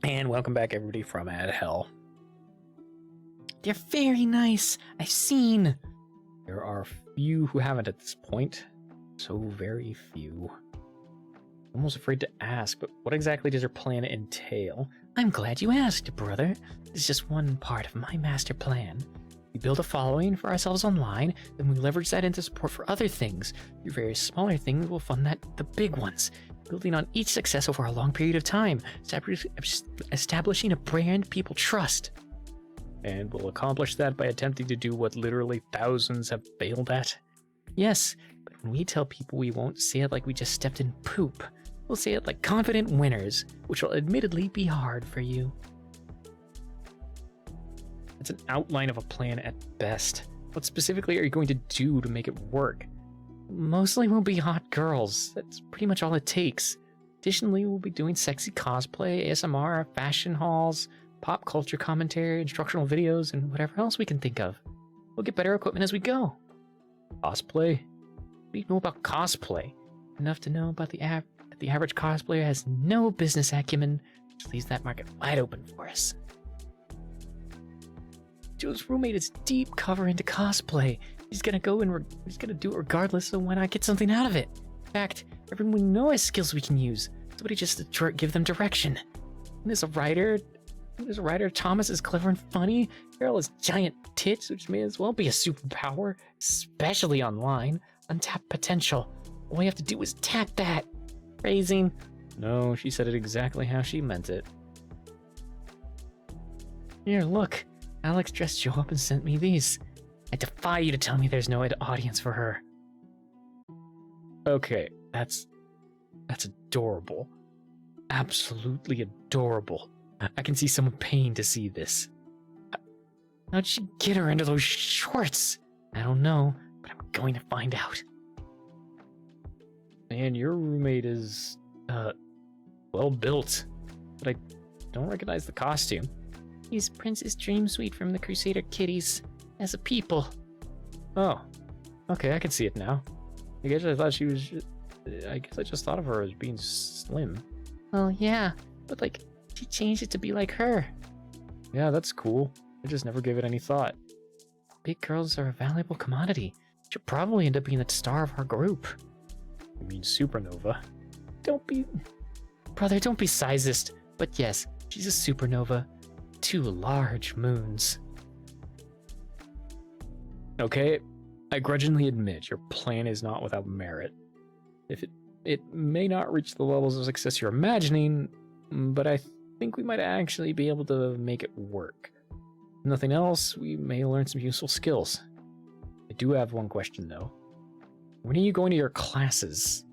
S2: And welcome back, everybody, from Ad Hell. They're very nice. I've seen. There are few who haven't at this point. So very few. Almost afraid to ask, but what exactly does her plan entail? I'm glad you asked, brother. It's just one part of my master plan.
S1: We build a following for ourselves online, then we leverage that into support for other things. Your various smaller things will fund the big ones, building on each success over a long period of time, establishing a brand people trust.
S2: And we'll accomplish that by attempting to do what literally thousands have failed at.
S1: Yes, but when we tell people, we won't say it like we just stepped in poop. We'll say it like confident winners, which will admittedly be hard for you.
S2: It's an outline of a plan at best. What specifically are you going to do to make it work?
S1: Mostly we'll be hot girls. That's pretty much all it takes. Additionally, we'll be doing sexy cosplay, ASMR, fashion hauls, pop culture commentary, instructional videos, and whatever else we can think of. We'll get better equipment as we go.
S2: Cosplay?
S1: What do you know about cosplay? Enough to know about the average cosplayer has no business acumen, which leaves that market wide open for us. Joe's roommate is deep cover into cosplay. He's gonna do it regardless, so why not get something out of it? In fact, everyone we know has skills we can use. Somebody just to give them direction. And there's a writer, Thomas is clever and funny. Carol has giant tits, which may as well be a superpower, especially online. Untapped potential. All we have to do is tap that. Phrasing.
S2: No, she said it exactly how she meant it.
S1: Here, look. Alex dressed Joe up and sent me these. I defy you to tell me there's no audience for her.
S2: Okay, that's adorable. Absolutely adorable. I can see someone paying to see this.
S1: How'd she get her into those shorts? I don't know, but I'm going to find out.
S2: Man, your roommate is, well built. But I don't recognize the costume.
S1: He's Princess Dreamsweet from the Crusader Kitties. As a people.
S2: Oh, okay, I can see it now. I guess I thought she was. I guess I just thought of her as being slim.
S1: Well, yeah, but she changed it to be like her.
S2: Yeah, that's cool. I just never gave it any thought.
S1: Big girls are a valuable commodity. She'll probably end up being the star of our group.
S2: You mean supernova?
S1: Brother, don't be sizist. But yes, she's a supernova. 2 large moons.
S2: Okay, I grudgingly admit your plan is not without merit. It may not reach the levels of success you're imagining, but I think we might actually be able to make it work. If nothing else, we may learn some useful skills. I do have one question though. When are you going to your classes?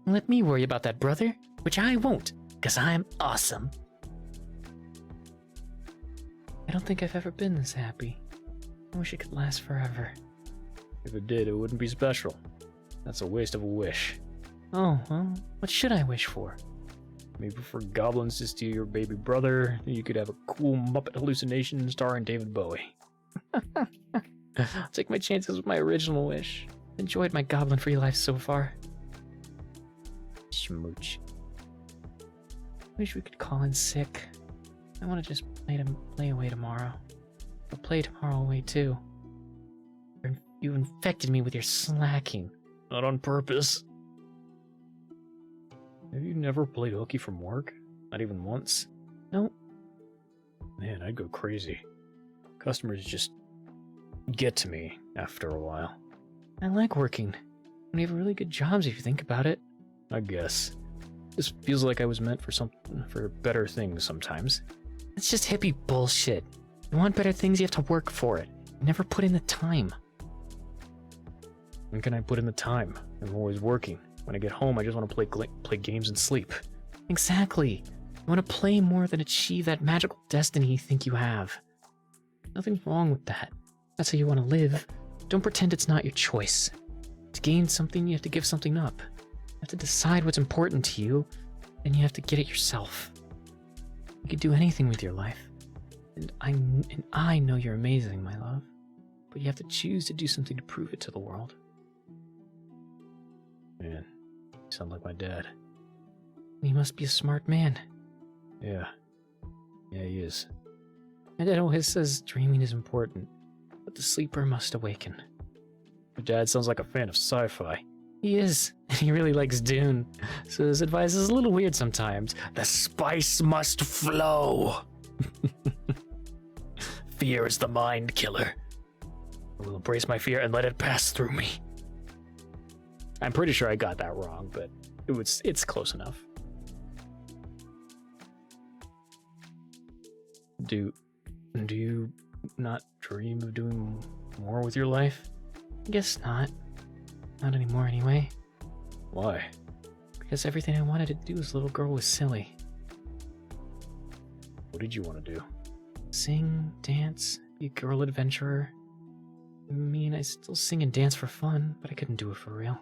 S1: Let me worry about that, brother, which I won't, because I'm awesome. I don't think I've ever been this happy. I wish it could last forever.
S2: If it did, it wouldn't be special. That's a waste of a wish.
S1: Oh, well, what should I wish for?
S2: Maybe for goblins to steal your baby brother, you could have a cool Muppet hallucination starring David Bowie.
S1: I'll take my chances with my original wish. Enjoyed my goblin-free life so far.
S2: Smooch.
S1: Wish we could call in sick. I want to just play away tomorrow. I'll play tomorrow away too. You infected me with your slacking.
S2: Not on purpose. Have you never played hooky from work? Not even once?
S1: Nope.
S2: Man, I'd go crazy. Customers just get to me after a while.
S1: I like working. We have really good jobs if you think about it.
S2: I guess. This feels like I was meant for better things sometimes.
S1: It's just hippie bullshit. You want better things, you have to work for it. You never put in the time.
S2: When can I put in the time? I'm always working. When I get home, I just want to play games and sleep.
S1: Exactly. You want to play more than achieve that magical destiny you think you have. Nothing wrong with that. That's how you want to live. Don't pretend it's not your choice. To gain something, you have to give something up. You have to decide what's important to you, and you have to get it yourself. You can do anything with your life. And I know you're amazing, my love. But you have to choose to do something to prove it to the world.
S2: Man, you sound like my dad.
S1: He must be a smart man.
S2: Yeah. Yeah, he is.
S1: My dad always says dreaming is important, but the sleeper must awaken.
S2: Your dad sounds like a fan of sci-fi.
S1: He is, and he really likes Dune, so his advice is a little weird sometimes.
S2: The spice must flow! Fear is the mind killer. I will embrace my fear and let it pass through me. I'm pretty sure I got that wrong, but it's close enough. Do you not dream of doing more with your life?
S1: I guess not. Not anymore anyway.
S2: Why?
S1: Because everything I wanted to do as a little girl was silly.
S2: What did you want to do?
S1: Sing, dance, be a girl adventurer. I mean, I still sing and dance for fun, but I couldn't do it for real.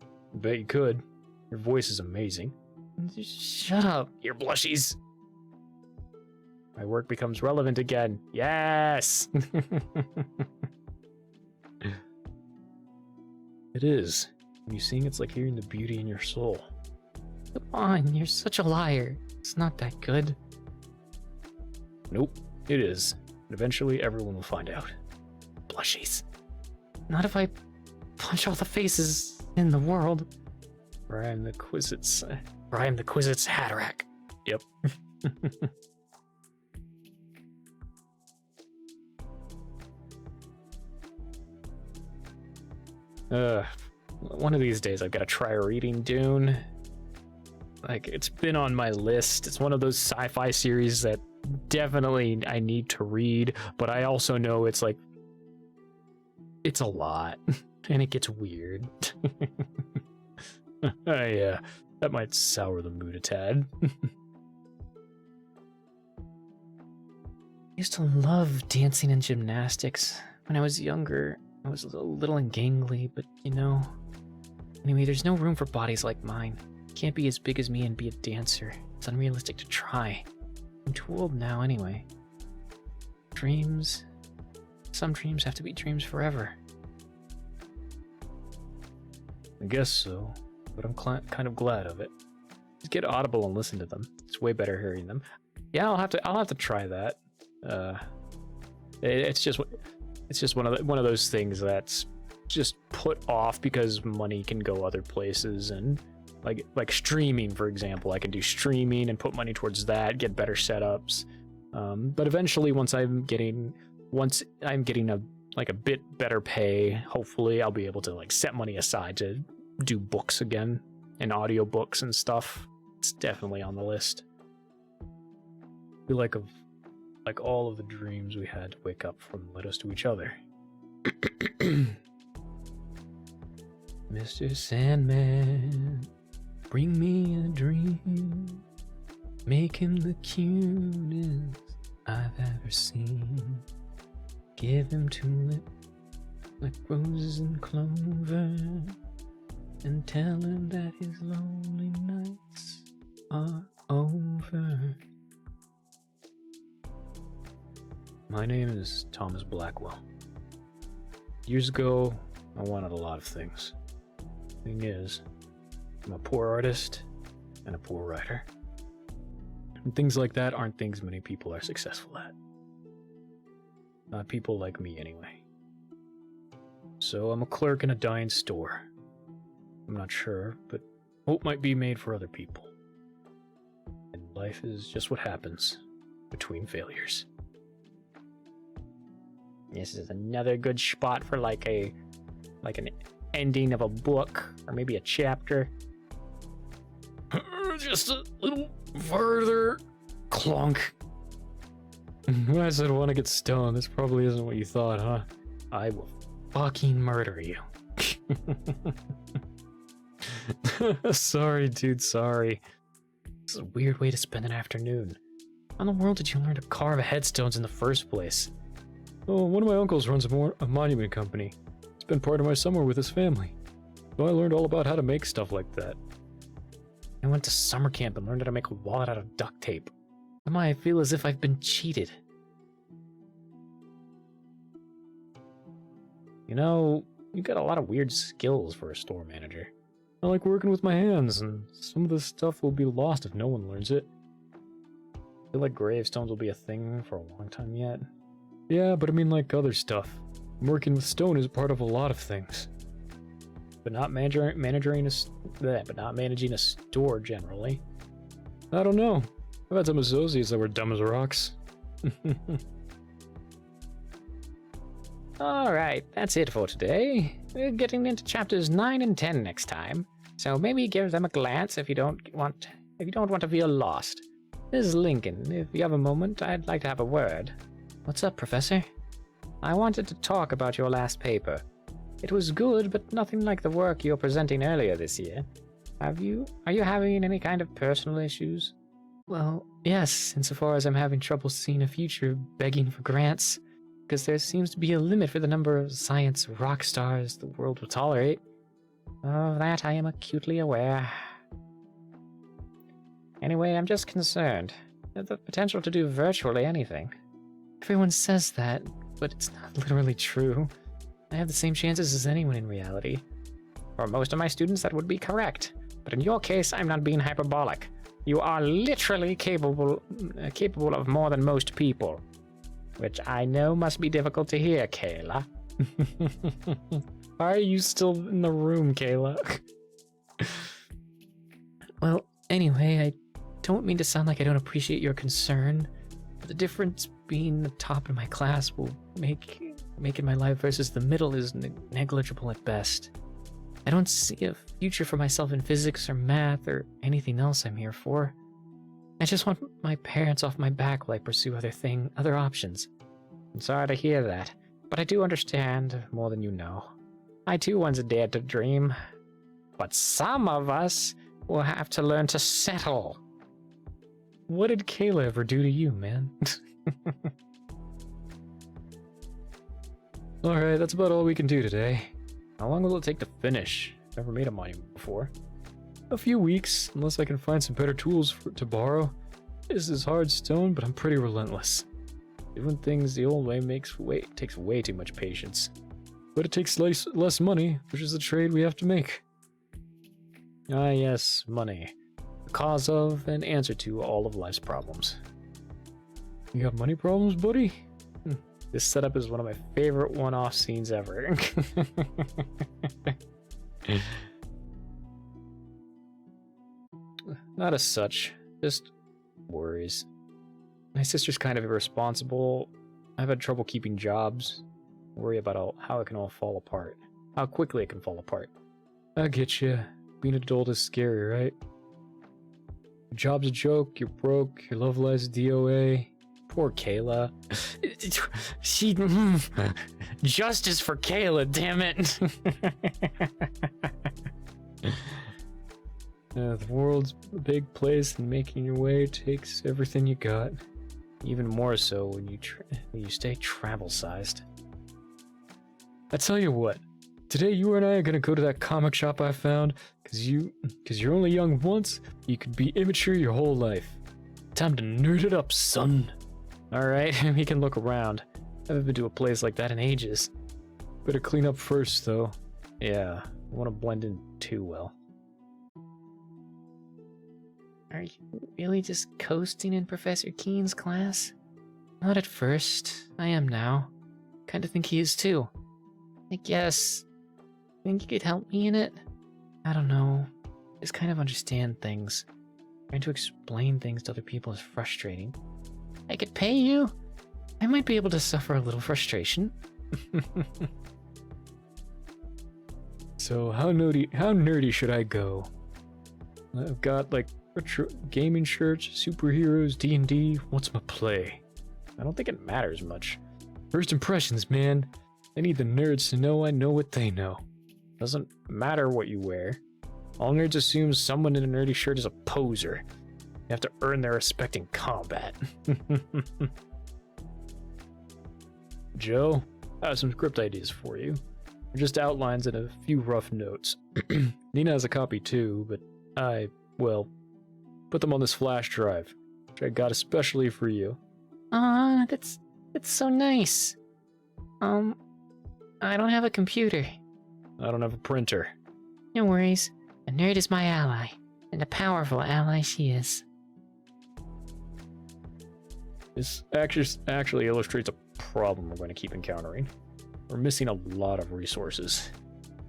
S2: I bet you could. Your voice is amazing.
S1: Shut up.
S2: Your blushies. My work becomes relevant again. Yes! It is. When you sing, it's like hearing the beauty in your soul.
S1: Come on, you're such a liar. It's not that good.
S2: Nope, it is. And eventually everyone will find out. Blushies.
S1: Not if I punch all the faces in the world.
S2: Brian the Quizit's
S1: Hatterack.
S2: Yep. One of these days I've got to try reading Dune. Like, it's been on my list. It's one of those sci-fi series that definitely I need to read, but I also know it's like, it's a lot, and it gets weird. Yeah, that might sour the mood a tad.
S1: I used to love dancing and gymnastics. When I was younger, I was a little gangly, but you know. Anyway, there's no room for bodies like mine. Can't be as big as me and be a dancer. It's unrealistic to try. I'm too old now anyway. Dreams. Some dreams have to be dreams forever.
S2: I guess so, but I'm kind of glad of it. Just get Audible and listen to them. It's way better hearing them. Yeah, I'll have to try that. It's just one of those things that's just put off because money can go other places, and like streaming, for example. I can do streaming and put money towards that, get better setups. But eventually, once I'm getting a bit better pay, hopefully I'll be able to like set money aside to do books again and audiobooks and stuff. It's definitely on the list. I feel like all of the dreams we had to wake up from led us to each other.
S1: Mr. Sandman, bring me a dream. Make him the cutest I've ever seen. Give him tulips like roses and clover, and tell him that his lonely nights are over.
S2: My name is Thomas Blackwell. Years ago, I wanted a lot of things. Thing is, I'm a poor artist and a poor writer. And things like that aren't things many people are successful at. Not people like me, anyway. So I'm a clerk in a dying store. I'm not sure, but hope might be made for other people. And life is just what happens between failures.
S3: This is another good spot for like an ending of a book, or maybe a chapter.
S2: Just a little further. Clunk. When I said I want to get stoned, this probably isn't what you thought, huh? I will fucking murder you. Sorry, dude, sorry. This is a weird way to spend an afternoon. How in the world did you learn to carve headstones in the first place? Oh, one of my uncles runs a monument company. Spent part of my summer with his family. So I learned all about how to make stuff like that.
S1: I went to summer camp and learned how to make a wallet out of duct tape. Somehow I feel as if I've been cheated.
S2: You know, you got a lot of weird skills for a store manager. I like working with my hands, and some of this stuff will be lost if no one learns it. I feel like gravestones will be a thing for a long time yet. Yeah, but I mean like other stuff. Working with stone is part of a lot of things. But not managing a store generally. I don't know. I've had some associates that were dumb as rocks.
S3: Alright, that's it for today. We're getting into chapters 9 and 10 next time, so maybe give them a glance if you don't want to feel lost. This is Lincoln. If you have a moment, I'd like to have a word.
S1: What's up, Professor?
S3: I wanted to talk about your last paper. It was good, but nothing like the work you were presenting earlier this year. Are you having any kind of personal issues?
S1: Well, yes, insofar as I'm having trouble seeing a future begging for grants, because there seems to be a limit for the number of science rock stars the world will tolerate.
S3: Of that I am acutely aware. Anyway, I'm just concerned at the potential to do virtually anything.
S1: Everyone says that, but it's not literally true. I have the same chances as anyone in reality.
S3: For most of my students, that would be correct. But in your case, I'm not being hyperbolic. You are literally capable of more than most people. Which I know must be difficult to hear, Kayla.
S1: Why are you still in the room, Kayla? Well, anyway, I don't mean to sound like I don't appreciate your concern, but the difference being the top of my class will make it my life versus the middle is negligible at best. I don't see a future for myself in physics or math or anything else I'm here for. I just want my parents off my back while I pursue other options.
S3: I'm sorry to hear that, but I do understand more than you know. I too once dared to dream. But some of us will have to learn to settle.
S1: What did Kayla ever do to you, man?
S2: Alright, that's about all we can do today. How long will it take to finish? Never made a monument before. A few weeks, unless I can find some better tools to borrow. This is hard stone, but I'm pretty relentless. Doing things the old way takes way too much patience. But it takes less money, which is the trade we have to make. Ah yes, money. The cause of and answer to all of life's problems. You got money problems, buddy?
S3: This setup is one of my favorite one-off scenes ever.
S2: Not as such, just worries. My sister's kind of irresponsible. I've had trouble keeping jobs. Worry about how it can all fall apart. How quickly it can fall apart. I get you. Being an adult is scary, right? Your job's a joke, you're broke, your love life's DOA. Poor Kayla.
S3: She... Justice for Kayla, damn it!
S2: The world's a big place, and making your way takes everything you got. Even more so when you stay travel-sized. I tell you what, today you and I are gonna go to that comic shop I found, cause you're only young once, you could be immature your whole life. Time to nerd it up, son. Alright, we can look around. I haven't been to a place like that in ages. Better clean up first, though. Yeah, I want to blend in too well.
S1: Are you really just coasting in Professor Keen's class? Not at first. I am now. Kinda think he is too. I guess. Think you could help me in it? I don't know. Just kind of understand things. Trying to explain things to other people is frustrating. I could pay you. I might be able to suffer a little frustration.
S2: So how nerdy should I go? I've got like retro gaming shirts, superheroes, D&D. What's my play? I don't think it matters much. First impressions, man. I need the nerds to know I know what they know. Doesn't matter what you wear. All nerds assume someone in a nerdy shirt is a poser. You have to earn their respect in combat. Joe, I have some script ideas for you. They're just outlines and a few rough notes. Nina has a copy too, but well, put them on this flash drive, which I got especially for you.
S1: Aw, that's so nice. I don't have a computer.
S2: I don't have a printer.
S1: No worries. A nerd is my ally, and a powerful ally she is.
S2: This actually illustrates a problem we're going to keep encountering. We're missing a lot of resources.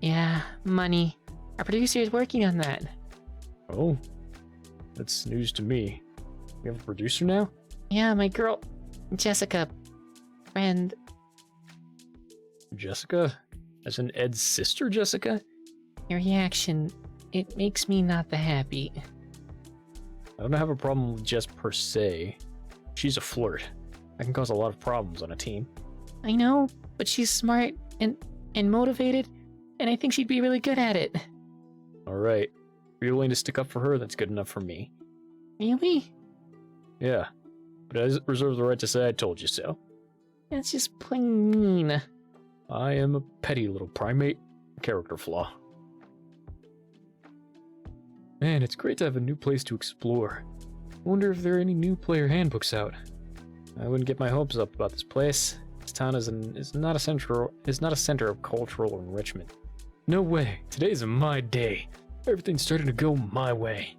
S1: Yeah, money. Our producer is working on that.
S2: Oh, that's news to me. We have a producer now?
S1: Yeah, my girl, Jessica, friend.
S2: Jessica? As in Ed's sister, Jessica?
S1: Your reaction, it makes me not the happy.
S2: I don't have a problem with Jess per se. She's a flirt. That can cause a lot of problems on a team.
S1: I know, but she's smart and motivated, and I think she'd be really good at it.
S2: Alright. If you're willing to stick up for her, that's good enough for me.
S1: Really?
S2: Yeah. But I reserve the right to say I told you so.
S1: That's just plain mean.
S2: I am a petty little primate. Character flaw. Man, it's great to have a new place to explore. I wonder if there are any new player handbooks out. I wouldn't get my hopes up about this place. This town is not a center of cultural enrichment. No way. Today's my day. Everything's starting to go my way.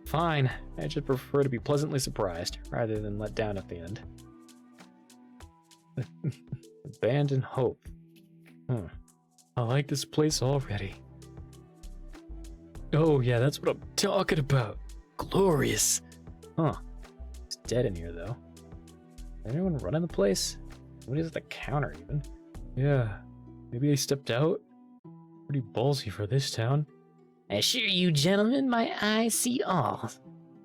S2: Fine. I just prefer to be pleasantly surprised rather than let down at the end. Abandon hope. I like this place already. Oh yeah, that's what I'm talking about. Glorious. It's dead in here though. Is anyone running the place? Nobody's at the counter even. Yeah, maybe they stepped out? Pretty ballsy for this town.
S1: I assure you, gentlemen, my eyes see all.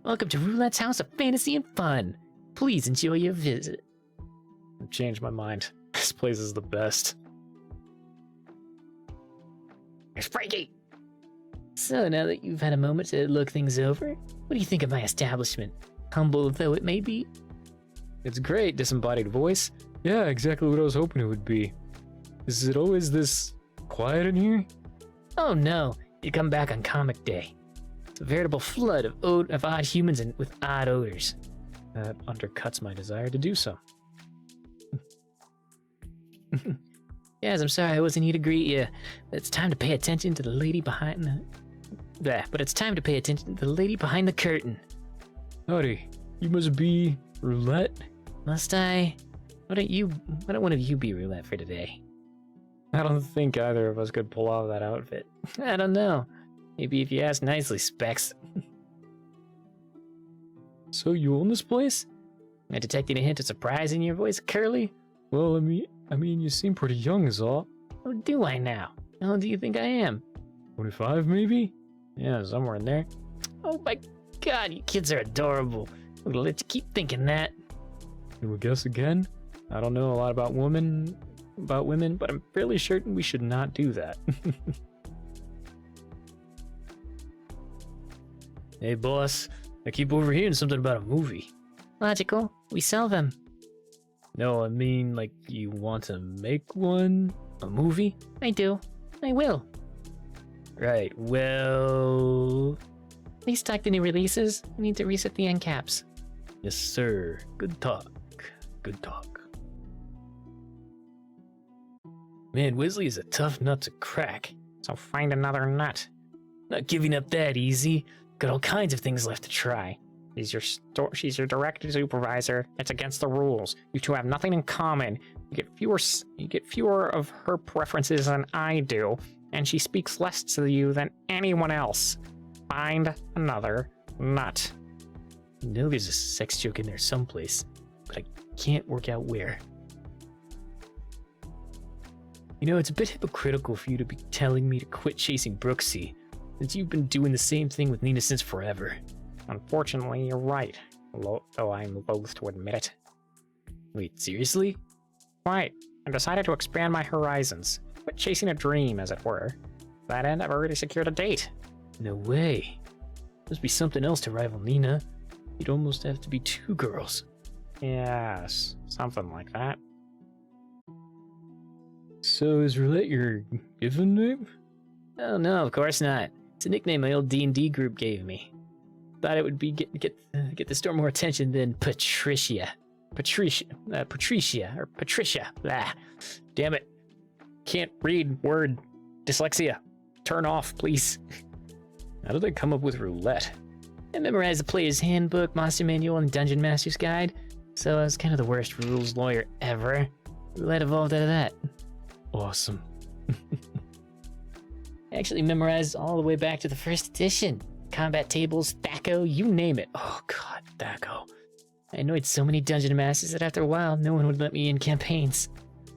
S1: Welcome to Roulette's House of Fantasy and Fun. Please enjoy your visit.
S2: I've changed my mind. This place is the best.
S1: It's Frankie! So now that you've had a moment to look things over, what do you think of my establishment? Humble though it may be?
S2: It's great, disembodied voice. Yeah, exactly what I was hoping it would be. Is it always this quiet in here?
S1: Oh no, you come back on comic day. It's a veritable flood of odd humans and with odd odors.
S2: That undercuts my desire to do so.
S1: Yes, I'm sorry I wasn't here to greet you. It's time to pay attention to the lady behind but it's time to pay attention to the lady behind the curtain.
S2: Howdy, you must be Roulette?
S1: Must I? Why don't one of you be Roulette for today?
S2: I don't think either of us could pull off that outfit.
S1: I don't know. Maybe if you ask nicely, Specs.
S2: So you own this place?
S1: I detected a hint of surprise in your voice, Curly.
S2: Well, I mean, you seem pretty young is all.
S1: Oh, do I now? How old do you think I am?
S2: 25 maybe?
S1: Yeah, somewhere in there. Oh my god, you kids are adorable. I'm gonna let you keep thinking that.
S2: Can we guess again? I don't know a lot about women, but I'm fairly certain we should not do that.
S1: Hey boss, I keep overhearing something about a movie. Logical, we sell them.
S2: No, I mean, like, you want to make one?
S1: A movie? I do. I will.
S2: Right, well...
S1: Please stock the new releases. I need to reset the end caps.
S2: Yes, sir. Good talk. Good talk. Man, Wesley is a tough nut to crack.
S3: So find another nut.
S2: Not giving up that easy.
S1: Got all kinds of things left to try.
S3: She's your direct supervisor. It's against the rules. You two have nothing in common. You get fewer of her preferences than I do, and she speaks less to you than anyone else. Find another nut.
S1: I know there's a sex joke in there someplace, but I can't work out where. You know, it's a bit hypocritical for you to be telling me to quit chasing Brooksy, since you've been doing the same thing with Nina since forever.
S3: Unfortunately, you're right, though I'm loath to admit it.
S1: Wait, seriously?
S3: Right. I decided to expand my horizons. Quit chasing a dream, as it were. To that end, I've already secured a date.
S1: No way. Must be something else to rival Nina. You'd almost have to be two girls.
S3: Yes, something like that.
S2: So is Roulette your given name?
S1: Oh no, of course not. It's a nickname my old D&D group gave me. Thought it would be get the store more attention than Patricia. Patricia. Blah. Damn it. Can't read word. Dyslexia. Turn off, please.
S2: How did they come up with Roulette?
S1: I memorized the player's handbook, monster manual, and dungeon master's guide, so I was kind of the worst rules lawyer ever. Roulette evolved out of that.
S2: Awesome.
S1: I actually memorized all the way back to the first edition. Combat tables, THACO, you name it. Oh god, THACO. I annoyed so many dungeon masters that after a while, no one would let me in campaigns.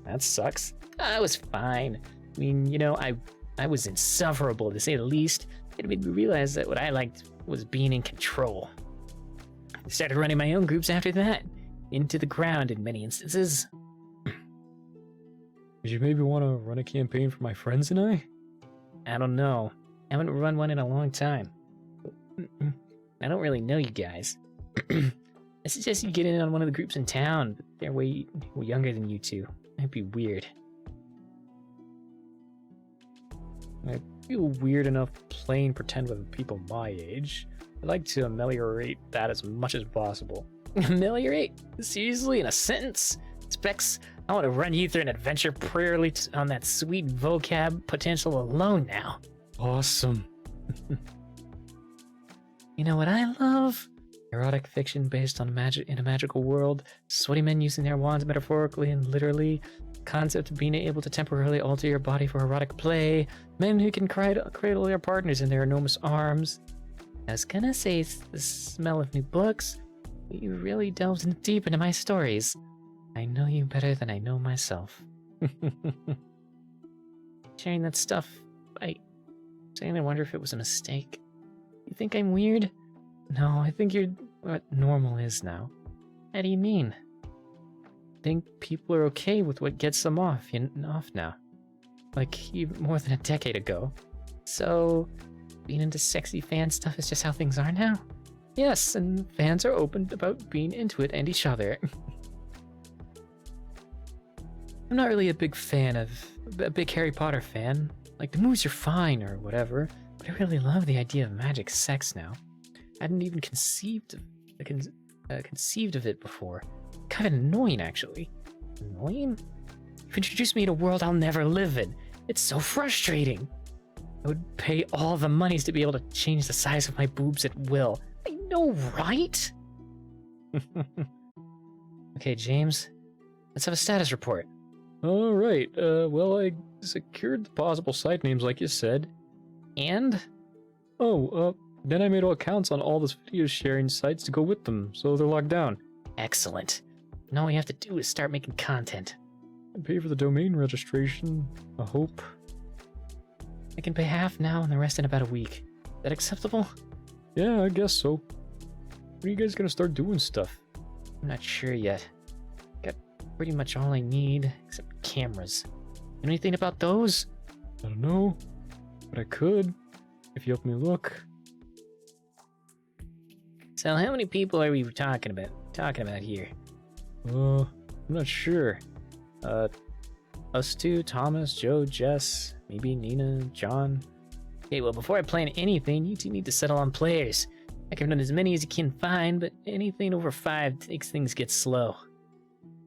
S2: That sucks.
S1: I was fine. I mean, you know, I was insufferable, to say the least. It made me realize that what I liked was being in control. I started running my own groups after that, into the ground in many instances.
S2: Did you maybe want to run a campaign for my friends and I?
S1: I don't know. I haven't run one in a long time. I don't really know you guys. I suggest you get in on one of the groups in town, but they're way younger than you two. That'd be weird.
S2: I feel weird enough playing pretend with people my age. I'd like to ameliorate that as much as possible.
S1: Ameliorate? Seriously, in a sentence? Specs, I want to run you through an adventure purely on that sweet vocab potential alone now.
S2: Awesome.
S1: You know what I love? Erotic fiction based on in a magical world, sweaty men using their wands metaphorically and literally, concept of being able to temporarily alter your body for erotic play, men who can cradle their partners in their enormous arms. I was gonna say it's the smell of new books, but you really delved in deep into my stories. I know you better than I know myself. Sharing that stuff, I wonder if it was a mistake. You think I'm weird? No, I think you're what normal is now. How do you mean? I think people are okay with what gets them off now. Like, even more than a decade ago. So, being into sexy fan stuff is just how things are now? Yes, and fans are open about being into it and each other. I'm not really a big Harry Potter fan. Like, the movies are fine or whatever, but I really love the idea of magic sex now. I hadn't even conceived of it before. Kind of annoying, actually. Annoying? You've introduced me to a world I'll never live in. It's so frustrating. I would pay all the monies to be able to change the size of my boobs at will. I know, right? Okay, James, let's have a status report.
S2: All right. Well, I secured the possible site names like you said.
S1: And?
S2: Then I made all accounts on all the video sharing sites to go with them, so they're locked down.
S1: Excellent. Now all we have to do is start making content.
S2: And pay for the domain registration, I hope.
S1: I can pay half now and the rest in about a week. Is that acceptable?
S2: Yeah, I guess so. When are you guys gonna start doing stuff?
S1: I'm not sure yet. Got pretty much all I need, except cameras. Know anything about those?
S2: I don't know, but I could, if you help me look.
S1: So how many people are we talking about here?
S2: I'm not sure.
S1: Us two, Thomas, Joe, Jess, maybe Nina, John. Okay, well, before I plan anything, you two need to settle on players. I can run as many as you can find, but anything over 5 makes things get slow.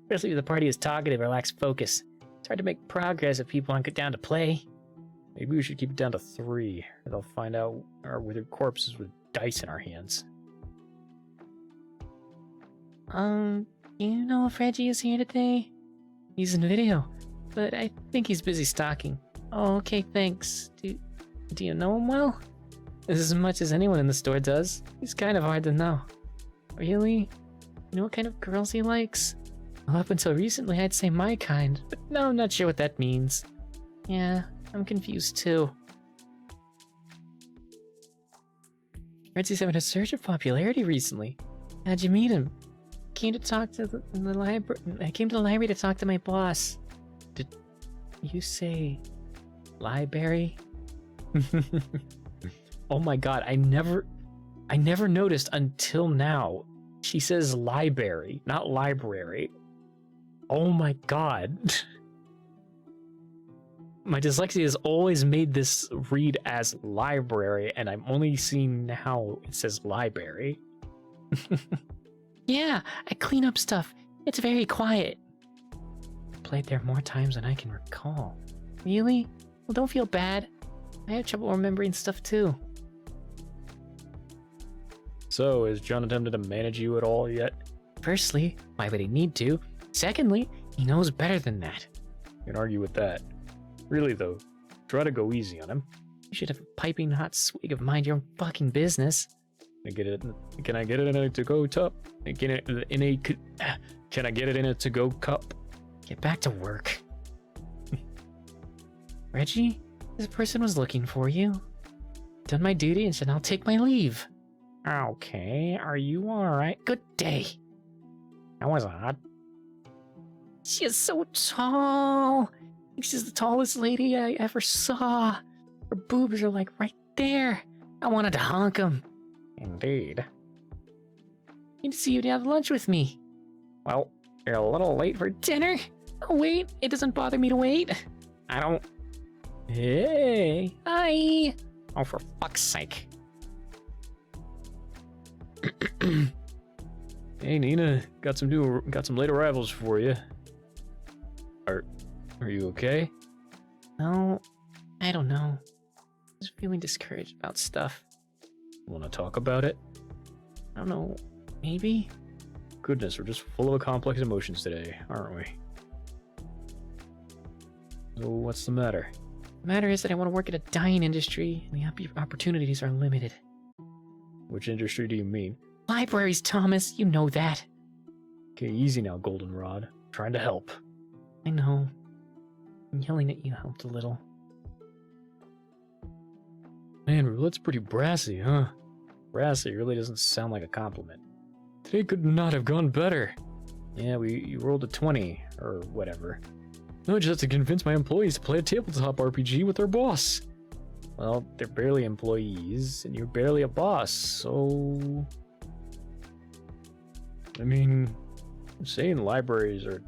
S1: Especially if the party is talkative or lacks focus. It's hard to make progress if people aren't down to play.
S2: Maybe we should keep it down to 3, or they'll find out our withered corpses with dice in our hands.
S1: You know if Reggie is here today? He's in video, but I think he's busy stalking. Oh, okay, thanks. Do you know him well? As much as anyone in the store does. He's kind of hard to know. Really? You know what kind of girls he likes? Well, up until recently, I'd say my kind, but now I'm not sure what that means. Yeah, I'm confused too. Reggie's having a surge of popularity recently. How'd you meet him? Came to talk to the library. I came to the library to talk to my boss. Did you say library?
S2: Oh my god, I never noticed until now. She says library, not library. Oh my god. My dyslexia has always made this read as library, and I'm only seeing now it says library.
S1: Yeah, I clean up stuff. It's very quiet. I've played there more times than I can recall. Really? Well, don't feel bad. I have trouble remembering stuff too.
S2: So, has John attempted to manage you at all yet?
S1: Firstly, why would he need to? Secondly, he knows better than that.
S2: You can argue with that. Really though, try to go easy on him.
S1: You should have a piping hot swig of mind your own fucking business.
S2: Can I get it in a to-go cup? Can I get it in a to-go cup?
S1: Get back to work. Reggie, this person was looking for you. Done my duty and said I'll take my leave.
S3: Okay, are you alright?
S1: Good day.
S3: That was odd.
S1: She is so tall. I think she's the tallest lady I ever saw. Her boobs are like right there. I wanted to honk them.
S3: Indeed.
S1: Need to see you to have lunch with me.
S3: Well, you're a little late for
S1: Dinner? Oh, wait. It doesn't bother me to wait.
S3: I don't...
S1: Hey. Hi.
S3: Oh, for fuck's sake.
S2: Hey Nina, got some late arrivals for you. Are you okay?
S1: No, I don't know. Just feeling discouraged about stuff.
S2: Want to talk about it?
S1: I don't know. Maybe?
S2: Goodness, we're just full of complex emotions today, aren't we? So what's the matter?
S1: The matter is that I want to work in a dying industry, and the opportunities are limited.
S2: Which industry do you mean?
S1: Libraries, Thomas. You know that.
S2: Okay, easy now, Goldenrod. Trying to help.
S1: I know. Yelling at you helped a little.
S2: Man, roulette's pretty brassy, huh? Brassy really doesn't sound like a compliment. Today could not have gone better. Yeah, you rolled a 20, or whatever. No, I just have to convince my employees to play a tabletop RPG with their boss. Well, they're barely employees, and you're barely a boss, so... I mean, saying libraries are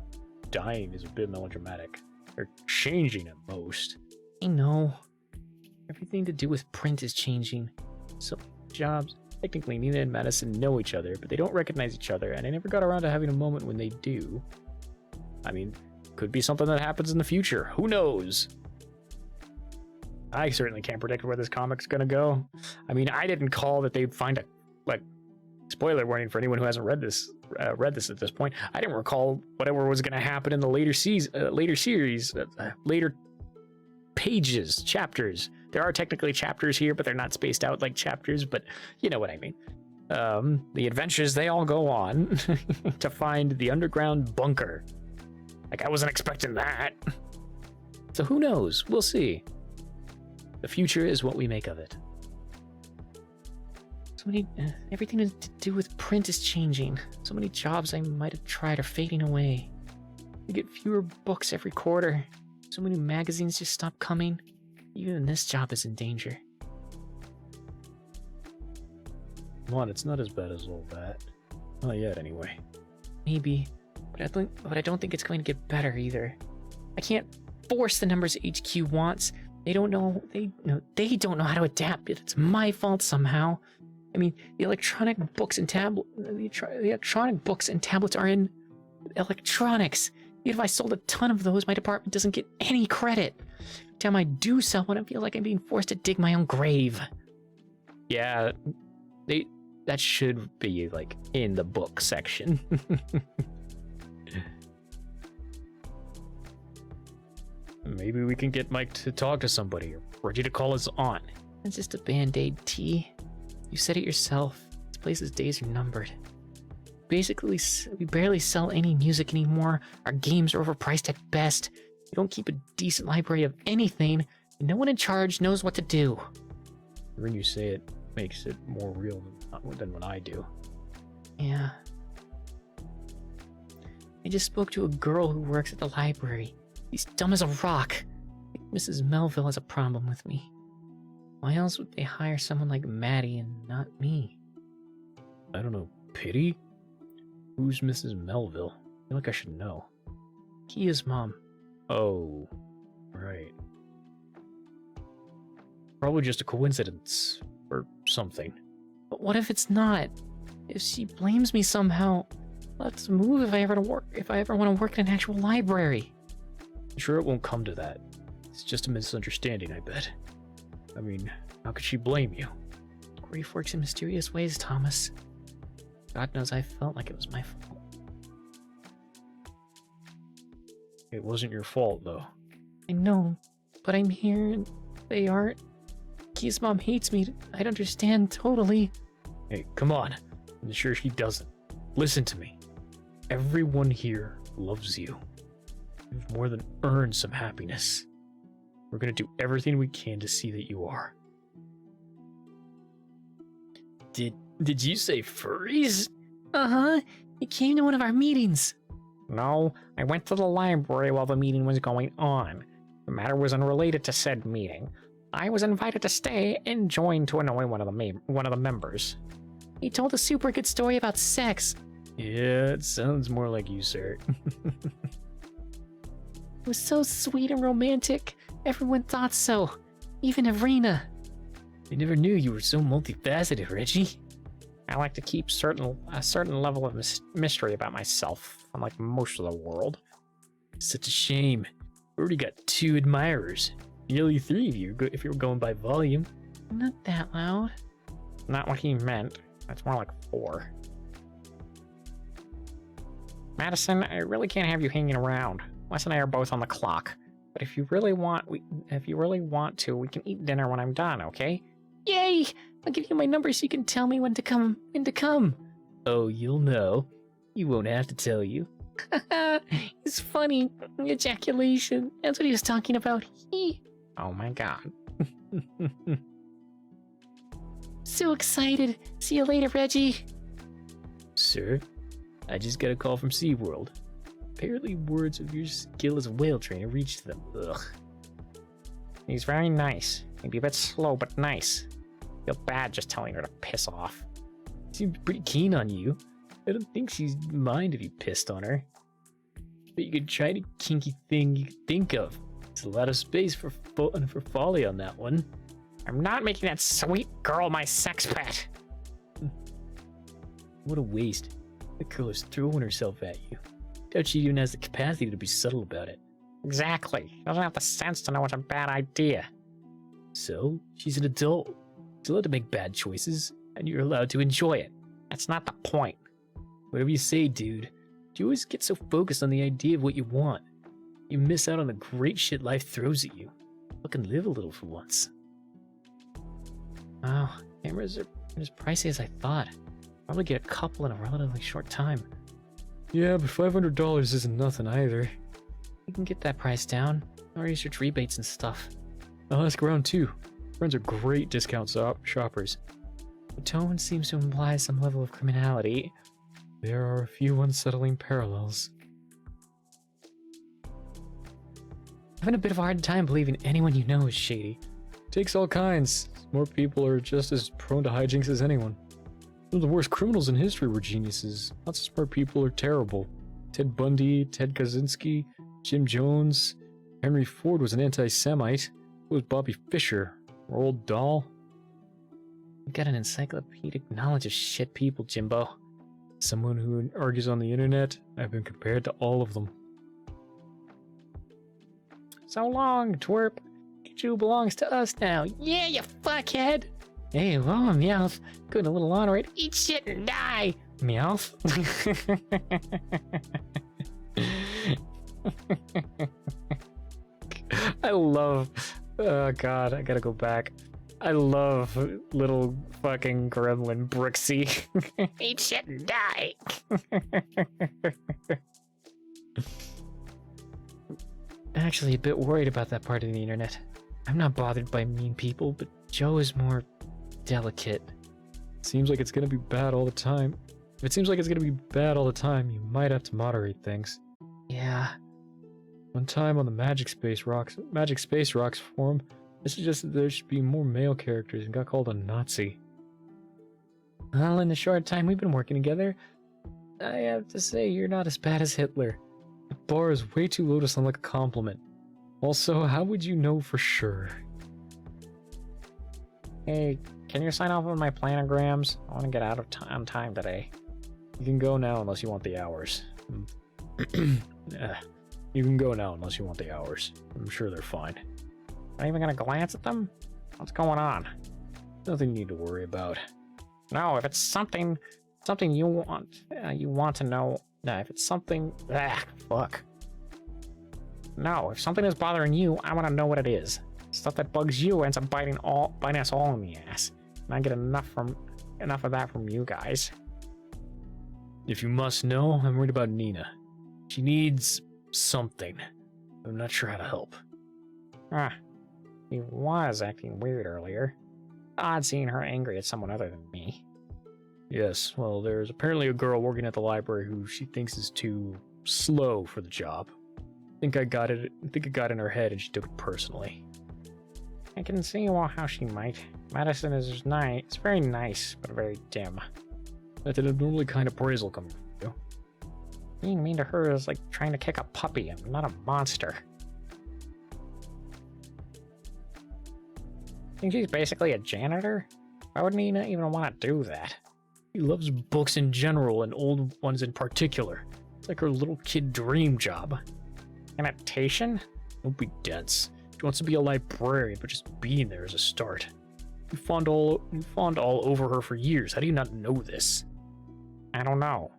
S2: dying is a bit melodramatic. They're changing at most.
S1: I know. Everything to do with print is changing. So, jobs.
S2: Technically, Nina and Madison know each other, but they don't recognize each other, and I never got around to having a moment when they do. I mean, could be something that happens in the future. Who knows? I certainly can't predict where this comic's gonna go. I mean, I didn't call that they'd find a, spoiler warning for anyone who hasn't read this at this point. I didn't recall whatever was gonna happen in the later pages, chapters. There are technically chapters here, but they're not spaced out like chapters, but you know what I mean. The adventures, they all go on to find the underground bunker. Like, I wasn't expecting that. So who knows? We'll see. The future is what we make of it.
S1: So many, everything to do with print is changing. So many jobs I might have tried are fading away. We get fewer books every quarter. So many magazines just stop coming. Even this job is in danger.
S2: Come on, it's not as bad as all that. Not yet, anyway.
S1: Maybe, but I don't think it's going to get better either. I can't force the numbers HQ wants. They don't know how to adapt. It's my fault somehow. I mean, the electronic books and tablets are in electronics. Even if I sold a ton of those, my department doesn't get any credit. Every time I do sell one, I feel like I'm being forced to dig my own grave.
S2: Yeah, that should be, like, in the book section. Maybe we can get Mike to talk to somebody, or Reggie to call us on.
S1: It's just a band-aid, T. You said it yourself. This place's days are numbered. Basically, we barely sell any music anymore. Our games are overpriced at best. We don't keep a decent library of anything, and no one in charge knows what to do.
S2: When you say it, makes it more real than when I do.
S1: Yeah. I just spoke to a girl who works at the library. She's dumb as a rock. I think Mrs. Melville has a problem with me. Why else would they hire someone like Maddie and not me?
S2: I don't know. Pity? Who's Mrs. Melville? I feel like I should know.
S1: Kia's mom.
S2: Oh, right. Probably just a coincidence, or something.
S1: But what if it's not? If she blames me somehow, let's move if I ever want to work in an actual library.
S2: I'm sure it won't come to that. It's just a misunderstanding, I bet. I mean, how could she blame you?
S1: Grief works in mysterious ways, Thomas. God knows I felt like it was my fault.
S2: It wasn't your fault, though.
S1: I know, but I'm here and they aren't. Kia's mom hates me. I'd understand totally.
S2: Hey, come on. I'm sure she doesn't. Listen to me. Everyone here loves you. You've more than earned some happiness. We're gonna do everything we can to see that you are. Did you say furries?
S1: Uh-huh. He came to one of our meetings.
S3: No, I went to the library while the meeting was going on. The matter was unrelated to said meeting. I was invited to stay and join to annoy one of the members.
S1: He told a super good story about sex.
S2: Yeah, it sounds more like you, sir.
S1: It was so sweet and romantic. Everyone thought so. Even Arena.
S2: I never knew you were so multifaceted, Reggie.
S3: I like to keep a certain level of mystery about myself, unlike most of the world.
S2: Such a shame. We already got 2 admirers. Nearly 3 of you if you're going by volume.
S1: Not that loud.
S3: Not what he meant. That's more like 4. Madison, I really can't have you hanging around. Wes and I are both on the clock. But if you really want to, we can eat dinner when I'm done, okay?
S1: Yay! I'll give you my number so you can tell me when to come.
S2: Oh, you'll know. You won't have to tell you.
S1: It's funny. Ejaculation. That's what he was talking about.
S3: Oh my god.
S1: So excited. See you later, Reggie.
S2: Sir, I just got a call from SeaWorld. Apparently words of your skill as a whale trainer reached them. Ugh.
S3: He's very nice. Maybe a bit slow, but nice. Feel bad just telling her to piss off.
S2: Seems pretty keen on you. I don't think she'd mind if you pissed on her. But you could try any kinky thing you could think of. There's a lot of space for fun for folly on that one.
S3: I'm not making that sweet girl my sex pet.
S2: What a waste. The girl is throwing herself at you. Doubt she even has the capacity to be subtle about it.
S3: Exactly. She doesn't have the sense to know it's a bad idea.
S2: So, she's an adult. She's allowed to make bad choices, and you're allowed to enjoy it.
S3: That's not the point.
S2: Whatever you say, dude. You always get so focused on the idea of what you want. You miss out on the great shit life throws at you. Fucking live a little for once.
S1: Wow, cameras are as pricey as I thought. Probably get a couple in a relatively short time.
S2: Yeah, but $500 isn't nothing either.
S1: You can get that price down, or research rebates and stuff.
S2: I'll ask around too. Friends are great discount shoppers.
S1: The tone seems to imply some level of criminality.
S2: There are a few unsettling parallels.
S1: Having a bit of a hard time believing anyone you know is shady.
S2: Takes all kinds. Smart people are just as prone to hijinks as anyone. Some of the worst criminals in history were geniuses. Lots of smart people are terrible. Ted Bundy, Ted Kaczynski, Jim Jones, Henry Ford was an anti-Semite. So was Bobby Fischer, Roald Dahl.
S1: You've got an encyclopedic knowledge of shit people, Jimbo.
S2: Someone who argues on the internet, I've been compared to all of them.
S3: So long, twerp. Pichu belongs to us now.
S1: Yeah, you fuckhead! Hey, whoa, Meowth. Going a little on right. Eat shit and die!
S3: Meowth? I love... Oh god, I gotta go back. I love little fucking gremlin Brooksy.
S1: Eat shit and die! Actually, a bit worried about that part of the internet. I'm not bothered by mean people, but Joe is more delicate.
S2: Seems like it's gonna be bad all the time. If it seems like it's gonna be bad all the time, you might have to moderate things.
S1: Yeah.
S2: One time on the Magic Space Rocks forum, I suggested there should be more male characters and got called a Nazi.
S1: Well, in the short time we've been working together, I have to say you're not as bad as Hitler.
S2: The bar is way too low to sound like a compliment. Also, how would you know for sure?
S3: Hey, can you sign off on my planograms? I want to get out of on time today.
S2: You can go now unless you want the hours. You can go now unless you want the hours. I'm sure they're fine.
S3: Not even gonna glance at them? What's going on?
S2: Nothing you need to worry about.
S3: No, if it's something you want to know. No, if it's something, fuck. No, if something is bothering you, I want to know what it is. Stuff that bugs you ends up biting us all in the ass. And I get enough of that from you guys.
S2: If you must know, I'm worried about Nina. She needs something. I'm not sure how to help.
S3: He was acting weird earlier. Odd seeing her angry at someone other than me.
S2: Yes, well, there's apparently a girl working at the library who she thinks is too slow for the job. I think it got in her head and she took it personally.
S3: I can see how she might. Medicine is nice. It's very nice, but very dim.
S2: That's an abnormally kind appraisal coming from you.
S3: Being mean to her is like trying to kick a puppy. I'm not a monster. Think she's basically a janitor? Why would Nina even want to do that?
S2: He loves books in general and old ones in particular. It's like her little kid dream job.
S3: Sanitation?
S2: Don't be dense. She wants to be a librarian, but just being there is a start. You fawned all over her for years. How do you not know this?
S3: I don't know.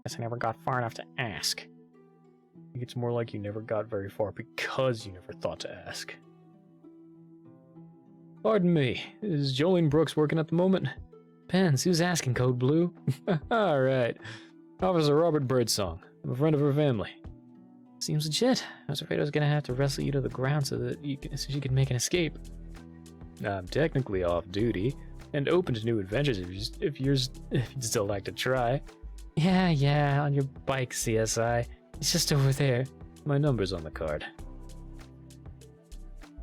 S3: Guess I never got far enough to ask.
S2: I think it's more like you never got very far because you never thought to ask. Pardon me, is Jolene Brooks working at the moment? Pens, who's asking, Code Blue? Alright. Officer Robert Birdsong. I'm a friend of her family. Seems legit. I was afraid I was gonna have to wrestle you to the ground so you could make an escape. I'm technically off duty, and open to new adventures if you'd still like to try. Yeah, on your bike, CSI. It's just over there. My number's on the card.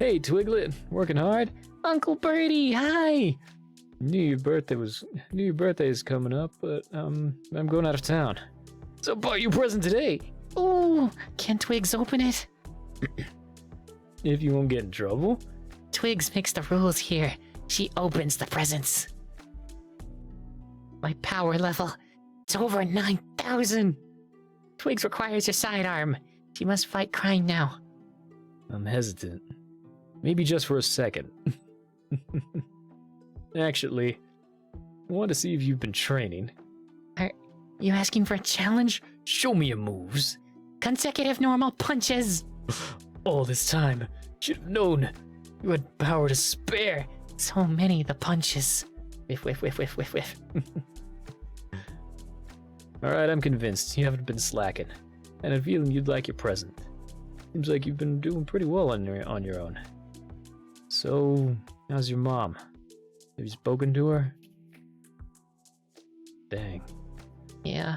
S2: Hey, Twiglet, working hard? Uncle Bertie, hi! Knew your birthday is coming up, but I'm going out of town. So bought you a present today.
S1: Ooh, can Twigs open it?
S2: If you won't get in trouble.
S1: Twigs makes the rules here. She opens the presents. My power level, it's over 9,000. Twigs requires your sidearm. She must fight crime now.
S2: I'm hesitant. Maybe just for a second. Actually, I want to see if you've been training.
S1: Are you asking for a challenge?
S2: Show me your moves.
S1: Consecutive normal punches.
S2: All this time, should have known. You had power to spare.
S1: So many the punches. Whiff.
S2: Alright, I'm convinced. You haven't been slacking. And I'm feeling you'd like your present. Seems like you've been doing pretty well on your own. So, how's your mom? Have you spoken to her? Dang.
S1: Yeah.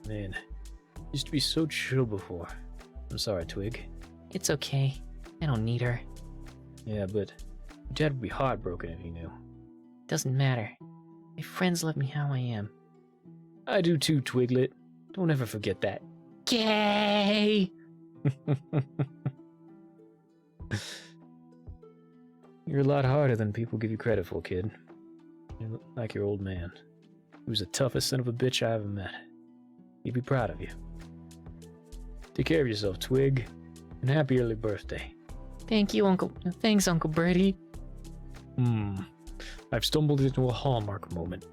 S2: Man, used to be so chill before. I'm sorry, Twig.
S1: It's okay. I don't need her.
S2: Yeah, but your dad would be heartbroken if he knew.
S1: Doesn't matter. My friends love me how I am.
S2: I do too, Twiglet. Don't ever forget that.
S1: Gay!
S2: You're a lot harder than people give you credit for, kid. You're like your old man. He was the toughest son of a bitch I ever met. He'd be proud of you. Take care of yourself, Twig, and happy early birthday.
S1: Thank you, Uncle. Thanks, Uncle Bertie.
S2: I've stumbled into a hallmark moment.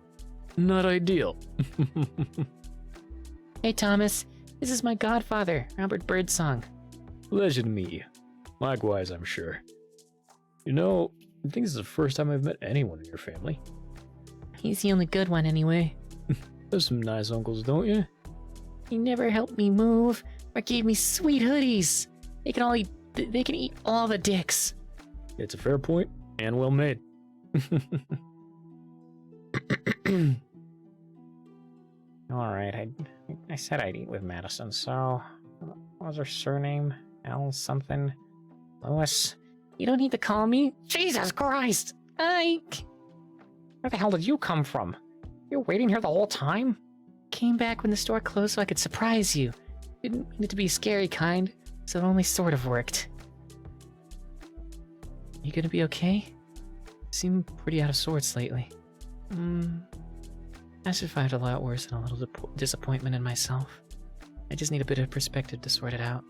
S2: Not ideal.
S1: Hey, Thomas. This is my godfather, Robert Birdsong.
S2: Pleasure to meet you. Likewise, I'm sure. You know, I think this is the first time I've met anyone in your family.
S1: He's the only good one, anyway.
S2: There's some nice uncles, don't you?
S1: He never helped me move or gave me sweet hoodies. They can eat all the dicks.
S2: It's a fair point, and well made.
S3: Alright, I said I'd eat with Madison, so... What was her surname? L something? Lewis?
S1: You don't need to call me. Jesus Christ! Ike!
S3: Where the hell did you come from? You were waiting here the whole time?
S1: Came back when the store closed so I could surprise you. Didn't mean it to be scary kind, so it only sort of worked. You gonna be okay? You seem pretty out of sorts lately. I survived a lot worse than a little disappointment in myself. I just need a bit of perspective to sort it out.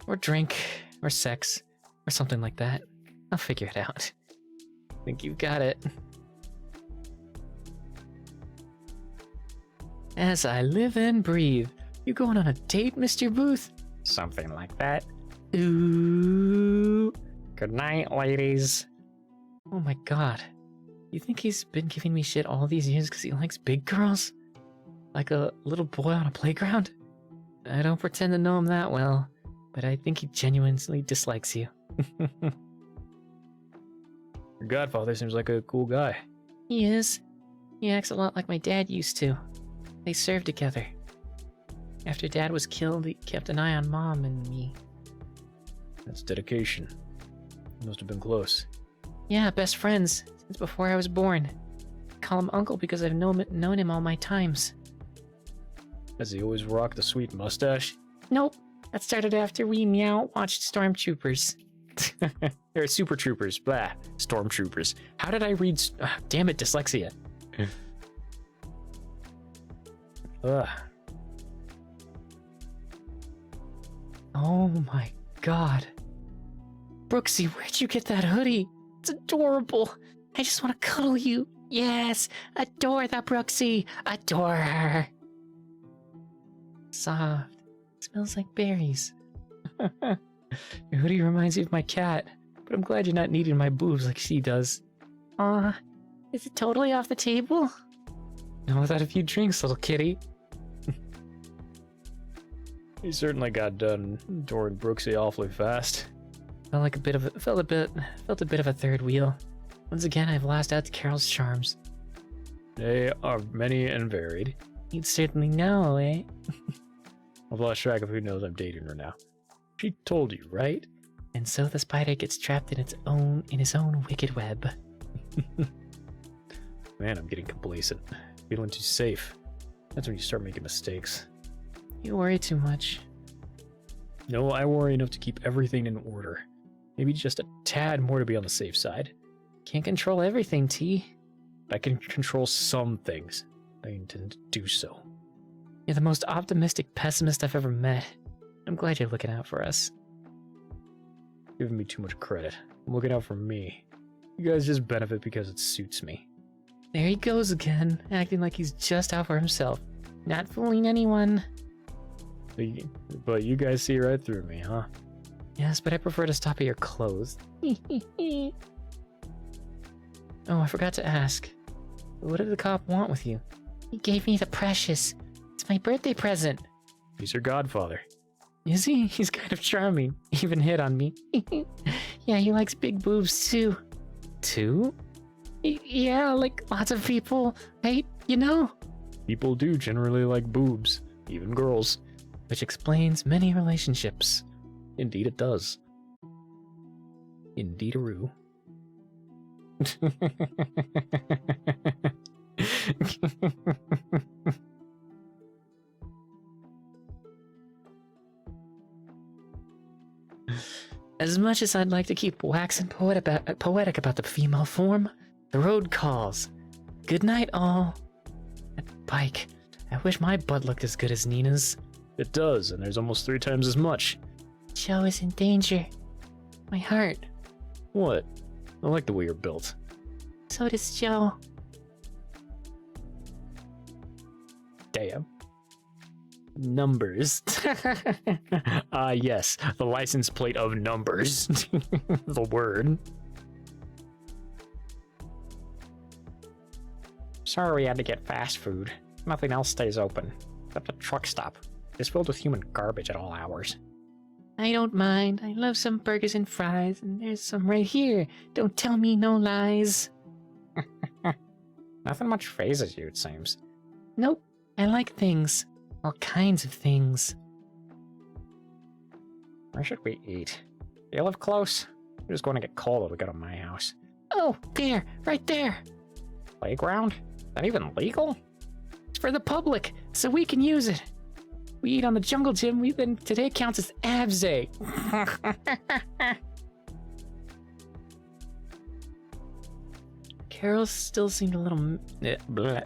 S1: Or drink, or sex, or something like that. I'll figure it out. I think you've got it. As I live and breathe. You going on a date, Mr. Booth?
S3: Something like that.
S1: Ooh.
S3: Good night, ladies.
S1: Oh my god. You think he's been giving me shit all these years because he likes big girls? Like a little boy on a playground? I don't pretend to know him that well. but I think he genuinely dislikes you.
S2: Your godfather seems like a cool guy.
S1: He is. He acts a lot like my dad used to. They served together. After Dad was killed, he kept an eye on Mom and me.
S2: That's dedication. Must have been close.
S1: Yeah, best friends, since before I was born. I call him Uncle because I've known him all my times.
S2: Has he always rocked the sweet mustache?
S1: Nope, that started after we watched Stormtroopers.
S2: They're super troopers, blah. Stormtroopers. How did I read? Damn it, dyslexia. Ugh.
S1: Oh my god. Brooksy, where'd you get that hoodie? It's adorable. I just want to cuddle you. Yes, adore the Brooksy. Adore her. Soft. Smells like berries. Your hoodie reminds me of my cat, but I'm glad you're not kneading my boobs like she does. Aw, is it totally off the table? No, without a few drinks, little kitty.
S2: He certainly got done adoring Brooksy awfully fast.
S1: Felt a bit of a third wheel. Once again, I've lost out to Carol's charms.
S2: They are many and varied.
S1: You'd certainly know, eh?
S2: I've lost track of who knows I'm dating her now. She told you, right?
S1: And so the spider gets trapped in his own wicked web.
S2: Man, I'm getting complacent. Feeling too safe. That's when you start making mistakes.
S1: You worry too much.
S2: No, I worry enough to keep everything in order. Maybe just a tad more to be on the safe side.
S1: Can't control everything, T.
S2: But I can control some things. I intend to do so.
S1: You're the most optimistic pessimist I've ever met. I'm glad you're looking out for us.
S2: Giving me too much credit. I'm looking out for me. You guys just benefit because it suits me.
S1: There he goes again, acting like he's just out for himself. Not fooling anyone.
S2: But you guys see right through me, huh?
S1: Yes, but I prefer to stop at your clothes. Oh, I forgot to ask. What did the cop want with you? He gave me the precious. It's my birthday present.
S2: He's your godfather.
S1: Is he? He's kind of charming. Even hit on me. Yeah, he likes big boobs too. Too? Yeah, like lots of people. Hey, you know?
S2: People do generally like boobs, even girls.
S1: Which explains many relationships.
S2: Indeed it does. Indeed-a-roo.
S1: As much as I'd like to keep waxing poetic about the female form, the road calls. Good night, all. That bike. I wish my butt looked as good as Nina's.
S2: It does, and there's almost 3 times as much.
S1: Joe is in danger. My heart.
S2: What? I like the way you're built.
S1: So does Joe.
S2: Damn. Numbers. Ah, yes, the license plate of numbers. The word.
S3: Sorry we had to get fast food. Nothing else stays open, except a truck stop. It's filled with human garbage at all hours.
S1: I don't mind. I love some burgers and fries, and there's some right here. Don't tell me no lies.
S3: Nothing much phases you, it seems.
S1: Nope. I like things. All kinds of things.
S3: Where should we eat? Do you live close? We're just going to get cold if we go to my house.
S1: Oh, there. Right there.
S3: Playground? Is that even legal?
S1: It's for the public, so we can use it. We eat on the jungle gym, then today counts as abs day. Carol still seemed a little...
S2: Bleh.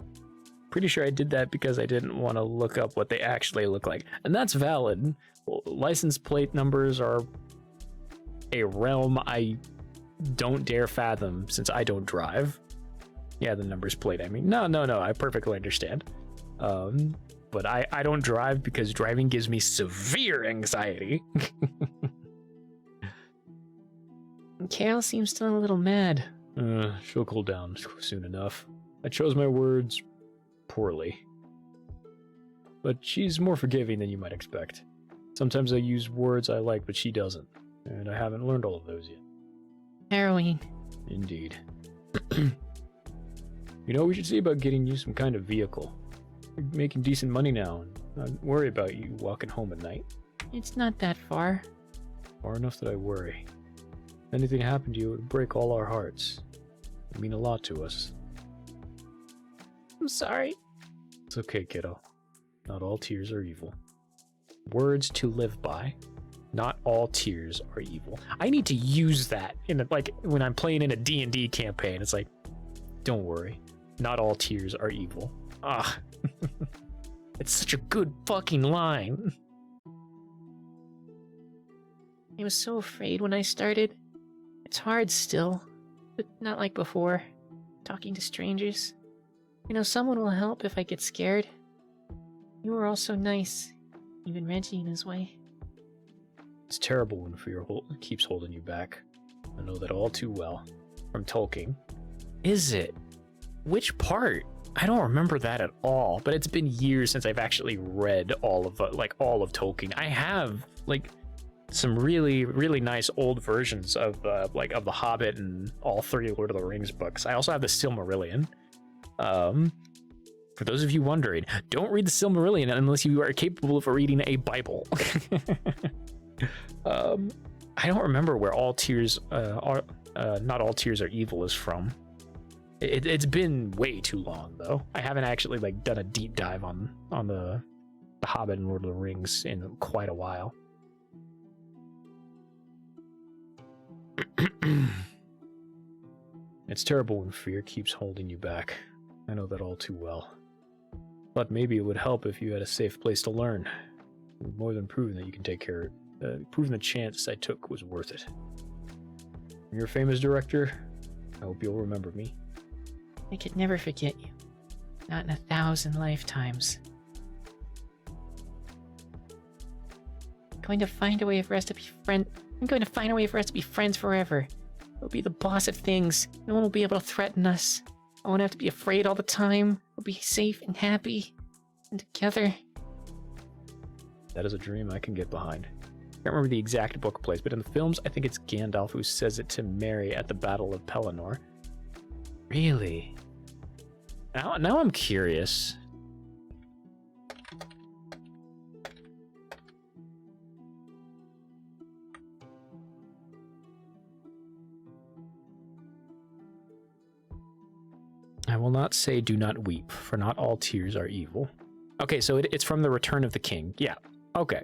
S2: Pretty sure I did that because I didn't want to look up what they actually look like. And that's valid. License plate numbers are a realm I don't dare fathom since I don't drive. Yeah, the numbers plate, I mean. No, I perfectly understand. But I don't drive because driving gives me severe anxiety.
S1: Carol seems still a little mad.
S2: She'll cool down soon enough. I chose my words poorly. But she's more forgiving than you might expect. Sometimes I use words I like, but she doesn't. And I haven't learned all of those yet.
S1: Harrowing.
S2: Indeed. You know, we should see about getting you some kind of vehicle. You're making decent money now, and I worry about you walking home at night.
S1: It's not that far.
S2: Far enough that I worry. If anything happened to you, it would break all our hearts. It would mean a lot to us.
S1: I'm sorry.
S2: It's okay, kiddo. Not all tears are evil. Words to live by. Not all tears are evil. I need to use that in like when I'm playing in a D&D campaign. It's like, don't worry. Not all tears are evil. Ah. It's such a good fucking line.
S1: I was so afraid when I started. It's hard still, but not like before. Talking to strangers. You know, someone will help if I get scared. You were all so nice. Even Reggie in his way.
S2: It's terrible when fear keeps holding you back. I know that all too well. From Tolkien. Is it? Which part? I don't remember that at all, but it's been years since I've actually read all of Tolkien. I have like some really, really nice old versions of The Hobbit and all three Lord of the Rings books. I also have the Silmarillion. For those of you wondering, don't read the Silmarillion unless you are capable of reading a Bible. I don't remember where all tears are. Not all tears are evil is from. It's been way too long though. I haven't actually like done a deep dive on the Hobbit and Lord of the Rings in quite a while. It's terrible when fear keeps holding you back. I know that all too well. But maybe it would help if you had a safe place to learn. You've more than proven that you can take care of it. Proven the chance I took was worth it. You're a famous director. I hope you'll remember me.
S1: I could never forget you. Not in 1,000 lifetimes. I'm going to find a way for us to be friends. I'm going to find a way for us to be friends forever. We'll be the boss of things. No one will be able to threaten us. I won't have to be afraid all the time. We'll be safe and happy. And together.
S2: That is a dream I can get behind. I can't remember the exact book place, but in the films, I think it's Gandalf who says it to Merry at the Battle of Pelennor. Really? Now I'm curious. I will not say do not weep, for not all tears are evil. Okay, so it's from The Return of the King. Yeah, okay.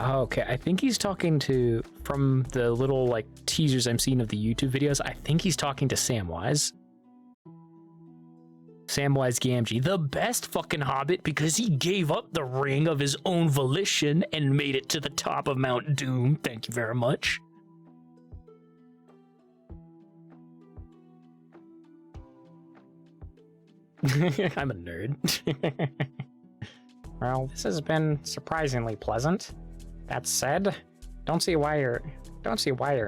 S2: Okay, I think he's talking to, from the little like teasers I'm seeing of the YouTube videos, I think he's talking to Samwise. Samwise Gamgee, the best fucking hobbit because he gave up the ring of his own volition and made it to the top of Mount Doom. Thank you very much. I'm a nerd.
S3: Well, this has been surprisingly pleasant. That said, don't see why you're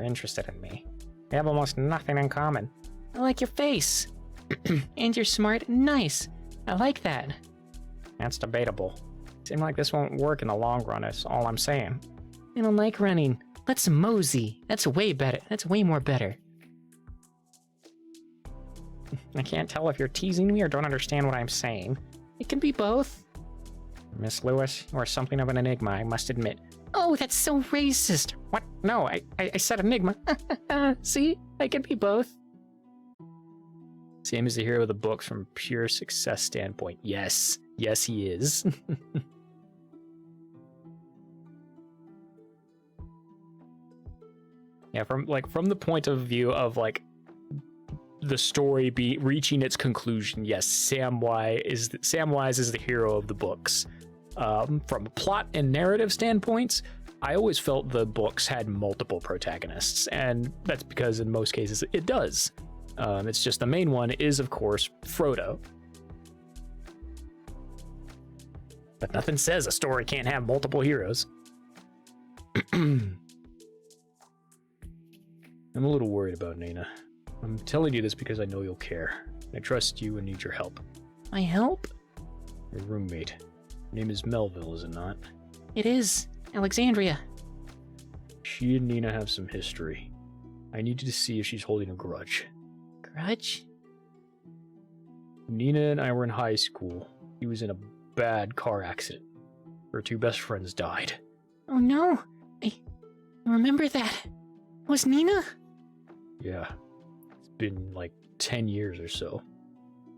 S3: interested in me. We have almost nothing in common.
S1: I like your face. And you're smart and nice. I like that.
S3: That's debatable. Seems like this won't work in the long run, is all I'm saying.
S1: I don't like running. Let's mosey. That's way better. That's way more better.
S3: I can't tell if you're teasing me or don't understand what I'm saying.
S1: It can be both.
S3: Miss Lewis, you are something of an enigma, I must admit.
S1: Oh, that's so racist.
S3: What? No, I said enigma.
S1: See? I can be both.
S2: Sam is the hero of the books from a pure success standpoint. Yes. Yes, he is. Yeah, from the point of view of like the story be reaching its conclusion, yes, Samwise is the hero of the books. From a plot and narrative standpoints, I always felt the books had multiple protagonists, and that's because in most cases it does. It's just the main one is, of course, Frodo. But nothing says a story can't have multiple heroes. I'm a little worried about Nina. I'm telling you this because I know you'll care. I trust you and need your help.
S1: My help?
S2: Your roommate. Her name is Melville, is it not?
S1: It is. Alexandria.
S2: She and Nina have some history. I need you to see if she's holding a grudge.
S1: Grudge?
S2: Nina and I were in high school. She was in a bad car accident. Her two best friends died.
S1: Oh no! I remember that. Was Nina?
S2: Yeah. It's been like 10 years or so.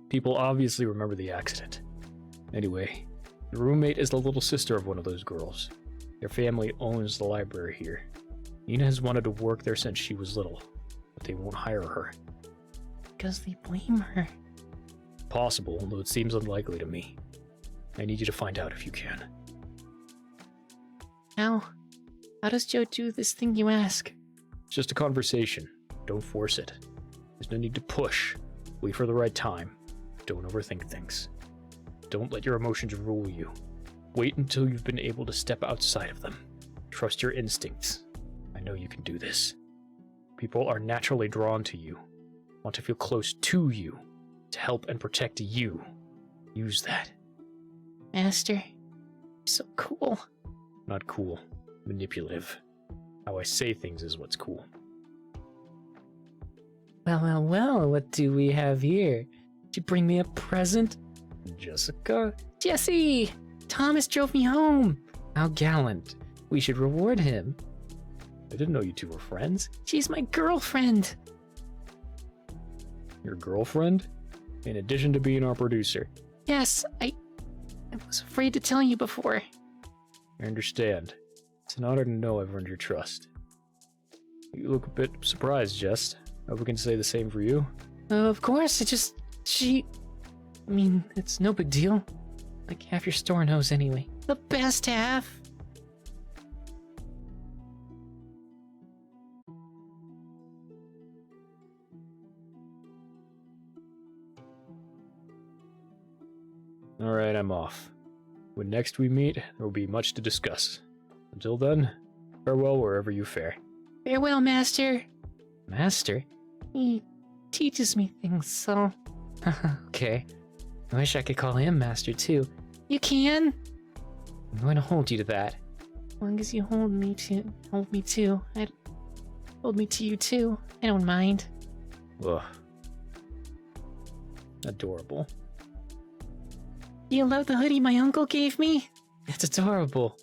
S2: People obviously remember the accident. Anyway, the roommate is the little sister of one of those girls. Their family owns the library here. Nina has wanted to work there since she was little, but they won't hire her.
S1: Because they blame her.
S2: Possible, although it seems unlikely to me. I need you to find out if you can.
S1: How does Joe do this thing you ask?
S2: It's just a conversation. Don't force it. There's no need to push. Wait for the right time. Don't overthink things. Don't let your emotions rule you. Wait until you've been able to step outside of them. Trust your instincts. I know you can do this. People are naturally drawn to you, want to feel close to you, to help and protect you. Use that.
S1: Master, you're so cool.
S2: Not cool. Manipulative. How I say things is what's cool.
S1: Well, what do we have here? Did you bring me a present?
S2: Jessica?
S1: Jesse! Thomas drove me home! How gallant. We should reward him.
S2: I didn't know you two were friends.
S1: She's my girlfriend!
S2: Your girlfriend? In addition to being our producer.
S1: Yes, I was afraid to tell you before.
S2: I understand. It's an honor to know I've earned your trust. You look a bit surprised, Jess. Hope we can say the same for you.
S1: Of course, it's no big deal. Like half your store knows anyway. The best half!
S2: Alright, I'm off. When next we meet, there will be much to discuss. Until then, farewell wherever you fare.
S1: Farewell, Master.
S2: Master?
S1: He teaches me things, so...
S2: Okay. I wish I could call him Master, too.
S1: You can?
S2: I'm going to hold you to that.
S1: As long as you hold me to you too. I don't mind.
S2: Ugh. Adorable.
S1: Do you love the hoodie my uncle gave me?
S2: It's adorable.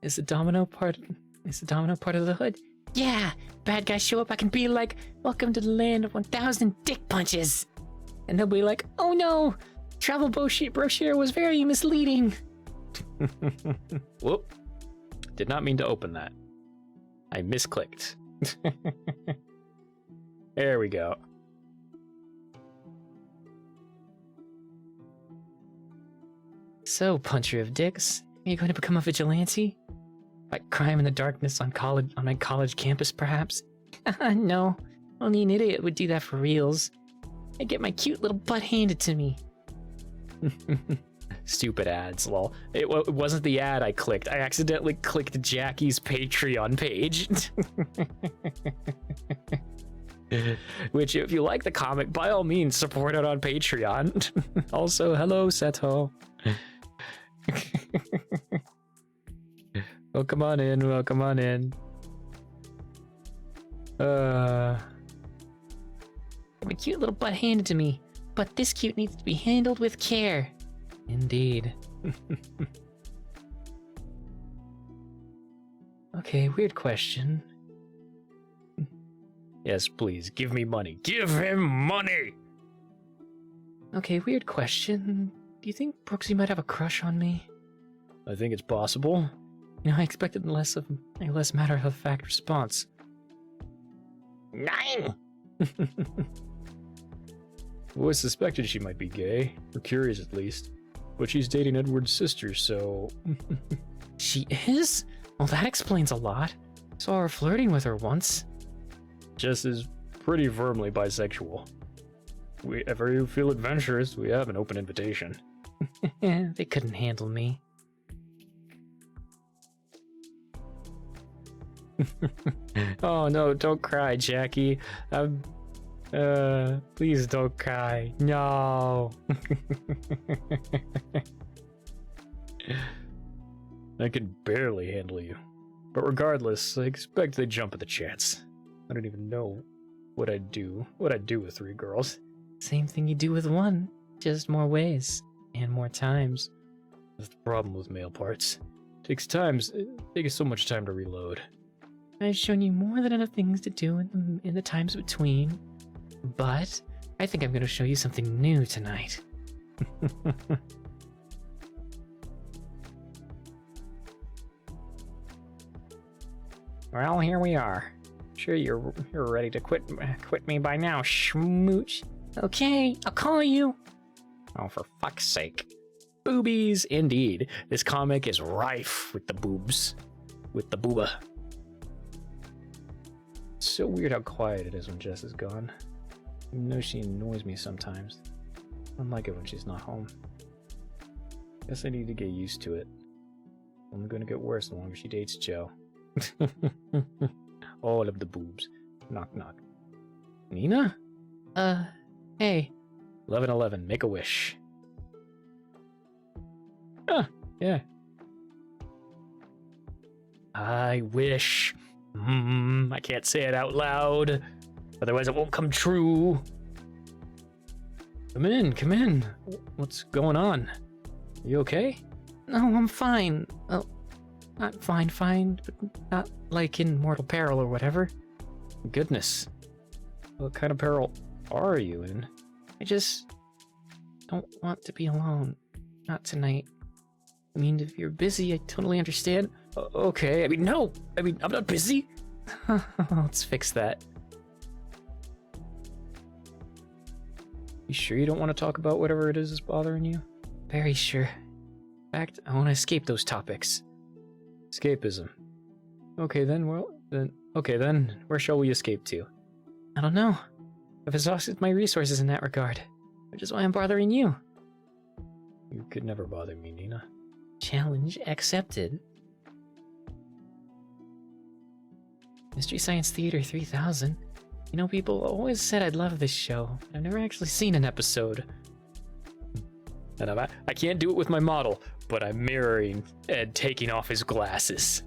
S2: Is the domino part of the hood?
S1: Yeah, bad guys show up, I can be like, welcome to the land of 1,000 dick punches. And they'll be like, oh no, travel brochure was very misleading.
S2: Whoop. Did not mean to open that. I misclicked. There we go.
S1: So, puncher of dicks, are you going to become a vigilante? Fight crime in the darkness on my college campus, perhaps? No, only an idiot would do that for reals. I get my cute little butt handed to me.
S2: Stupid ads, lol. It wasn't the ad I clicked. I accidentally clicked Jackie's Patreon page. Which, if you like the comic, by all means, support it on Patreon. Also, hello, Seto. Welcome on in, welcome on in.
S1: My cute little butt handed to me, but this cute needs to be handled with care.
S2: Indeed.
S1: Okay, weird question.
S2: Yes, please, give me money. Give him money!
S1: Okay, weird question. Do you think Brooksy might have a crush on me?
S2: I think it's possible.
S1: You know, I expected less matter-of-fact response.
S3: 9!
S2: I've always suspected she might be gay, or curious at least. But she's dating Edward's sister, so...
S1: She is? Well, that explains a lot. Saw her flirting with her once.
S2: Jess is pretty firmly bisexual. If ever you feel adventurous, we have an open invitation.
S1: They couldn't handle me.
S2: Oh no, don't cry, Jackie. Please don't cry. No. I can barely handle you. But regardless, I expect they jump at the chance. I don't even know what I'd do with 3 girls.
S1: Same thing you do with one, just more ways and more times.
S2: That's the problem with male parts. Takes so much time to reload.
S1: I've shown you more than enough things to do in the times between, but I think I'm going to show you something new tonight.
S3: Well, here we are. Sure you're ready to quit me by now, schmooch.
S1: Okay, I'll call you.
S3: Oh, for fuck's sake.
S2: Boobies, indeed. This comic is rife with the boobs. With the booba. It's so weird how quiet it is when Jess is gone. Even though she annoys me sometimes. I don't like it when she's not home. Guess I need to get used to it. Only gonna get worse the longer she dates Joe. All of the boobs. Knock knock. Nina?
S1: Hey.
S2: 1111, make a wish. Ah, yeah. I wish. I can't say it out loud. Otherwise it won't come true. Come in. What's going on? Are you okay?
S1: No, I'm fine. Oh, not fine, but not like in mortal peril or whatever.
S2: Goodness. What kind of peril are you in?
S1: I just don't want to be alone. Not tonight. I mean, if you're busy, I totally understand.
S2: Okay, no! I'm not busy!
S1: Let's fix that.
S2: You sure you don't want to talk about whatever it is that's bothering you?
S1: Very sure. In fact, I want to escape those topics.
S2: Escapism. Okay then, where shall we escape to?
S1: I don't know. I've exhausted my resources in that regard, which is why I'm bothering you.
S2: You could never bother me, Nina.
S1: Challenge accepted. Mystery Science Theater 3000. You know, people always said I'd love this show, but I've never actually seen an episode.
S2: And I can't do it with my model, but I'm mirroring Ed taking off his glasses.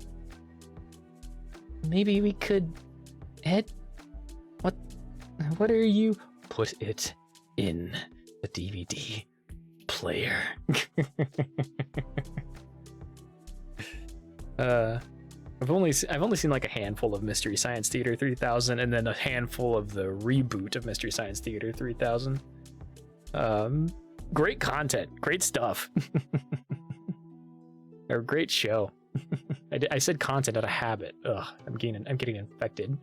S1: Maybe we could... Ed? What are you...
S2: Put it in the DVD player. I've only seen like a handful of Mystery Science Theater 3000 and then a handful of the reboot of Mystery Science Theater 3000. Great content, great stuff. A great show. I said content out of habit. Ugh, I'm getting infected.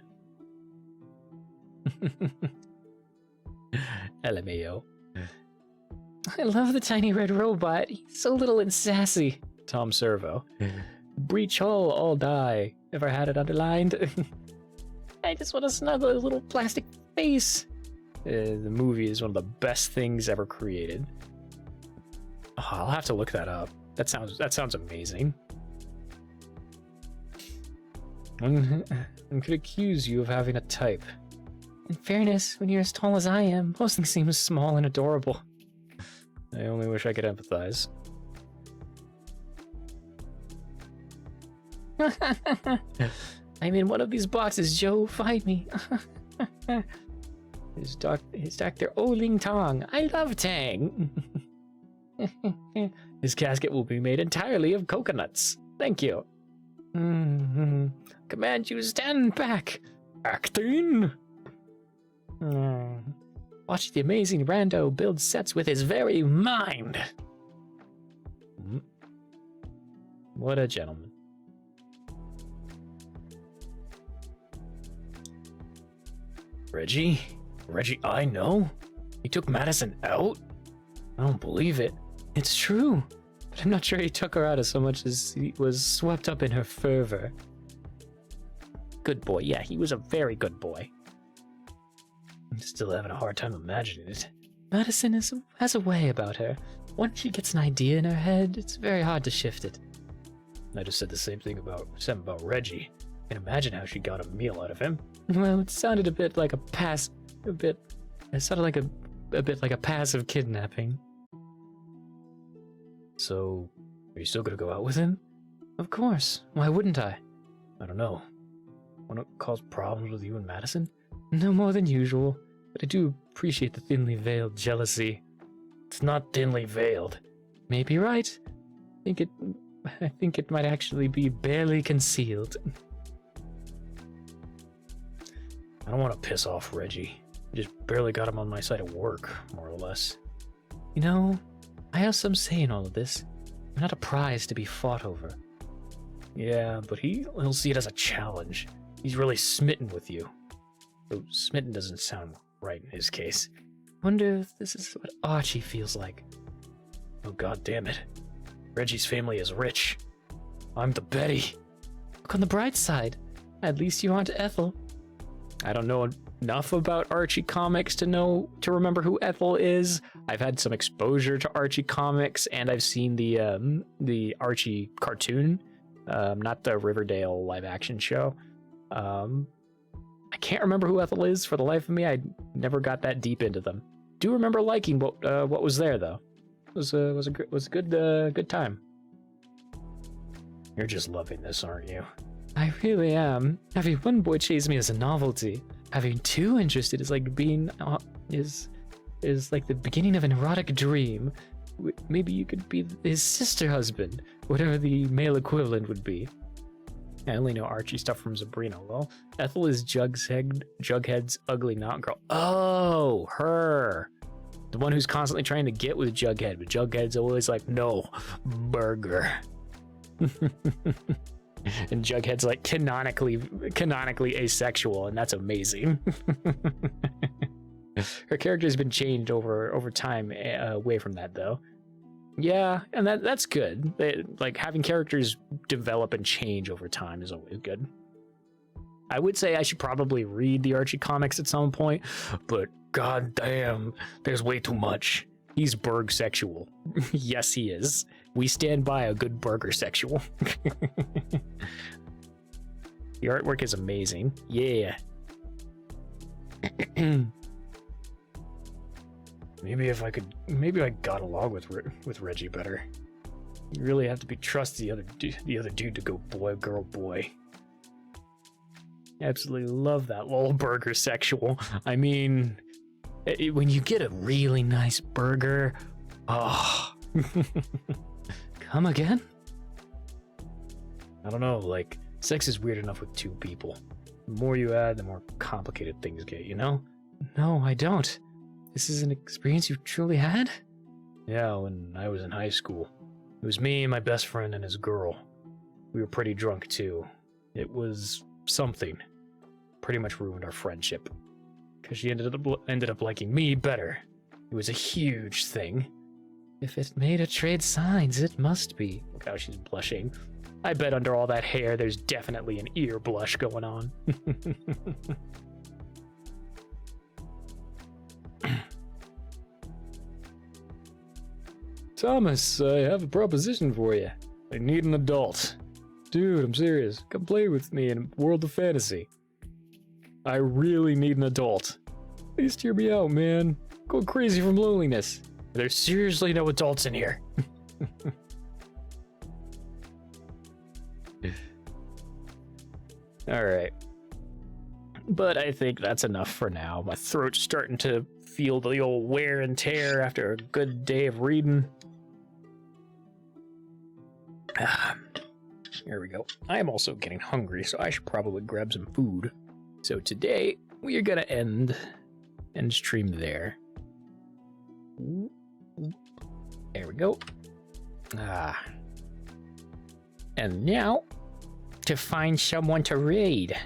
S2: LMAO.
S1: I love the tiny red robot. He's so little and sassy.
S2: Tom Servo. Breach Hull, all die. If I had it underlined.
S1: I just want to snuggle his little plastic face.
S2: The movie is one of the best things ever created. Oh, I'll have to look that up. That sounds amazing. One could accuse you of having a type.
S1: In fairness, when you're as tall as I am, most things seem small and adorable.
S2: I only wish I could empathize.
S1: I'm in one of these boxes, Joe. Find me. His Dr. Oling Tong. I love Tang.
S2: His casket will be made entirely of coconuts. Thank you.
S1: Command you stand back.
S2: Acting.
S1: Watch the amazing Rando build sets with his very mind.
S2: What a gentleman. Reggie, I know. He took Madison out? I don't believe it.
S1: It's true, but I'm not sure he took her out as so much as he was swept up in her fervor.
S3: Good boy. Yeah, he was a very good boy.
S2: I'm still having a hard time imagining it.
S1: Madison has a way about her. Once she gets an idea in her head, it's very hard to shift it.
S2: I just said the same thing about Reggie. I can imagine how she got a meal out of him.
S1: Well, it sounded a bit like a bit like a passive kidnapping.
S2: So, are you still gonna go out with him?
S1: Of course. Why wouldn't I?
S2: I don't know. Wanna cause problems with you and Madison?
S1: No more than usual, but I do appreciate the thinly veiled jealousy.
S2: It's not thinly veiled.
S1: Maybe you're right. I think it might actually be barely concealed.
S2: I don't want to piss off Reggie. I just barely got him on my side at work, more or less.
S1: You know, I have some say in all of this. I'm not a prize to be fought over.
S2: Yeah, but he'll see it as a challenge. He's really smitten with you. Though smitten doesn't sound right in his case.
S1: Wonder if this is what Archie feels like.
S2: Oh, god damn it. Reggie's family is rich. I'm the Betty.
S1: Look on the bright side. At least you aren't Ethel.
S3: I don't know enough about Archie comics to remember who Ethel is. I've had some exposure to Archie comics, and I've seen the Archie cartoon, not the Riverdale live action show. I can't remember who Ethel is for the life of me. I never got that deep into them. Do remember liking what was there though. It was a good time.
S2: You're just loving this, aren't you?
S1: I really am. Having one boy chase me is a novelty. Having two interested is like being is like the beginning of an erotic dream. Maybe you could be his sister husband, whatever the male equivalent would be.
S3: I only know Archie stuff from Sabrina. Well, Ethel is Jughead's ugly knock girl. Oh, her. The one who's constantly trying to get with Jughead, but Jughead's always like, no, burger. And Jughead's like canonically asexual, and that's amazing. Her character's been changed over time away from that, though. Yeah, and that's good. Like, having characters develop and change over time is always good. I would say I should probably read the Archie comics at some point, but goddamn, there's way too much. He's burg sexual. Yes, he is. We stand by a good burger sexual. The artwork is amazing. Yeah.
S2: Maybe I got along with Reggie better. You really have to trust the other dude to go boy, girl, boy.
S3: Absolutely love that little burger sexual. I mean, when you get a really nice burger, oh.
S1: Come again?
S2: I don't know, like, sex is weird enough with two people. The more you add, the more complicated things get, you know?
S1: No, I don't. This is an experience you've truly had?
S2: Yeah, when I was in high school. It was me, my best friend, and his girl. We were pretty drunk, too. It was something. Pretty much ruined our friendship. Because she ended up liking me better. It was a huge thing.
S1: If it made her trade signs, it must be.
S3: Look how she's blushing. I bet under all that hair, there's definitely an ear blush going on.
S2: Thomas, I have a proposition for you. I need an adult. Dude, I'm serious. Come play with me in World of Fantasy. I really need an adult. Please hear me out, man. I'm going crazy from loneliness. There's seriously no adults in here.
S3: Alright. But I think that's enough for now. My throat's starting to feel the old wear and tear after a good day of reading. Here we go. I am also getting hungry, so I should probably grab some food. So today, we are gonna end stream there. There we go. And now, to find someone to raid.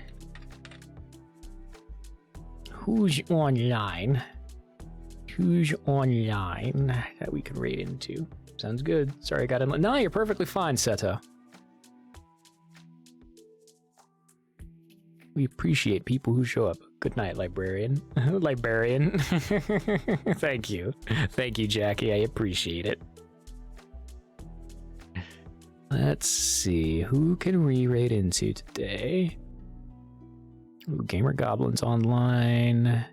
S3: Who's online?
S2: Who's online that we can raid into? Sounds good. Sorry, I got in. No, you're perfectly fine, Seto. We appreciate people who show up. Good night, librarian. Librarian. Thank you. Thank you, Jackie. I appreciate it. Let's see. Who can we raid into today? Ooh, Gamer Goblins online.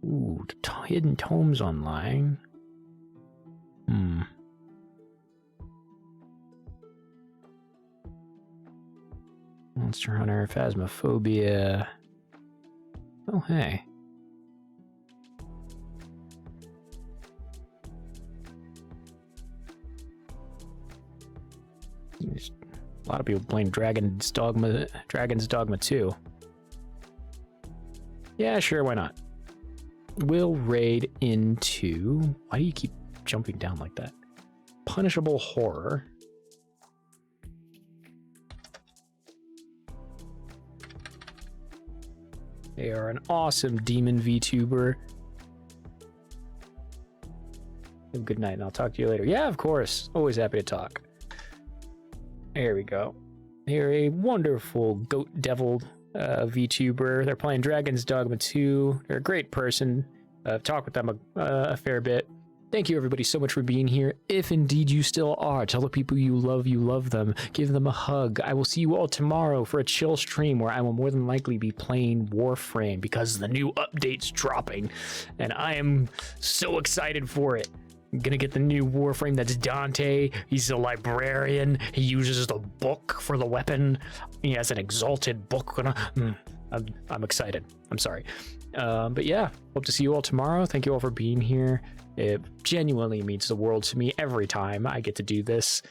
S2: Ooh, Hidden Tomes online. Monster Hunter, Phasmophobia. Oh, hey. There's a lot of people playing Dragon's Dogma 2. Yeah, sure, why not? We'll raid into... Why do you keep jumping down like that? Punishable Horror. They are an awesome demon VTuber. Have a good night, and I'll talk to you later. Yeah, of course. Always happy to talk. There we go. They're a wonderful goat devil VTuber. They're playing Dragon's Dogma 2. They're a great person. I've talked with them a fair bit. Thank you, everybody, so much for being here. If indeed you still are, tell the people you love them. Give them a hug. I will see you all tomorrow for a chill stream where I will more than likely be playing Warframe because the new update's dropping. And I am so excited for it. I'm gonna get the new Warframe that's Dante. He's a librarian. He uses the book for the weapon. He has an exalted book. I'm excited. I'm sorry. But yeah, hope to see you all tomorrow. Thank you all for being here. It genuinely means the world to me every time I get to do this.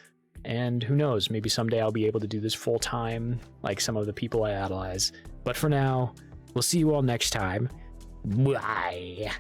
S2: And who knows, maybe someday I'll be able to do this full time like some of the people I idolize. But for now, we'll see you all next time. Bye.